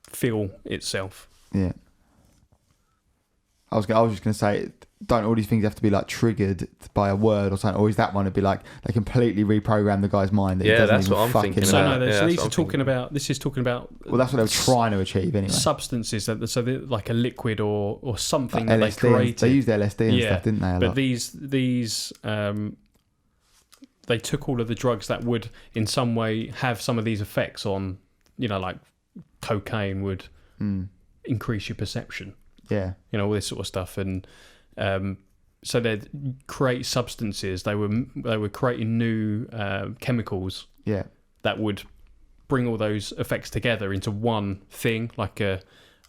feel itself. Yeah. I was just going to say, don't all these things have to be like triggered by a word or something, or is that one to be like they completely reprogram the guy's mind? That he doesn't that's even what I'm fucking thinking So about. no, Yeah, these are talking about. This is talking about. Well, that's what they were trying to achieve anyway. Substances so like a liquid or something Like that LSD they created. They used LSD and stuff, didn't they? But these they took all of the drugs that would in some way have some of these effects on, like cocaine would increase your perception. Yeah. All this sort of stuff, and so they'd create substances. They were creating new chemicals. Yeah. That would bring all those effects together into one thing, like an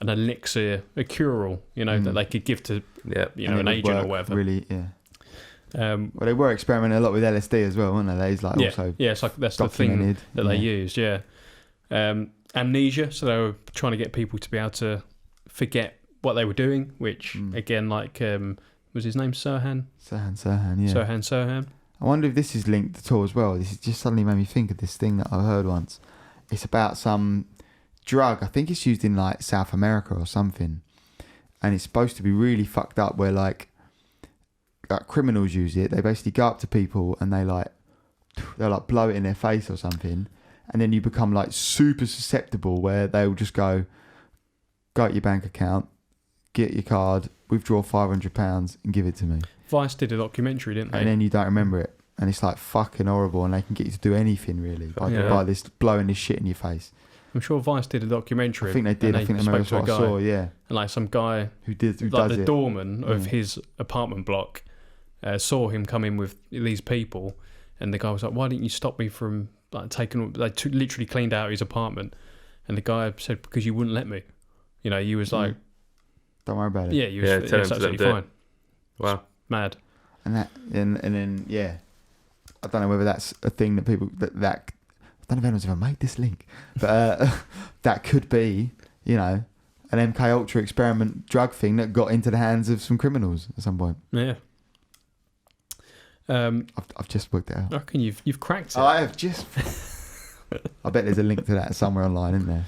elixir, a cure-all, that they could give to an agent or whatever. Really, yeah. Well, they were experimenting a lot with LSD as well, weren't they? It's like also it's like that's the thing that they used. Yeah. Amnesia, so they were trying to get people to be able to forget what they were doing, which again, like was his name Sirhan? Sirhan, yeah. Sirhan. I wonder if this is linked at all as well. This has just suddenly made me think of this thing that I heard once. It's about some drug. I think it's used in like South America or something, and it's supposed to be really fucked up. Where like criminals use it. They basically go up to people and they'll blow it in their face or something, and then you become like super susceptible. Where they'll just go at your bank account, get your card, withdraw £500 and give it to me. Vice did a documentary, didn't they? And then you don't remember it. And it's like fucking horrible, and they can get you to do anything really by this blowing this shit in your face. I'm sure Vice did a documentary. I think they did. I think that's what I saw, yeah. And like some guy who does the doorman of his apartment block saw him come in with these people, and the guy was like, "Why didn't you stop me from like taking?" They literally cleaned out his apartment, and the guy said, "Because you wouldn't let me." You was like, "Don't worry about it." Yeah, you was it's absolutely fine. Wow, it's mad. And then I don't know whether that's a thing that people that I don't know if anyone's ever made this link, but that could be an MK Ultra experiment drug thing that got into the hands of some criminals at some point. Yeah. I've just worked it out. I reckon you've cracked it. I have just. I bet there's a link to that somewhere online, isn't there?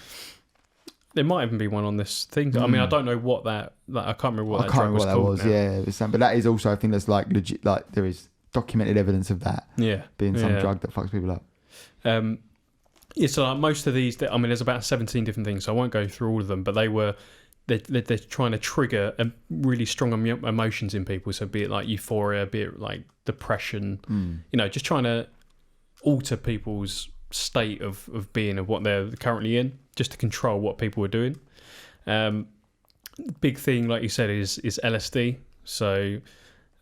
There might even be one on this thing. I mean, I don't know what that I can't remember what that drug was called. Yeah, it was but that is also, I think there's like legit, like there is documented evidence of that. Yeah, being some drug that fucks people up. So like most of these, there's about 17 different things. So I won't go through all of them, but they're trying to trigger really strong emotions in people. So be it like euphoria, be it like depression, just trying to alter people's state of being, of what they're currently in, just to control what people are doing. Big thing, like you said, is LSD. So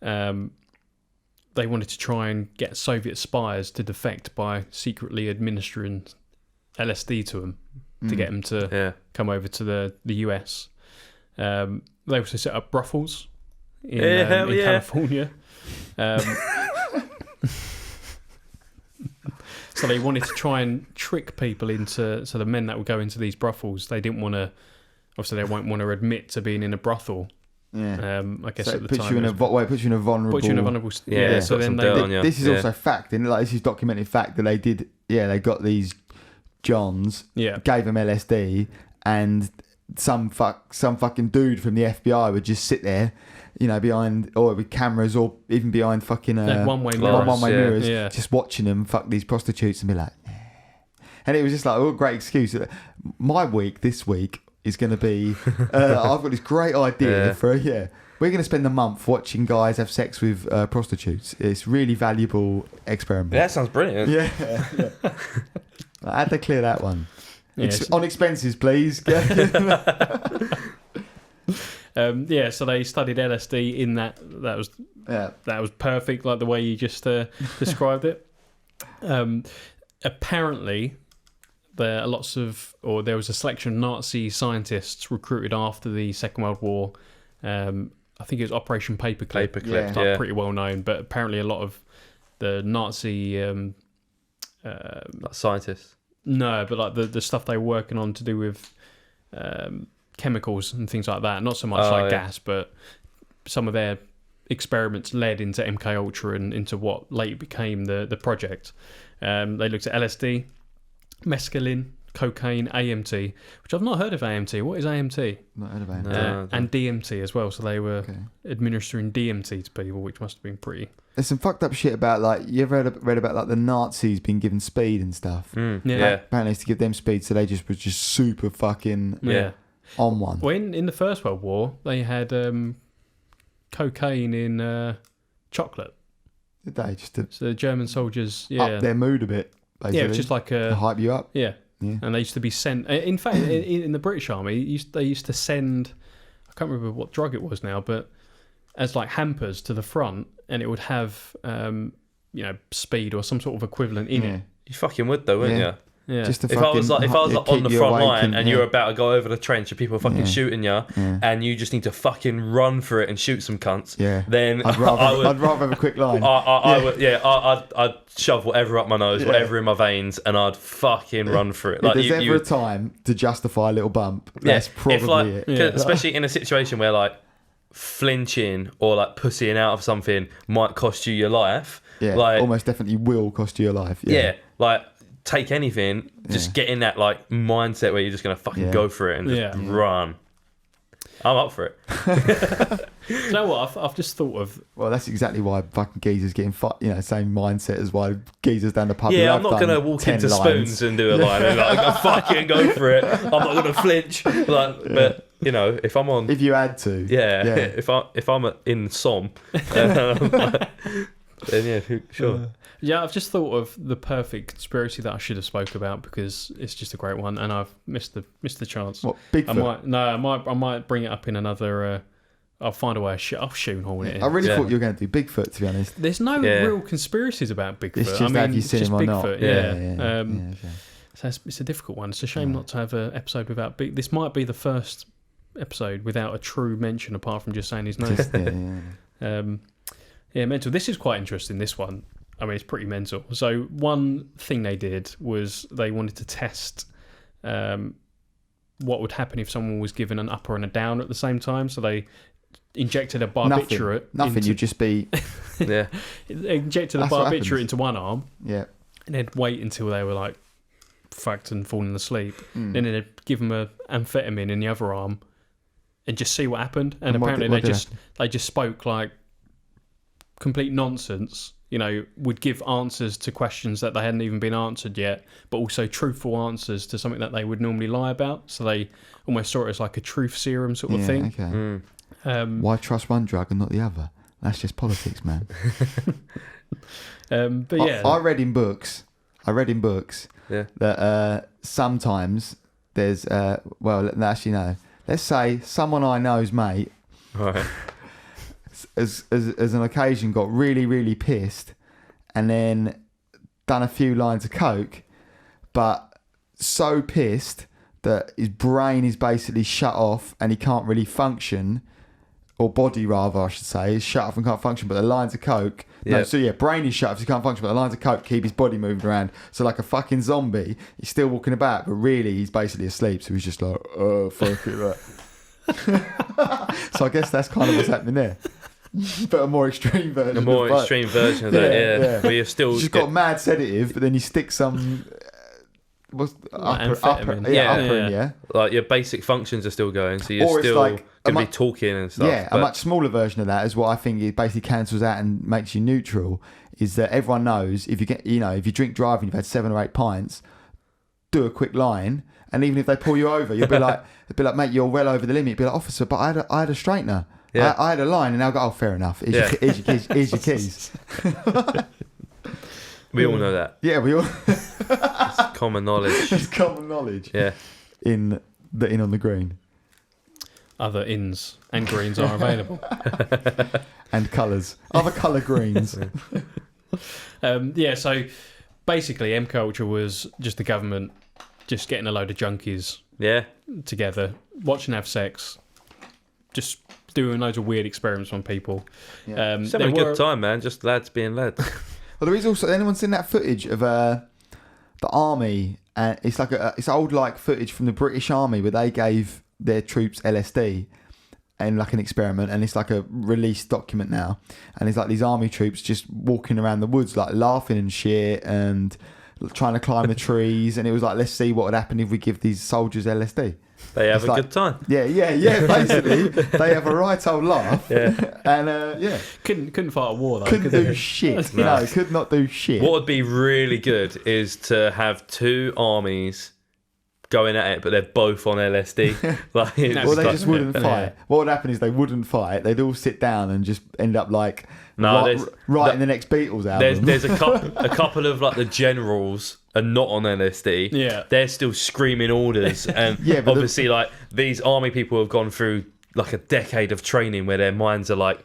they wanted to try and get Soviet spies to defect by secretly administering LSD to them to get them to come over to the US. They also set up brothels in California. So they wanted to try and trick people into, so the men that would go into these brothels, they didn't want to, obviously they won't want to admit to being in a brothel. Yeah. I guess so at the puts time. it puts you in a vulnerable... Puts you in a vulnerable... Yeah, so then this is also fact, and like this is documented fact that they did, they got these Johns, gave them LSD, and some fucking dude from the FBI would just sit there, behind, or with cameras, or even behind fucking one-way mirrors, just watching them fuck these prostitutes and be like, and it was just like, oh, great excuse. My week this week is going to be, I've got this great idea for we're going to spend a month watching guys have sex with prostitutes. It's really valuable experiment. Yeah, that sounds brilliant. Yeah. I had to clear that one. Yeah, on expenses, please. So they studied LSD in that was perfect, like the way you just described it. Apparently, there was a selection of Nazi scientists recruited after the Second World War. I think it was Operation Paperclip. Pretty well known, but apparently a lot of the Nazi. Like scientists. No, but like the stuff they were working on to do with chemicals and things like that. Not so much gas, but some of their experiments led into MK Ultra and into what later became the project. They looked at LSD, mescaline, cocaine, AMT, which I've not heard of AMT. What is AMT? Not heard of AMT. No. And DMT as well. So they were administering DMT to people, which must have been pretty. There's some fucked up shit about like you ever read about like the Nazis being given speed and stuff. Yeah. Apparently, they used to give them speed, so they just was just super fucking on one. Well, in the First World War, they had cocaine in chocolate. Did they just to So the German soldiers, up their mood a bit? Basically. Yeah, it's just like to hype you up. Yeah. Yeah. And they used to be sent. In fact, in the British Army, they used to send. I can't remember what drug it was now, but as like hampers to the front, and it would have, speed or some sort of equivalent in it. You fucking would though, wouldn't you? Yeah. Just to If I was like on the front line and you you're about to go over the trench and people are fucking shooting you, and you just need to fucking run for it and shoot some cunts, then I'd rather have a quick line. I'd shove whatever up my nose, whatever in my veins, and I'd fucking run for it. If there's ever a time to justify a little bump, that's probably it. Especially in a situation where like flinching or like pussying out of something might cost you your life. Yeah, like, almost definitely will cost you your life. Yeah, like take anything, just get in that like mindset where you're just gonna fucking go for it and just run. I'm up for it. You know what? I've just thought of. Well, that's exactly why fucking geezers getting same mindset as why geezers down the pub. Yeah, I'm not gonna walk into Spoons and do a line and like fucking go for it. I'm not gonna flinch. But you know, if I'm on, if you had to, if I'm in Somme, then sure. Yeah, I've just thought of the perfect conspiracy that I should have spoke about because it's just a great one, and I've missed the chance. What, Bigfoot? I might bring it up in another. I'll find a way. I'll shoehorn it in. I really thought you were going to do Bigfoot, to be honest. There's no real conspiracies about Bigfoot. It's just have you seen him or not? Yeah. So it's a difficult one. It's a shame not to have an episode without Big. This might be the first episode without a true mention, apart from just saying his name. Mental. This is quite interesting. This one. I mean, it's pretty mental. So one thing they did was they wanted to test what would happen if someone was given an upper and a down at the same time. So they injected a barbiturate. Nothing. You'd just be... injected a barbiturate into one arm. Yeah. And they'd wait until they were like fucked and falling asleep. Then they'd give them a amphetamine in the other arm and just see what happened. And apparently they just spoke like complete nonsense. You know, would give answers to questions that they hadn't even been answered yet, but also truthful answers to something that they would normally lie about. So they almost saw it as like a truth serum sort of thing. Okay. Why trust one drug and not the other? That's just politics, man. But yeah, I read in books that sometimes there's actually no. Let's say someone I know's mate. Right. As an occasion got really, really pissed and then done a few lines of coke, but so pissed that his brain is basically shut off and he can't really function, or body rather I should say, is shut off and can't function, but the lines of coke brain is shut off so he can't function, but the lines of coke keep his body moving around, so like a fucking zombie he's still walking about, but really he's basically asleep, so he's just like fuck it right. So I guess that's kind of what's happening there. But a more extreme version. A more extreme version of that, yeah. Where you're still... You've got mad sedative, but then you stick some... upper in. Like your basic functions are still going, so you're still going to be talking and stuff. Yeah, a much smaller version of that is what I think it basically cancels out and makes you neutral, is that everyone knows if you drink driving, you've had 7 or 8 pints, do a quick line, and even if they pull you over, you'll be like, mate, you're well over the limit. You'll be like, officer, but I had a straightener. Yeah. I had a line and I'll go, oh, fair enough. Here's your keys. We all know that. Yeah, we all... It's common knowledge. It's common knowledge. Yeah. In on the green. Other ins and greens are available. And colours. Other colour greens. So basically MK Ultra was just the government just getting a load of junkies together, watching have sex, just doing loads of weird experiments on people. Yeah. Just having a good time, man. Just lads being lads. Well, there is also. Anyone seen that footage of the army? And it's like it's old like footage from the British Army where they gave their troops LSD in like an experiment, and it's like a released document now. And it's like these army troops just walking around the woods like laughing and shit and trying to climb the trees. And it was like, let's see what would happen if we give these soldiers LSD. They have a good time. Yeah. Basically, they have a right old laugh. Yeah. And couldn't fight a war though. couldn't do shit. No. Could not do shit. What would be really good is to have two armies going at it, but they're both on LSD. Like, Well, they just wouldn't fight. What would happen is they wouldn't fight. They'd all sit down and just end up like writing the next Beatles album. There's a couple of like the generals are not on LSD. Yeah, they're still screaming orders, and but obviously like these army people have gone through like a decade of training where their minds are like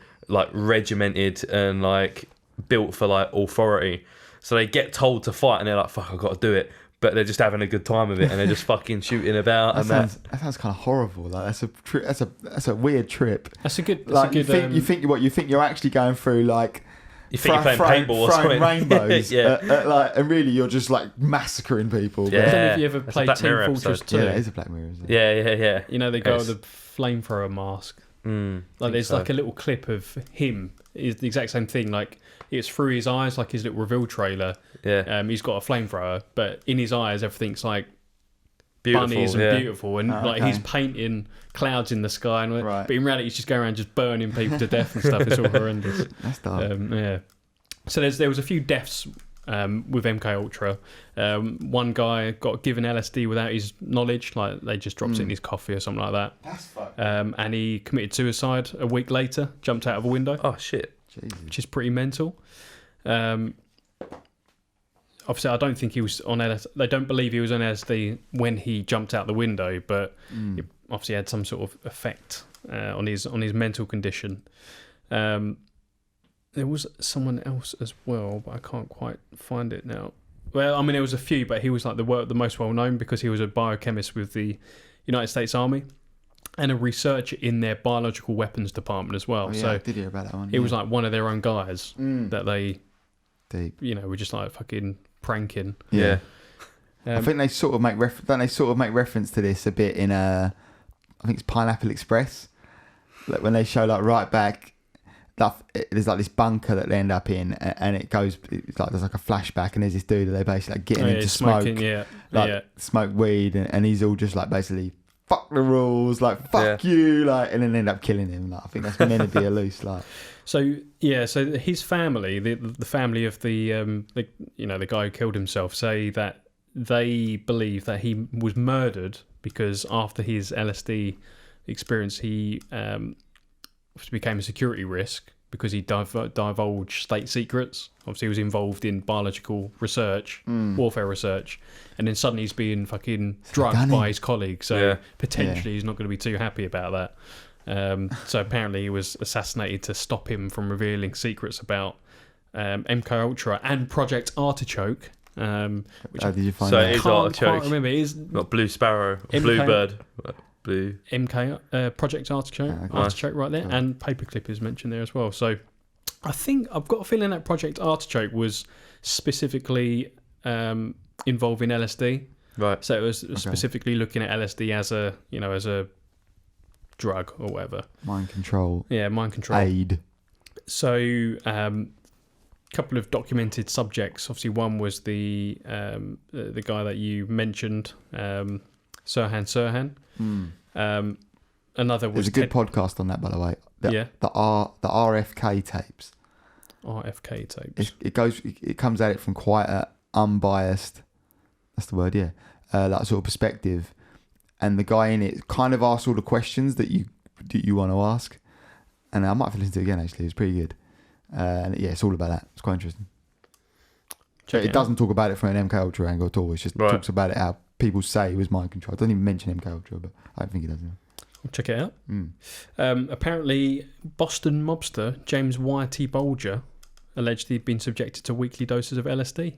regimented and like built for like authority. So they get told to fight, and they're like, "Fuck, I've got to do it." But they're just having a good time with it, and they're just fucking shooting about. That sounds kind of horrible. Like that's a weird trip. That's a good. Like you think you're actually going through like. You think you're playing paintball or something? Rainbows, yeah. and really you're just like massacring people. I Yeah. don't know if you ever played Team Fortress 2. Yeah, it is a Black Mirror. Isn't it? Yeah. You know, they go with the flamethrower mask. Like there's like a little clip of him. Is the exact same thing. Like it's through his eyes, like his little reveal trailer. Yeah. He's got a flamethrower, but in his eyes, everything's like Beautiful, bunnies and beautiful, and like okay. he's painting clouds in the sky, and Right. but in reality, he's just going around just burning people to death and stuff. It's all horrendous. That's dark. Yeah. So there was a few deaths with MK Ultra. One guy got given LSD without his knowledge, like they just dropped it in his coffee or something like that. That's fucked. And he committed suicide a week later, jumped out of a window. Oh shit! Jesus. Which is pretty mental. Obviously, I don't think he was on LSD. They don't believe he was on LSD when he jumped out the window, but it obviously had some sort of effect on his mental condition. There was someone else as well, but I can't quite find it now. Well, I mean, there was a few, but he was like the most well known because he was a biochemist with the United States Army and a researcher in their biological weapons department as well. Oh, yeah, so I did hear about that one. it was like one of their own guys that they, deep. were just like fucking pranking. Yeah. I think they sort of make reference to this a bit in I think it's Pineapple Express, like when they show like right back. There's like this bunker that they end up in, and it's like there's like a flashback, and there's this dude that they basically like getting him to smoke, smoke weed, and he's all just like basically fuck the rules, like fuck you, like, and then end up killing him. Like I think that's meant to be a loose like. So his family, the family of the guy who killed himself, say that they believe that he was murdered because after his LSD experience, he became a security risk because he divulged state secrets. Obviously, he was involved in biological research, warfare research, and then suddenly he's being fucking drugged by his colleagues. So potentially he's not going to be too happy about that. So apparently he was assassinated to stop him from revealing secrets about MK Ultra and Project Artichoke. Which Did you find so that? it is can't Artichoke. quite remember. It is Not Blue Sparrow, MK Bluebird. Blue MK Project Artichoke, Artichoke right there, and Paperclip is mentioned there as well. So I think I've got a feeling that Project Artichoke was specifically involving LSD. Right. So it was specifically looking at LSD as a drug or whatever. Mind control. Yeah, mind control. Aid. So couple of documented subjects. Obviously, one was the guy that you mentioned, Sirhan. Another was There's a good podcast on that, by the way. The RFK tapes. RFK tapes. It comes at it from quite a unbiased. That's the word, yeah. That sort of perspective, and the guy in it kind of asks all the questions that you want to ask. And I might have to listen to it again. Actually, it's pretty good. And yeah, it's all about that. It's quite interesting. It doesn't talk about it from an MK Ultra angle at all. It just talks about it how people say it was mind control. It doesn't even mention MK Ultra, but I don't think it does. I'll check it out. Apparently, Boston mobster James Y.T. Bolger alleged he'd been subjected to weekly doses of LSD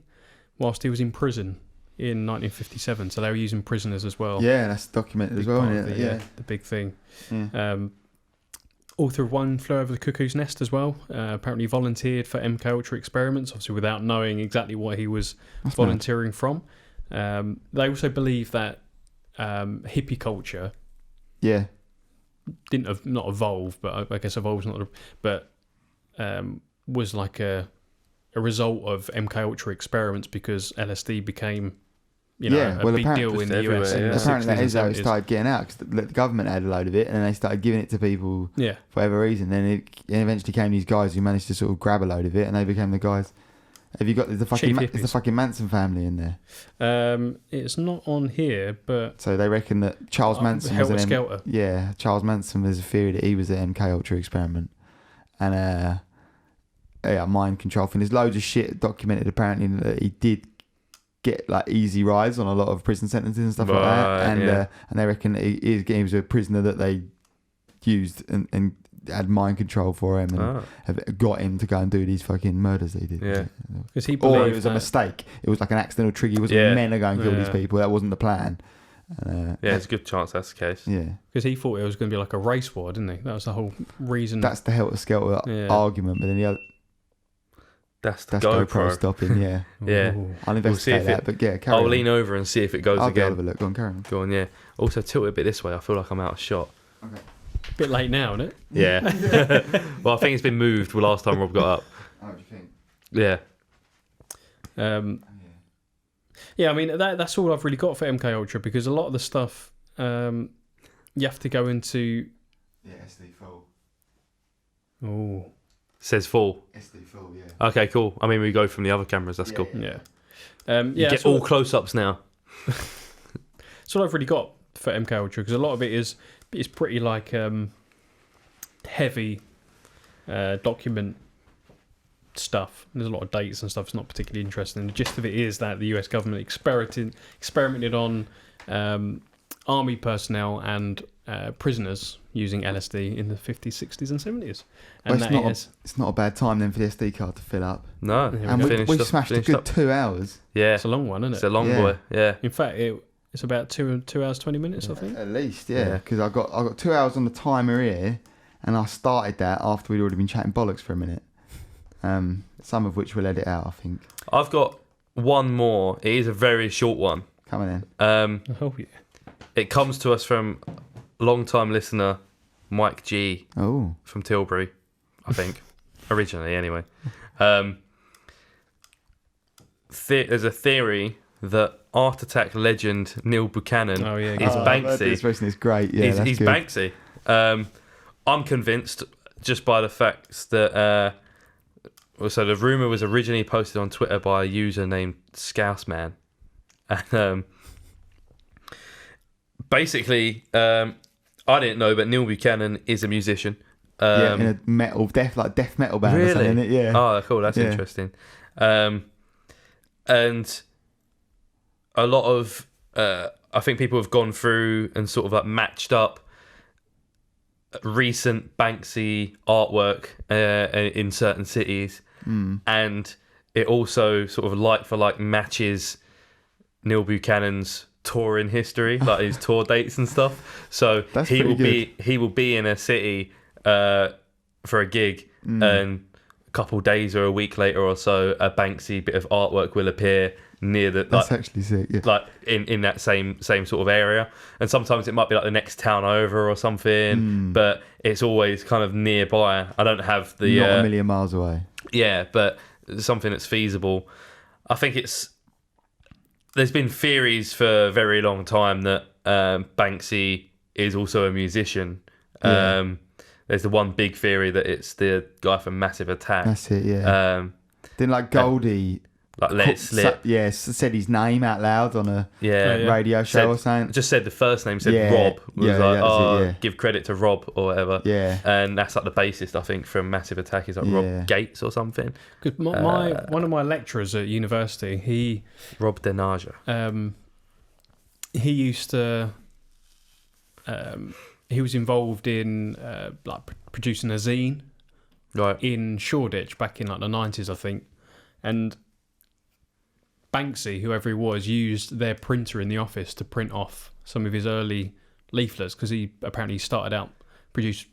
whilst he was in prison in 1957. So they were using prisoners as well. Yeah, that's documented as well, isn't it? The big thing. Yeah. author of One Flew Over the Cuckoo's Nest as well. Apparently volunteered for MK Ultra experiments, obviously without knowing exactly what he was That's volunteering from. They also believe that hippie culture not evolve, but I guess evolve's not, but was like a result of MK Ultra experiments because LSD became, a big deal in the US. Yeah. Apparently that is how it started getting out, because the government had a load of it, and then they started giving it to people for whatever reason. Then it eventually came these guys who managed to sort of grab a load of it, and they became the guys. Have you got the fucking Manson family in there? It's not on here, but so they reckon that Charles Manson was Charles Manson, there's a theory that he was an MK Ultra experiment, and mind control thing. There's loads of shit documented apparently that he did get like easy rides on a lot of prison sentences and stuff like that, and they reckon he was a prisoner that they used and had mind control for him and have got him to go and do these fucking murders they did. Yeah, because or it was a mistake. It was like an accidental trigger. He wasn't meant to go and kill these people. That wasn't the plan. There's a good chance that's the case. Yeah, because he thought it was going to be like a race war, didn't he? That was the whole reason. That's the helter-skelter argument, but then the other. That's the GoPro stopping, yeah. Yeah. I'll investigate that, but yeah, I'll lean over and see if it goes again. I'll have a look. Go on, carry on. Go on, yeah. Also, tilt it a bit this way. I feel like I'm out of shot. Okay. Bit late now, isn't it? Yeah. Well, I think it's been moved the last time Rob got up. Oh, what do you think? Yeah. Yeah, I mean, that's all I've really got for MK Ultra, because a lot of the stuff you have to go into... Yeah, SD full. Oh. Says full. SD full, yeah. Okay, cool. I mean, we go from the other cameras. That's cool. Yeah. You get all close-ups now. That's all I've really got for MK Ultra, because a lot of it is pretty like heavy document stuff. There's a lot of dates and stuff. It's not particularly interesting. The gist of it is that the US government experimented on army personnel and prisoners using LSD in the 50s, 60s and 70s. And it's not a bad time then for the SD card to fill up. No. And we smashed a good 2 hours. Yeah. It's a long one, isn't it? It's a long boy, yeah. In fact, it's about 2 hours, 20 minutes, I think. At least, yeah. Because I got 2 hours on the timer here, and I started that after we'd already been chatting bollocks for a minute. Some of which we'll edit out, I think. I've got one more. It is a very short one. Come on in. Oh, yeah. It comes to us from long-time listener Mike G. Oh. From Tilbury, I think. Originally, anyway. There's a theory that Art Attack legend Neil Buchanan is Banksy. This person is great. Yeah, he's Banksy. I'm convinced just by the facts that... so the rumour was originally posted on Twitter by a user named Scouseman. And basically, I didn't know, but Neil Buchanan is a musician. In a death metal band or something, isn't it? Yeah. Oh, cool. That's interesting. And a lot of, I think people have gone through and sort of like matched up recent Banksy artwork in certain cities. And it also sort of like for like matches Neil Buchanan's touring history, like his tour dates and stuff. So he will be in a city for a gig, and a couple days or a week later or so, a Banksy bit of artwork will appear near the. That's actually sick. Yeah. Like in that same sort of area, and sometimes it might be like the next town over or something, but it's always kind of nearby. I don't have the not a million miles away. Yeah, but something that's feasible. I think there's been theories for a very long time that Banksy is also a musician. Yeah. There's the one big theory that it's the guy from Massive Attack. That's it, yeah. Then like Goldie... Like Let It Slip. Said his name out loud on a radio show or something. Just said the first name, Rob. Give credit to Rob or whatever. Yeah. And that's like the bassist, I think, from Massive Attack is like Rob Gates or something. Because one of my lecturers at university, Rob Denaja. He used to... he was involved in like producing a zine in Shoreditch back in like the 90s, I think. And... Banksy, whoever he was, used their printer in the office to print off some of his early leaflets, because he apparently started out produced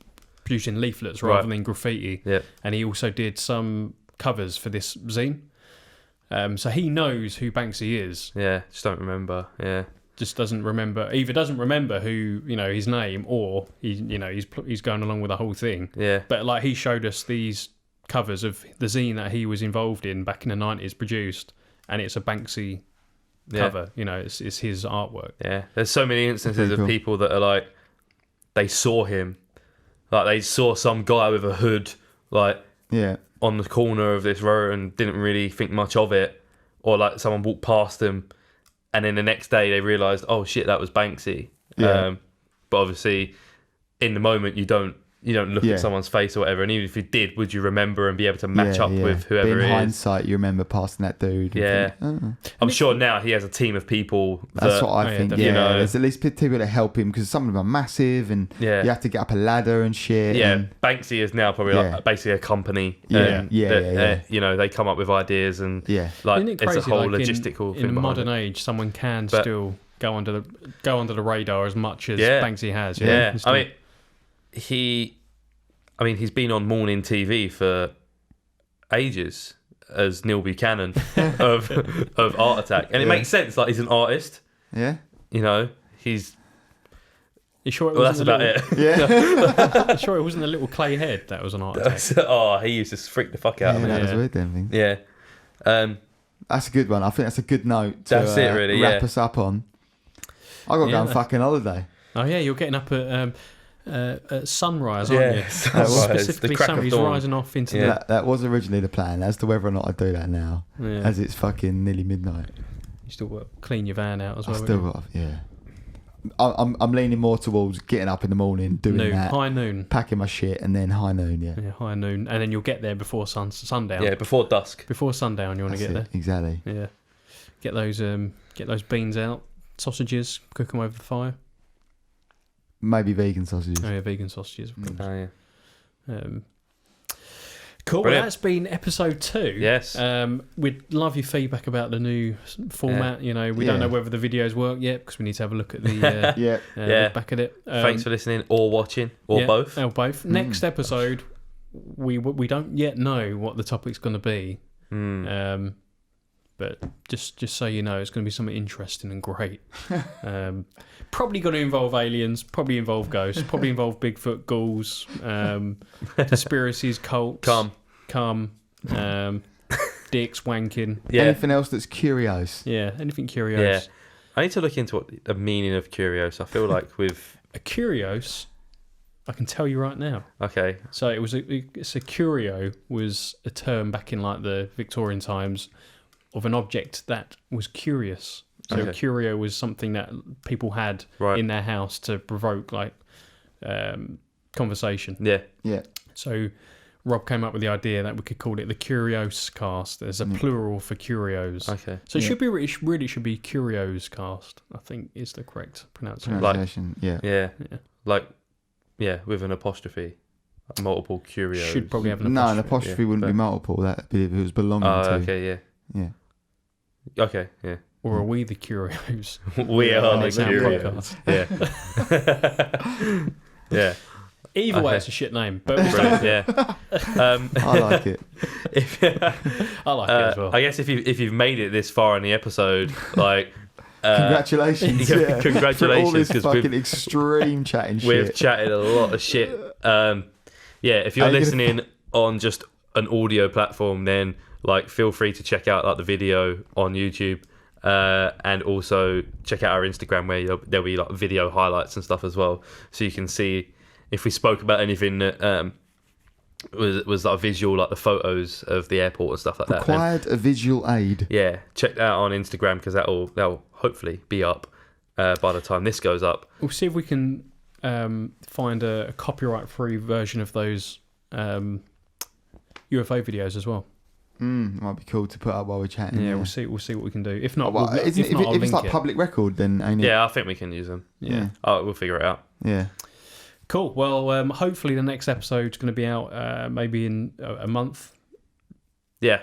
producing leaflets rather Right. than graffiti. Yeah. And he also did some covers for this zine. So he knows who Banksy is. Yeah, just don't remember. Yeah. Just doesn't remember. Either doesn't remember who, his name, or he's going along with the whole thing. Yeah. But like he showed us these covers of the zine that he was involved in back in the 90s, produced, and it's a Banksy cover. It's his artwork. Yeah. There's so many instances Very cool. of people that are like, they saw him, like they saw some guy with a hood, like Yeah. on the corner of this road and didn't really think much of it, or like someone walked past them, and then the next day they realised, oh shit, that was Banksy. Yeah. But obviously, in the moment, you don't look Yeah. at someone's face or whatever, and even if you did, would you remember and be able to match Yeah, up yeah. with But whoever in it is? hindsight, you remember passing that dude. and Yeah. think, oh. I'm sure now he has a team of people. That's that, what I think. definitely. Yeah, You know. there's at least people that help him because some of them are massive, and Yeah. you have to get up a ladder and shit. Yeah, and, Banksy is now probably Yeah. like basically a company. Yeah, that, yeah. they come up with ideas and yeah. like Isn't it it's a crazy, whole like, logistical thing in behind modern it. age, someone can But- still go under the radar as much as Yeah. Banksy has. Yeah, He's still- he's been on morning TV for ages as Neil Buchanan of Art Attack, and it Yeah. makes sense. Like he's an artist, Yeah. He's You sure it well, that's wasn't about it. Yeah. You sure it wasn't a little clay head that was an art attack? Oh, he used to freak the fuck out Yeah, of me. that was Yeah. weird then. Thing. Yeah, That's a good one. I think that's a good note to That's it, really, wrap yeah. us up on. I got to Yeah, go on that- fucking holiday. Oh yeah, you're getting up at sunrise, Yeah, aren't you? sunrise, Specifically, the crack of somebody's dawn. rising off into Yeah. That was originally the plan. As to whether or not I do that now, the. Yeah. as it's fucking nearly midnight. You still got to clean your van out as I well. still won't got, yeah. I'm leaning more towards getting up in the morning, you? doing noon, that, high noon. packing my shit, and then high noon. Yeah, Yeah, high noon, and then you'll get there before sundown. yeah, before dusk. Before sundown, you want to That's get it, exactly. there. Yeah, get those beans out, sausages, cook them over the fire. Maybe vegan sausages. Oh yeah, vegan sausages. Of course. Oh, yeah. Cool. Well, Brilliant. that's been episode 2. Yes. We'd love your feedback about the new format. We don't Yeah. know whether the videos work yet because we need to have a look at the Yeah, Yeah. look back at it. Thanks for listening or watching or yeah, both. Or both. Next episode, we don't yet know what the topic's going to be. But just so you know, it's going to be something interesting and great. Probably going to involve aliens, probably involve ghosts, probably involve Bigfoot, ghouls, conspiracies, cults. Come. Dicks, wanking. Yeah. Anything else that's curious? Yeah, anything curious. Yeah. I need to look into what the meaning of curios. I feel like with A curios, I can tell you right now. okay, So it's a curio was a term back in like the Victorian times of an object that was curious. So Okay. a curio was something that people had Right. in their house to provoke like conversation. yeah, Yeah, So Rob came up with the idea that we could call it the Curios Cast. There's a plural for curios. okay, So it Yeah. should be really should be Curios Cast, I think is the correct pronunciation. pronunciation. Yeah. yeah, Yeah. like yeah, with an apostrophe, like multiple curios. Should probably have an No, apostrophe. an apostrophe yeah, wouldn't but- be multiple. That'd be if it was belonging Oh, to. okay, yeah, Yeah. okay, yeah. Or are we the Curios? We Yeah, are And the it's our curios. podcast. Yeah, yeah. Either way, Okay. it's a shit name, but we'll Brilliant, say yeah. I like it. If, I like it as well. I guess if you've made it this far in the episode, like Congratulations. yeah, Yeah. congratulations, For all this 'cause fucking extreme chatting we've shit. chatted a lot of shit. Yeah, if you're Are you gonna- listening on just an audio platform, then like feel free to check out like the video on YouTube, and also check out our Instagram where there'll be like video highlights and stuff as well, so you can see if we spoke about anything that was like visual, like the photos of the airport and stuff like that. And, Required a visual aid. yeah, check that out on Instagram because that'll hopefully be up by the time this goes up. We'll see if we can find a copyright-free version of those UFO videos as well. Might be cool to put up while we're chatting. Yeah, we'll see what we can do. If not, Well, we'll, isn't if it, not, if I'll it's link like it. public record, then ain't it? Yeah, I think we can use them. Yeah. Oh, we'll figure it out. Yeah. Cool. Well, hopefully the next episode's going to be out maybe in a month. Yeah.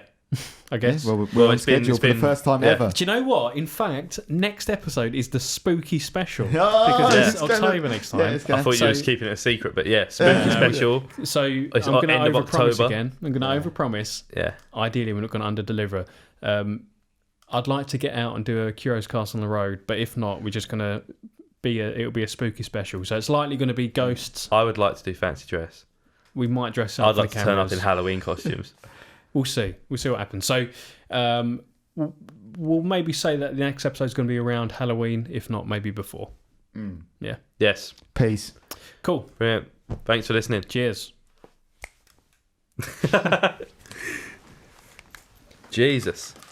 I guess. Well, we're on it's been- schedule it's for the been- first time yeah. ever. Do you know what? In fact, next episode is the spooky special. Oh, because it's it's gonna- October next time. Yeah, it's I gonna- thought So- you were just keeping it a secret, but yeah, spooky No, special. So It's I'm going to end of overpromise October. again. I'm going to overpromise. Yeah. Ideally, we're not going to underdeliver. I'd like to get out and do a Curios Cast on the road, but if not, we're just going to it'll be a spooky special. So it's likely going to be ghosts. I would like to do fancy dress. We might dress up. I'd for like the to turn up cameras. in Halloween costumes. We'll see. We'll see what happens. So we'll maybe say that the next episode is going to be around Halloween, if not maybe before. Yeah. Yes. Peace. Cool. Brilliant. Thanks for listening. Cheers. Jesus.